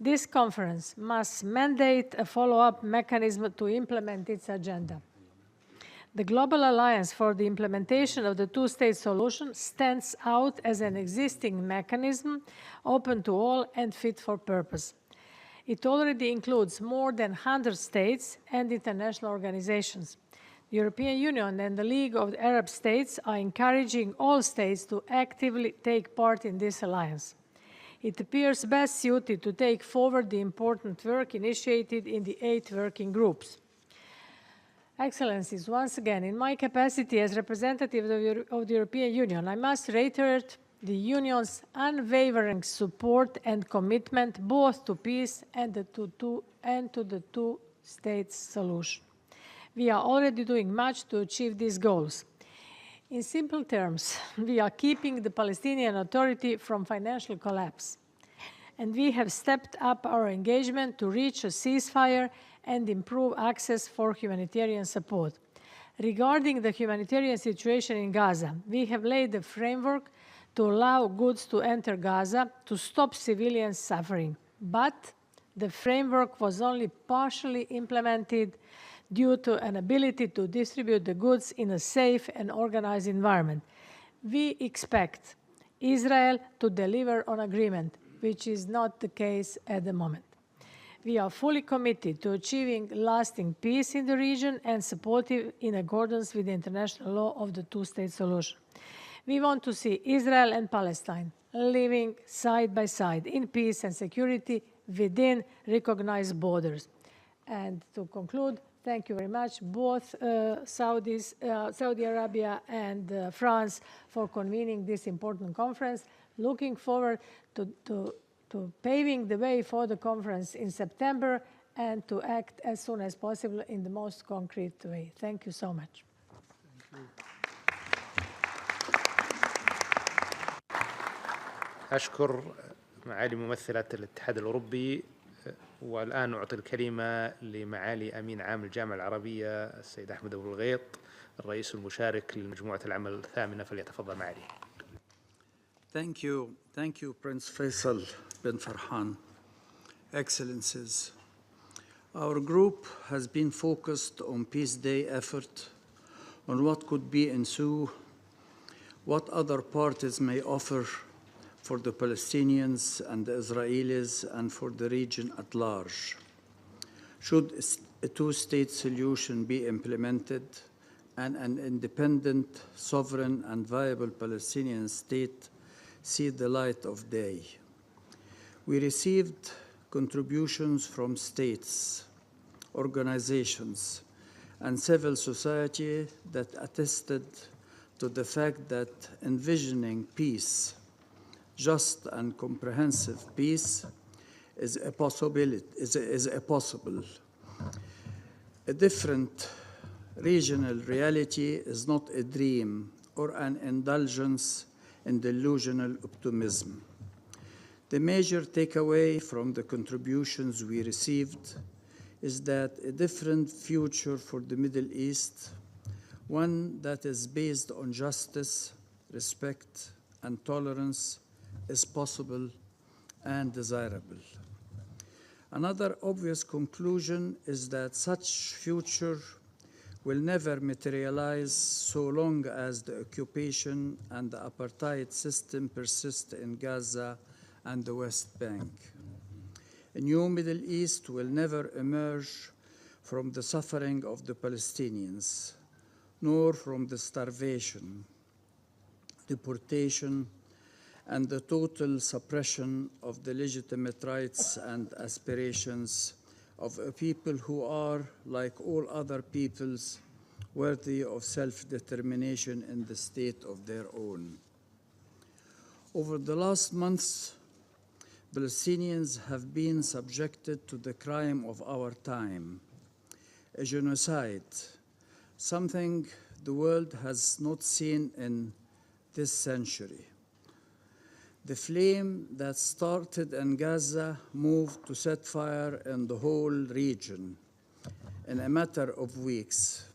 this conference must mandate a follow-up mechanism to implement its agenda. The Global Alliance for the Implementation of the 2-state solution stands out as an existing mechanism open to all and fit for purpose. It already includes more than 100 states and international organizations. The European Union and the League of Arab States are encouraging all states to actively take part in this alliance. It appears best suited to take forward the important work initiated in the 8 working groups. Excellencies, once again, in my capacity as representative of the European Union, I must reiterate the Union's unwavering support and commitment both to peace and to the 2-state solution. We are already doing much to achieve these goals. In simple terms, we are keeping the Palestinian Authority from financial collapse, and we have stepped up our engagement to reach a ceasefire and improve access for humanitarian support. Regarding the humanitarian situation in Gaza, we have laid a framework to allow goods to enter Gaza to stop civilian suffering. But the framework was only partially implemented due to an ability to distribute the goods in a safe and organized environment. We expect Israel to deliver on agreement, which is not the case at the moment. We are fully committed to achieving lasting peace in the region and supportive in accordance with the international law of the 2-state solution. We want to see Israel and Palestine living side by side in peace and security within recognized borders. And to conclude, thank you very much, both Saudi Arabia and France for convening this important conference. Looking forward to to paving the way for the conference in September and to act as soon as possible in the most concrete way. Thank you so much. أشكر معالي ممثلة الاتحاد الأوروبي، والآن أعطي الكلمة لمعالي أمين عام الجامعة العربية السيد أحمد أبو الغيط، الرئيس المشارك لمجموعة العمل الثامنة، فليتفضل معالي. Thank you, Prince Faisal bin Farhan. Excellencies, our group has been focused on Peace Day effort, on what could be ensue, what other parties may offer for the Palestinians and the Israelis and for the region at large. Should a two-state solution be implemented and an independent, sovereign, and viable Palestinian state see the light of day? We received contributions from states, organizations, and civil society that attested to the fact that envisioning peace, just and comprehensive peace, is a possibility. A different regional reality is not a dream or an indulgence in delusional optimism. The major takeaway from the contributions we received is that a different future for the Middle East, one that is based on justice, respect, and tolerance, is possible and desirable. Another obvious conclusion is that such future will never materialize so long as the occupation and the apartheid system persist in Gaza and the West Bank. A new Middle East will never emerge from the suffering of the Palestinians, nor from the starvation, deportation, and the total suppression of the legitimate rights and aspirations of a people who are, like all other peoples, worthy of self-determination in the state of their own. Over the last months, Palestinians have been subjected to the crime of our time, a genocide, something the world has not seen in this century. The flame that started in Gaza moved to set fire in the whole region in a matter of weeks.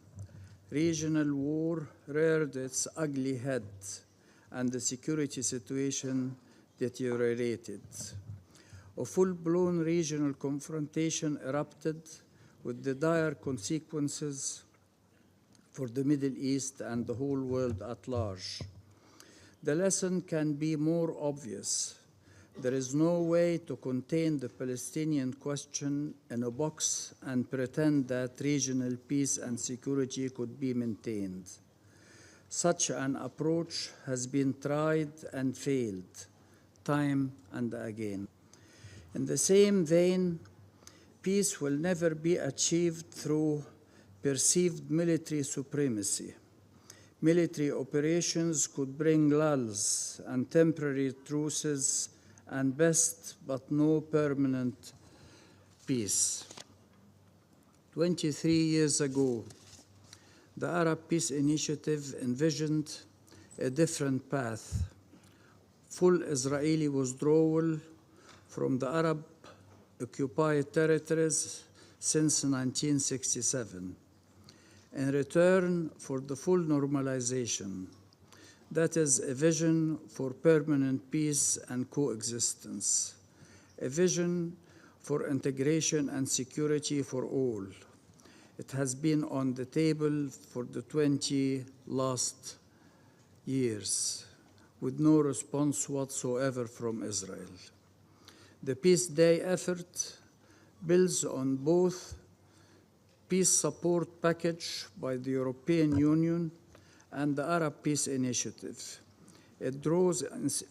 Regional war reared its ugly head, and the security situation deteriorated. A full-blown regional confrontation erupted with the dire consequences for the Middle East and the whole world at large. The lesson can be more obvious. There is no way to contain the Palestinian question in a box and pretend that regional peace and security could be maintained. Such an approach has been tried and failed time and again. In the same vein, peace will never be achieved through perceived military supremacy. Military operations could bring lulls and temporary truces and best but no permanent peace. 23 years ago, the Arab Peace Initiative envisioned a different path: full Israeli withdrawal from the Arab-occupied territories since 1967. In return for the full normalization, that is a vision for permanent peace and coexistence, a vision for integration and security for all. It has been on the table for the 20 last years with no response whatsoever from Israel. The Peace Day effort builds on both peace support package by the European Union and the Arab Peace Initiative. It draws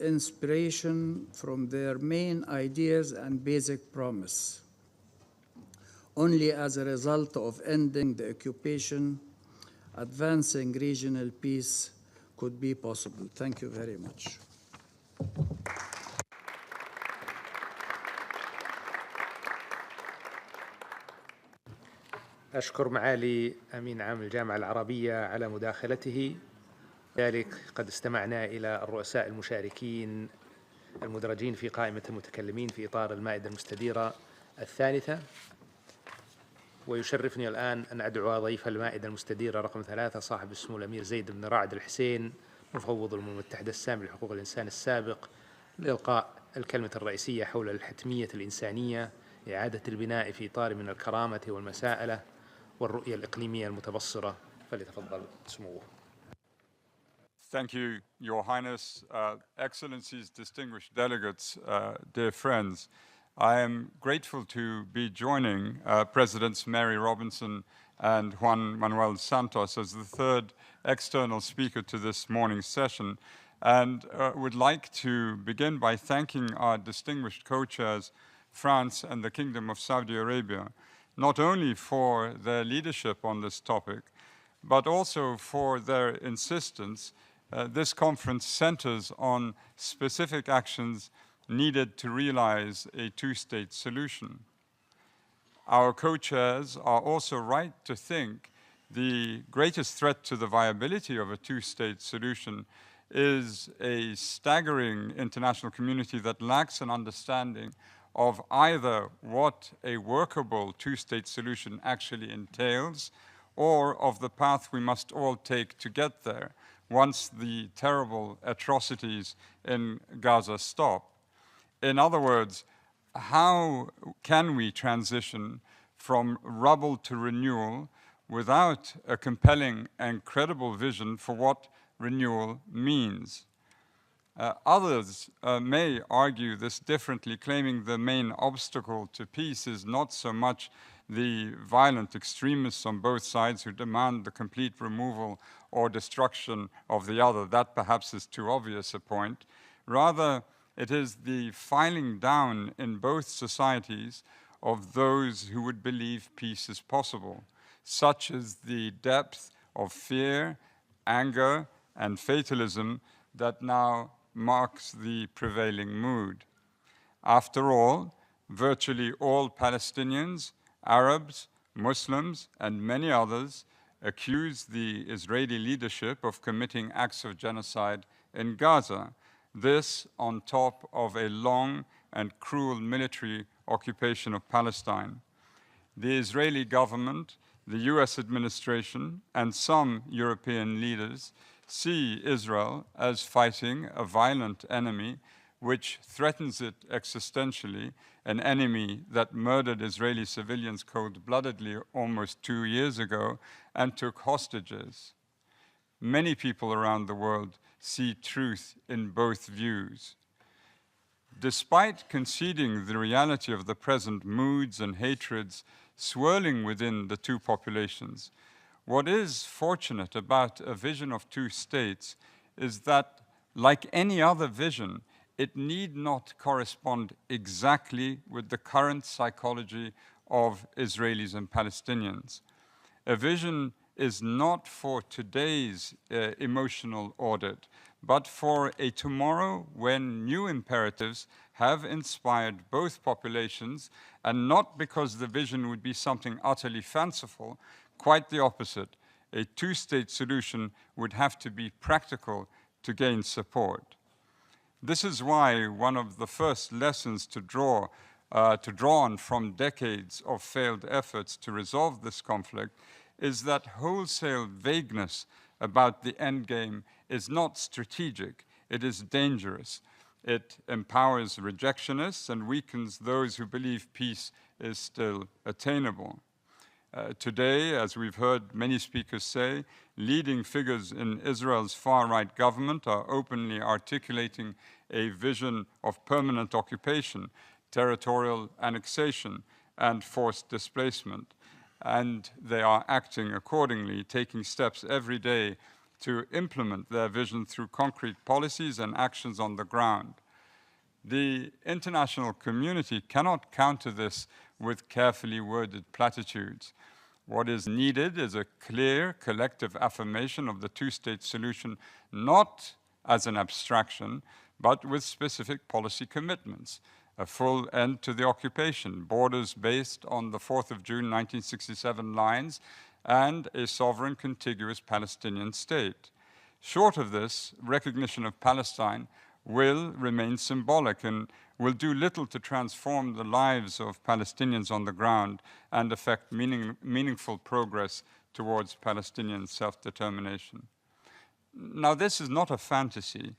inspiration from their main ideas and basic promise. Only as a result of ending the occupation, advancing regional peace could be possible. Thank you very much. أشكر معالي أمين عام الجامعة العربية على مداخلته. ذلك قد استمعنا إلى الرؤساء المشاركين المدرجين في قائمة المتكلمين في إطار المائدة المستديرة الثالثة، ويشرفني الآن أن أدعو ضيف المائدة المستديرة رقم 3 صاحب السمو الأمير زيد بن رعد الحسين مفوض الأمم المتحدة السامي لحقوق الإنسان السابق لإلقاء الكلمة الرئيسية حول الحتمية الإنسانية، إعادة البناء في إطار من الكرامة والمساءلة والرؤية الإقليمية المتبصرة. فليتفضل سموه. Thank you, Your Highness, Excellencies, distinguished delegates, dear friends. I am grateful to be joining Presidents Mary Robinson and Juan Manuel Santos as the third external speaker to this morning's session, and would like to begin by thanking our distinguished co-chairs, France and the Kingdom of Saudi Arabia, not only for their leadership on this topic, but also for their insistence. This conference centers on specific actions needed to realize a two-state solution. Our co-chairs are also right to think the greatest threat to the viability of a two-state solution is a staggering international community that lacks an understanding of either what a workable two-state solution actually entails or of the path we must all take to get there once the terrible atrocities in Gaza stop. In other words, how can we transition from rubble to renewal without a compelling and credible vision for what renewal means? Others may argue this differently, claiming the main obstacle to peace is not so much the violent extremists on both sides who demand the complete removal or destruction of the other. That perhaps is too obvious a point. Rather, it is the filing down in both societies of those who would believe peace is possible. Such is the depth of fear, anger, and fatalism that now marks the prevailing mood. After all, virtually all Palestinians, Arabs, Muslims, and many others accuse the Israeli leadership of committing acts of genocide in Gaza. This on top of a long and cruel military occupation of Palestine. The Israeli government, the US administration, and some European leaders see Israel as fighting a violent enemy which threatens it existentially, an enemy that murdered Israeli civilians cold-bloodedly almost 2 years ago and took hostages. Many people around the world see truth in both views. Despite conceding the reality of the present moods and hatreds swirling within the two populations, what is fortunate about a vision of two states is that, like any other vision, it need not correspond exactly with the current psychology of Israelis and Palestinians. A vision is not for today's emotional audit, but for a tomorrow when new imperatives have inspired both populations, and not because the vision would be something utterly fanciful, quite the opposite. A two-state solution would have to be practical to gain support. This is why one of the first lessons to draw on from decades of failed efforts to resolve this conflict is that wholesale vagueness about the endgame is not strategic, it is dangerous. It empowers rejectionists and weakens those who believe peace is still attainable. Today, as we've heard many speakers say, leading figures in Israel's far-right government are openly articulating a vision of permanent occupation, territorial annexation, and forced displacement. And they are acting accordingly, taking steps every day to implement their vision through concrete policies and actions on the ground. The international community cannot counter this with carefully worded platitudes. What is needed is a clear collective affirmation of the two-state solution, not as an abstraction, but with specific policy commitments. a full end to the occupation, borders based on the 4th of June 1967 lines, and a sovereign contiguous Palestinian state. Short of this, recognition of Palestine will remain symbolic and will do little to transform the lives of Palestinians on the ground and affect meaningful progress towards Palestinian self-determination. Now, this is not a fantasy.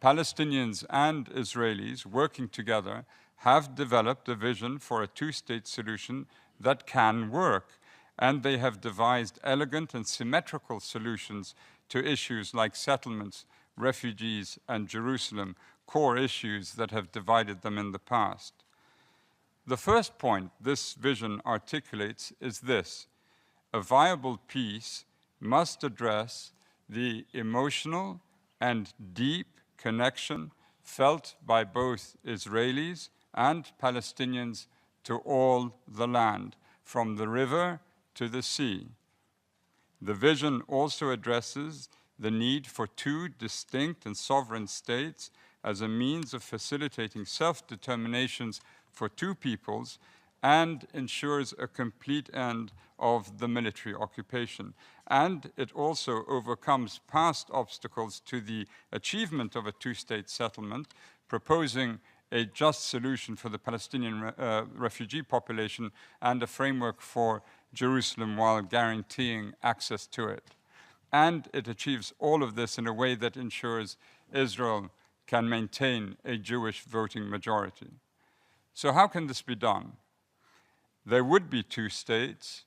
Palestinians and Israelis working together have developed a vision for a two-state solution that can work, and they have devised elegant and symmetrical solutions to issues like settlements, refugees, and Jerusalem, core issues that have divided them in the past. The first point this vision articulates is this: a viable peace must address the emotional and deep connection felt by both Israelis and Palestinians to all the land, from the river to the sea. The vision also addresses the need for two distinct and sovereign states as a means of facilitating self-determinations for two peoples, and ensures a complete end of the military occupation. And it also overcomes past obstacles to the achievement of a two-state settlement, proposing a just solution for the Palestinian refugee population and a framework for Jerusalem while guaranteeing access to it. And it achieves all of this in a way that ensures Israel can maintain a Jewish voting majority. So how can this be done? There would be two states,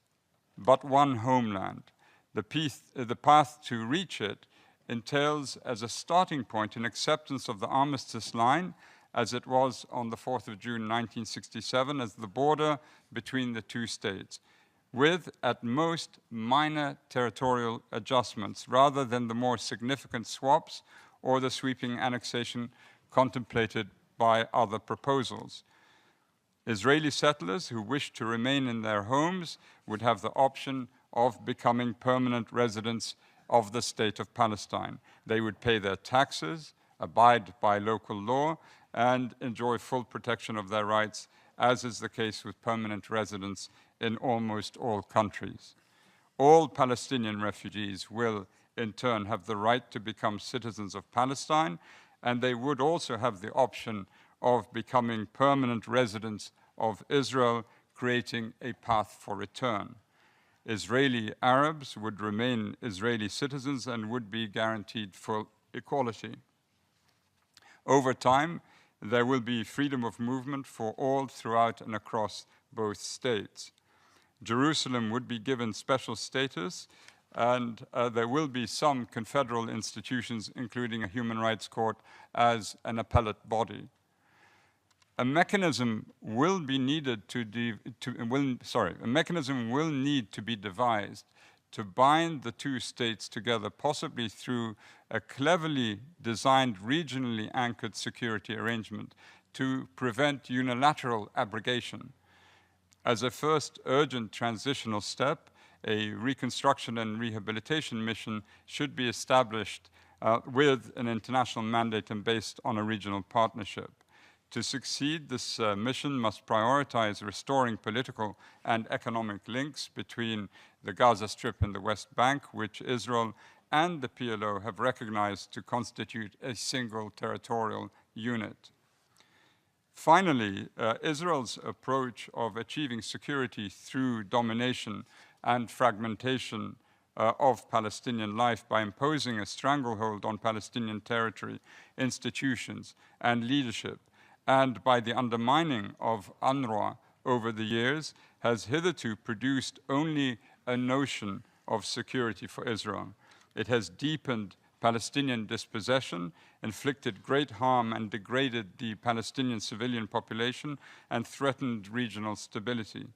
but one homeland. The path to reach it entails as a starting point an acceptance of the armistice line as it was on the 4th of June 1967 as the border between the two states, with at most minor territorial adjustments rather than the more significant swaps or the sweeping annexation contemplated by other proposals. Israeli settlers who wish to remain in their homes would have the option of becoming permanent residents of the state of Palestine. They would pay their taxes, abide by local law, and enjoy full protection of their rights, as is the case with permanent residents in almost all countries. All Palestinian refugees will, in turn, have the right to become citizens of Palestine, and they would also have the option of becoming permanent residents of Israel, creating a path for return. Israeli Arabs would remain Israeli citizens and would be guaranteed full equality. Over time, there will be freedom of movement for all throughout and across both states. Jerusalem would be given special status, and there will be some confederal institutions, including a human rights court, as an appellate body. A mechanism will need to be devised to bind the two states together, possibly through a cleverly designed, regionally anchored security arrangement to prevent unilateral abrogation. As a first urgent transitional step, a reconstruction and rehabilitation mission should be established with an international mandate and based on a regional partnership. To succeed, this mission must prioritize restoring political and economic links between the Gaza Strip and the West Bank, which Israel and the PLO have recognized to constitute a single territorial unit. Finally, Israel's approach of achieving security through domination and fragmentation of Palestinian life by imposing a stranglehold on Palestinian territory, institutions, and leadership, and by the undermining of UNRWA over the years, has hitherto produced only a notion of security for Israel. It has deepened Palestinian dispossession, inflicted great harm and degraded the Palestinian civilian population, and threatened regional stability.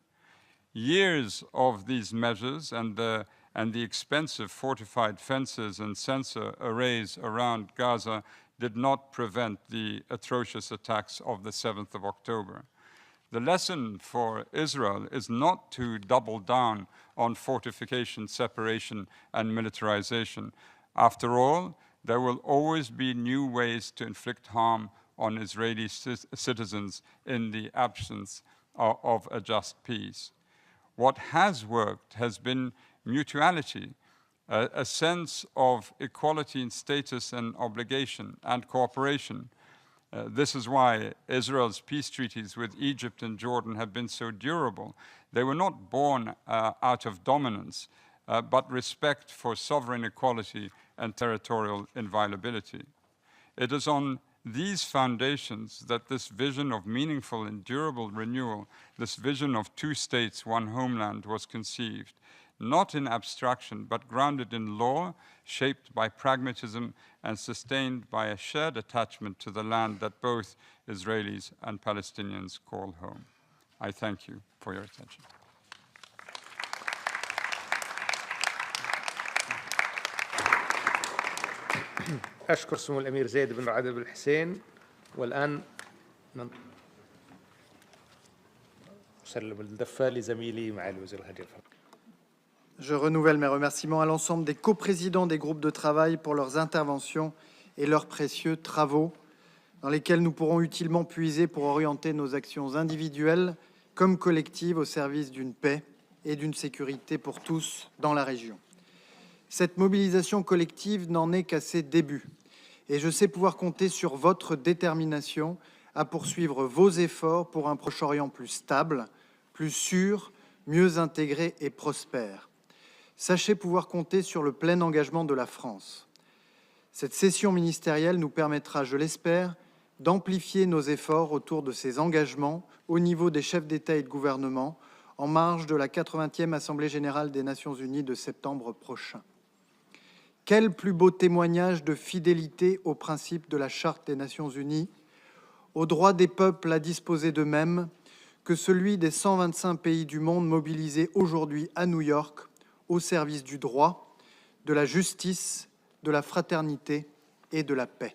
Years of these measures and the expensive fortified fences and sensor arrays around Gaza did not prevent the atrocious attacks of the 7th of October. The lesson for Israel is not to double down on fortification, separation, and militarization. After all, there will always be new ways to inflict harm on Israeli citizens in the absence of a just peace. What has worked has been mutuality, a sense of equality in status and obligation and cooperation. This is why Israel's peace treaties with Egypt and Jordan have been so durable. They were not born out of dominance, but respect for sovereign equality and territorial inviolability. It is on these foundations that this vision of meaningful and durable renewal, this vision of two states, one homeland, was conceived, not in abstraction, but grounded in law, shaped by pragmatism and sustained by a shared attachment to the land that both Israelis and Palestinians call home. I thank you for your attention. أشكر سمو الأمير زيد بن رعد بن الحسين. والآن أسلم الدفة لزميلي معالي وزير الخارجية الفرنسي. Je renouvelle mes remerciements à l'ensemble des coprésidents des groupes de travail pour leurs interventions et leurs précieux travaux dans lesquels nous pourrons utilement puiser pour orienter nos actions individuelles comme collectives au service d'une paix et d'une sécurité pour tous dans la région. Cette mobilisation collective n'en est qu'à ses débuts et je sais pouvoir compter sur votre détermination à poursuivre vos efforts pour un Proche-Orient plus stable, plus sûr, mieux intégré et prospère. Sachez pouvoir compter sur le plein engagement de la France. Cette session ministérielle nous permettra, je l'espère, d'amplifier nos efforts autour de ces engagements au niveau des chefs d'État et de gouvernement en marge de la 80e Assemblée générale des Nations unies de septembre prochain. Quel plus beau témoignage de fidélité aux principes de la Charte des Nations unies, au droit des peuples à disposer d'eux-mêmes, que celui des 125 pays du monde mobilisés aujourd'hui à New York au service du droit, de la justice, de la fraternité et de la paix.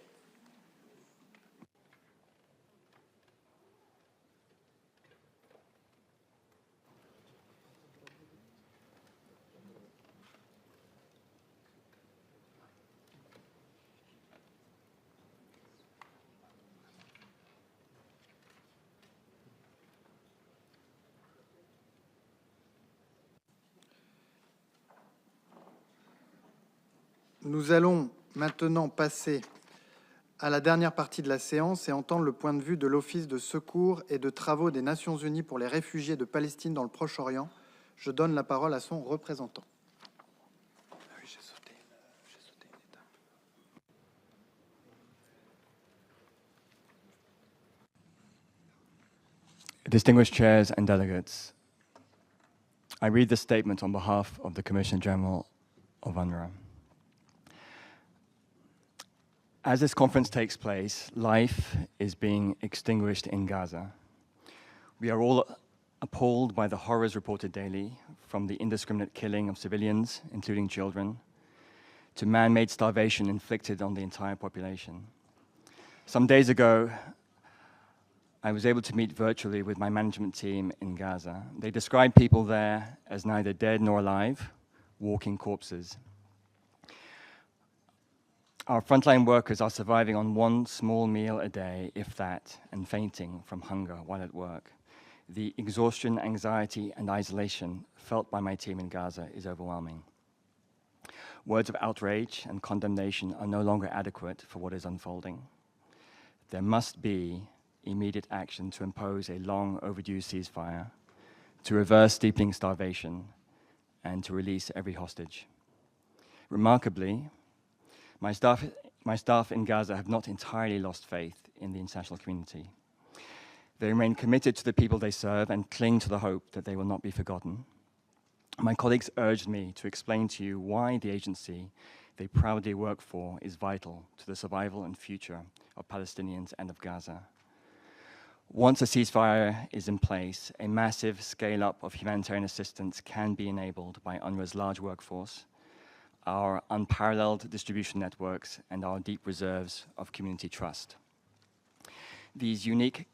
Nous allons maintenant passer à la dernière partie de la séance et entendre le point de vue de l'Office de secours et de travaux des Nations unies pour les réfugiés de Palestine dans le Proche-Orient. Je donne la parole à son représentant. Distinguished chairs and delegates, I read this statement on behalf of the Commissioner General of UNRWA. As this conference takes place, life is being extinguished in Gaza. We are all appalled by the horrors reported daily, from the indiscriminate killing of civilians, including children, to man-made starvation inflicted on the entire population. Some days ago, I was able to meet virtually with my management team in Gaza. They described people there as neither dead nor alive, walking corpses. Our frontline workers are surviving on one small meal a day, if that, and fainting from hunger while at work. The exhaustion, anxiety, and isolation felt by my team in Gaza is overwhelming. Words of outrage and condemnation are no longer adequate for what is unfolding. There must be immediate action to impose a long overdue ceasefire, to reverse deepening starvation, and to release every hostage. Remarkably, my staff in Gaza have not entirely lost faith in the international community. They remain committed to the people they serve and cling to the hope that they will not be forgotten. My colleagues urged me to explain to you why the agency they proudly work for is vital to the survival and future of Palestinians and of Gaza. Once a ceasefire is in place, a massive scale-up of humanitarian assistance can be enabled by UNRWA's large workforce, our unparalleled distribution networks, and our deep reserves of community trust. These unique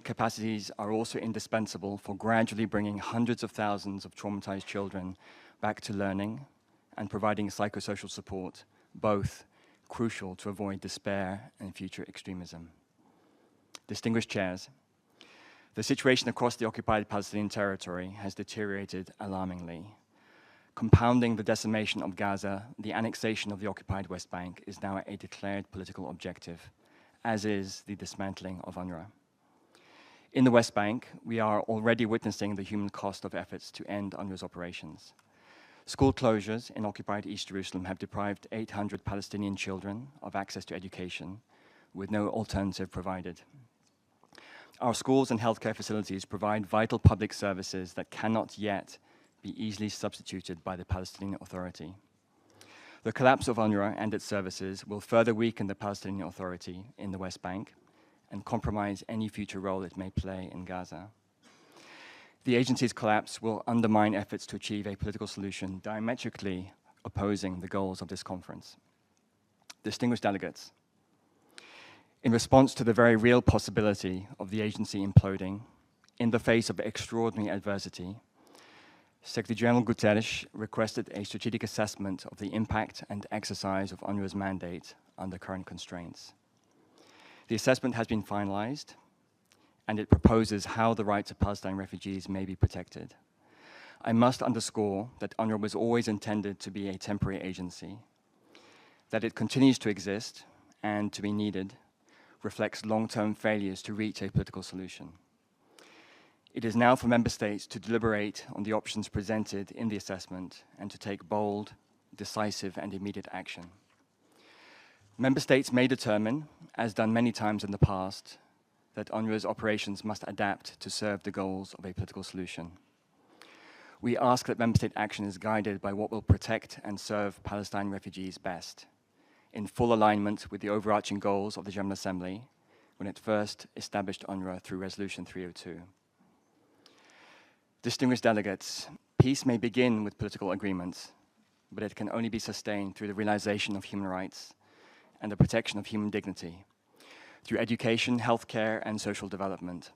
capacities are also indispensable for gradually bringing hundreds of thousands of traumatized children back to learning and providing psychosocial support, both crucial to avoid despair and future extremism. distinguished chairs, the situation across the occupied Palestinian territory has deteriorated alarmingly. Compounding the decimation of Gaza, the annexation of the occupied West Bank is now a declared political objective, as is the dismantling of UNRWA. In the West Bank, we are already witnessing the human cost of efforts to end UNRWA's operations. School closures in occupied East Jerusalem have deprived 800 Palestinian children of access to education, with no alternative provided. Our schools and healthcare facilities provide vital public services that cannot yet be easily substituted by the Palestinian Authority. The collapse of UNRWA and its services will further weaken the Palestinian Authority in the West Bank and compromise any future role it may play in Gaza. The agency's collapse will undermine efforts to achieve a political solution diametrically opposing the goals of this conference. Distinguished delegates, in response to the very real possibility of the agency imploding in the face of extraordinary adversity, Secretary General Guterres requested a strategic assessment of the impact and exercise of UNRWA's mandate under current constraints. The assessment has been finalized, and it proposes how the rights of Palestinian refugees may be protected. I must underscore that UNRWA was always intended to be a temporary agency. That it continues to exist and to be needed reflects long-term failures to reach a political solution. It is now for member states to deliberate on the options presented in the assessment and to take bold, decisive, and immediate action. Member states may determine, as done many times in the past, that UNRWA's operations must adapt to serve the goals of a political solution. We ask that member state action is guided by what will protect and serve Palestinian refugees best, in full alignment with the overarching goals of the General Assembly when it first established UNRWA through Resolution 302. Distinguished delegates, peace may begin with political agreements, but it can only be sustained through the realization of human rights and the protection of human dignity, through education, healthcare, and social development.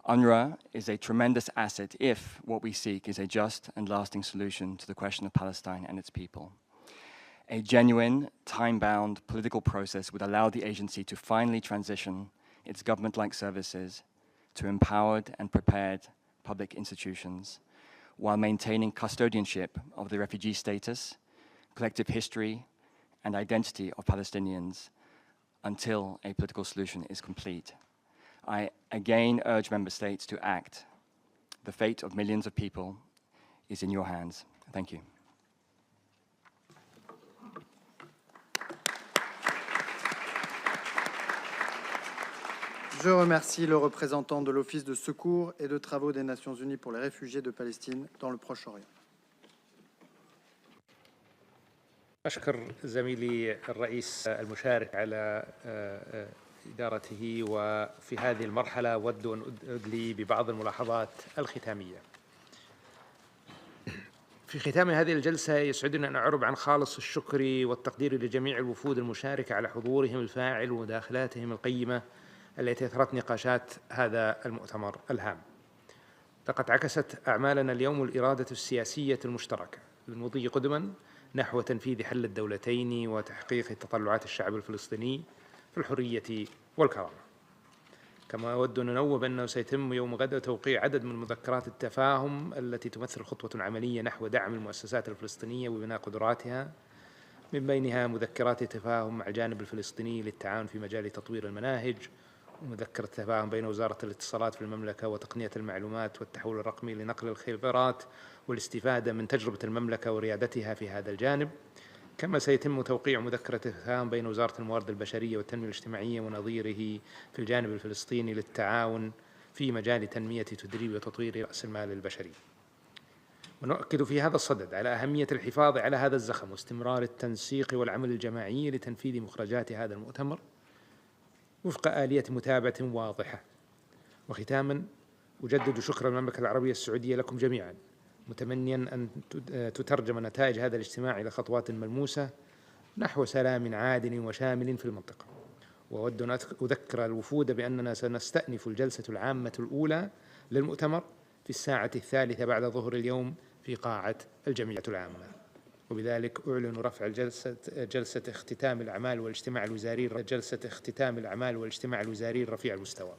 UNRWA is a tremendous asset if what we seek is a just and lasting solution to the question of Palestine and its people. A genuine, time-bound political process would allow the agency to finally transition its government-like services to empowered and prepared public institutions, while maintaining custodianship of the refugee status, collective history, and identity of Palestinians until a political solution is complete. I again urge member states to act. The fate of millions of people is in your hands. Thank you. Je remercie le représentant de l'Office de secours et de travaux des Nations Unies pour les réfugiés de Palestine dans le Proche-Orient. أشكر زميلي الرئيس المشارك على إدارته، وفي هذه المرحلة أود أن أدلي ببعض الملاحظات الختامية. في ختام هذه الجلسة يسعدني أن أعرب عن خالص الشكر والتقدير لجميع الوفود المشاركة على حضورهم الفاعل ومداخلاتهم القيمة التي أثرت نقاشات هذا المؤتمر الهام. لقد عكست أعمالنا اليوم الإرادة السياسية المشتركة للمضي قدما نحو تنفيذ حل الدولتين وتحقيق تطلعات الشعب الفلسطيني في الحرية والكرامة. كما أود أن أنوه بأنه سيتم يوم غد توقيع عدد من مذكرات التفاهم التي تمثل خطوة عملية نحو دعم المؤسسات الفلسطينية وبناء قدراتها، من بينها مذكرات التفاهم مع الجانب الفلسطيني للتعاون في مجال تطوير المناهج، ومذكرة التفاهم بين وزارة الاتصالات في المملكة وتقنية المعلومات والتحول الرقمي لنقل الخبرات والاستفادة من تجربة المملكة وريادتها في هذا الجانب. كما سيتم توقيع مذكرة تفاهم بين وزارة الموارد البشرية والتنمية الاجتماعية ونظيره في الجانب الفلسطيني للتعاون في مجال تنمية تدريب وتطوير رأس المال البشري. ونؤكد في هذا الصدد على أهمية الحفاظ على هذا الزخم واستمرار التنسيق والعمل الجماعي لتنفيذ مخرجات هذا المؤتمر وفق آلية متابعة واضحة. وختاما أجدد شكر المملكة العربية السعودية لكم جميعا، متمنيا أن تترجم نتائج هذا الاجتماع إلى خطوات ملموسة نحو سلام عادل وشامل في المنطقة. وأود أن أذكر الوفود بأننا سنستأنف الجلسة العامة الأولى للمؤتمر في الساعة 3 بعد ظهر اليوم في قاعة الجمعية العامة. وبذلك أعلن رفع جلسة اختتام الأعمال والاجتماع الوزاري الرفيع المستوى.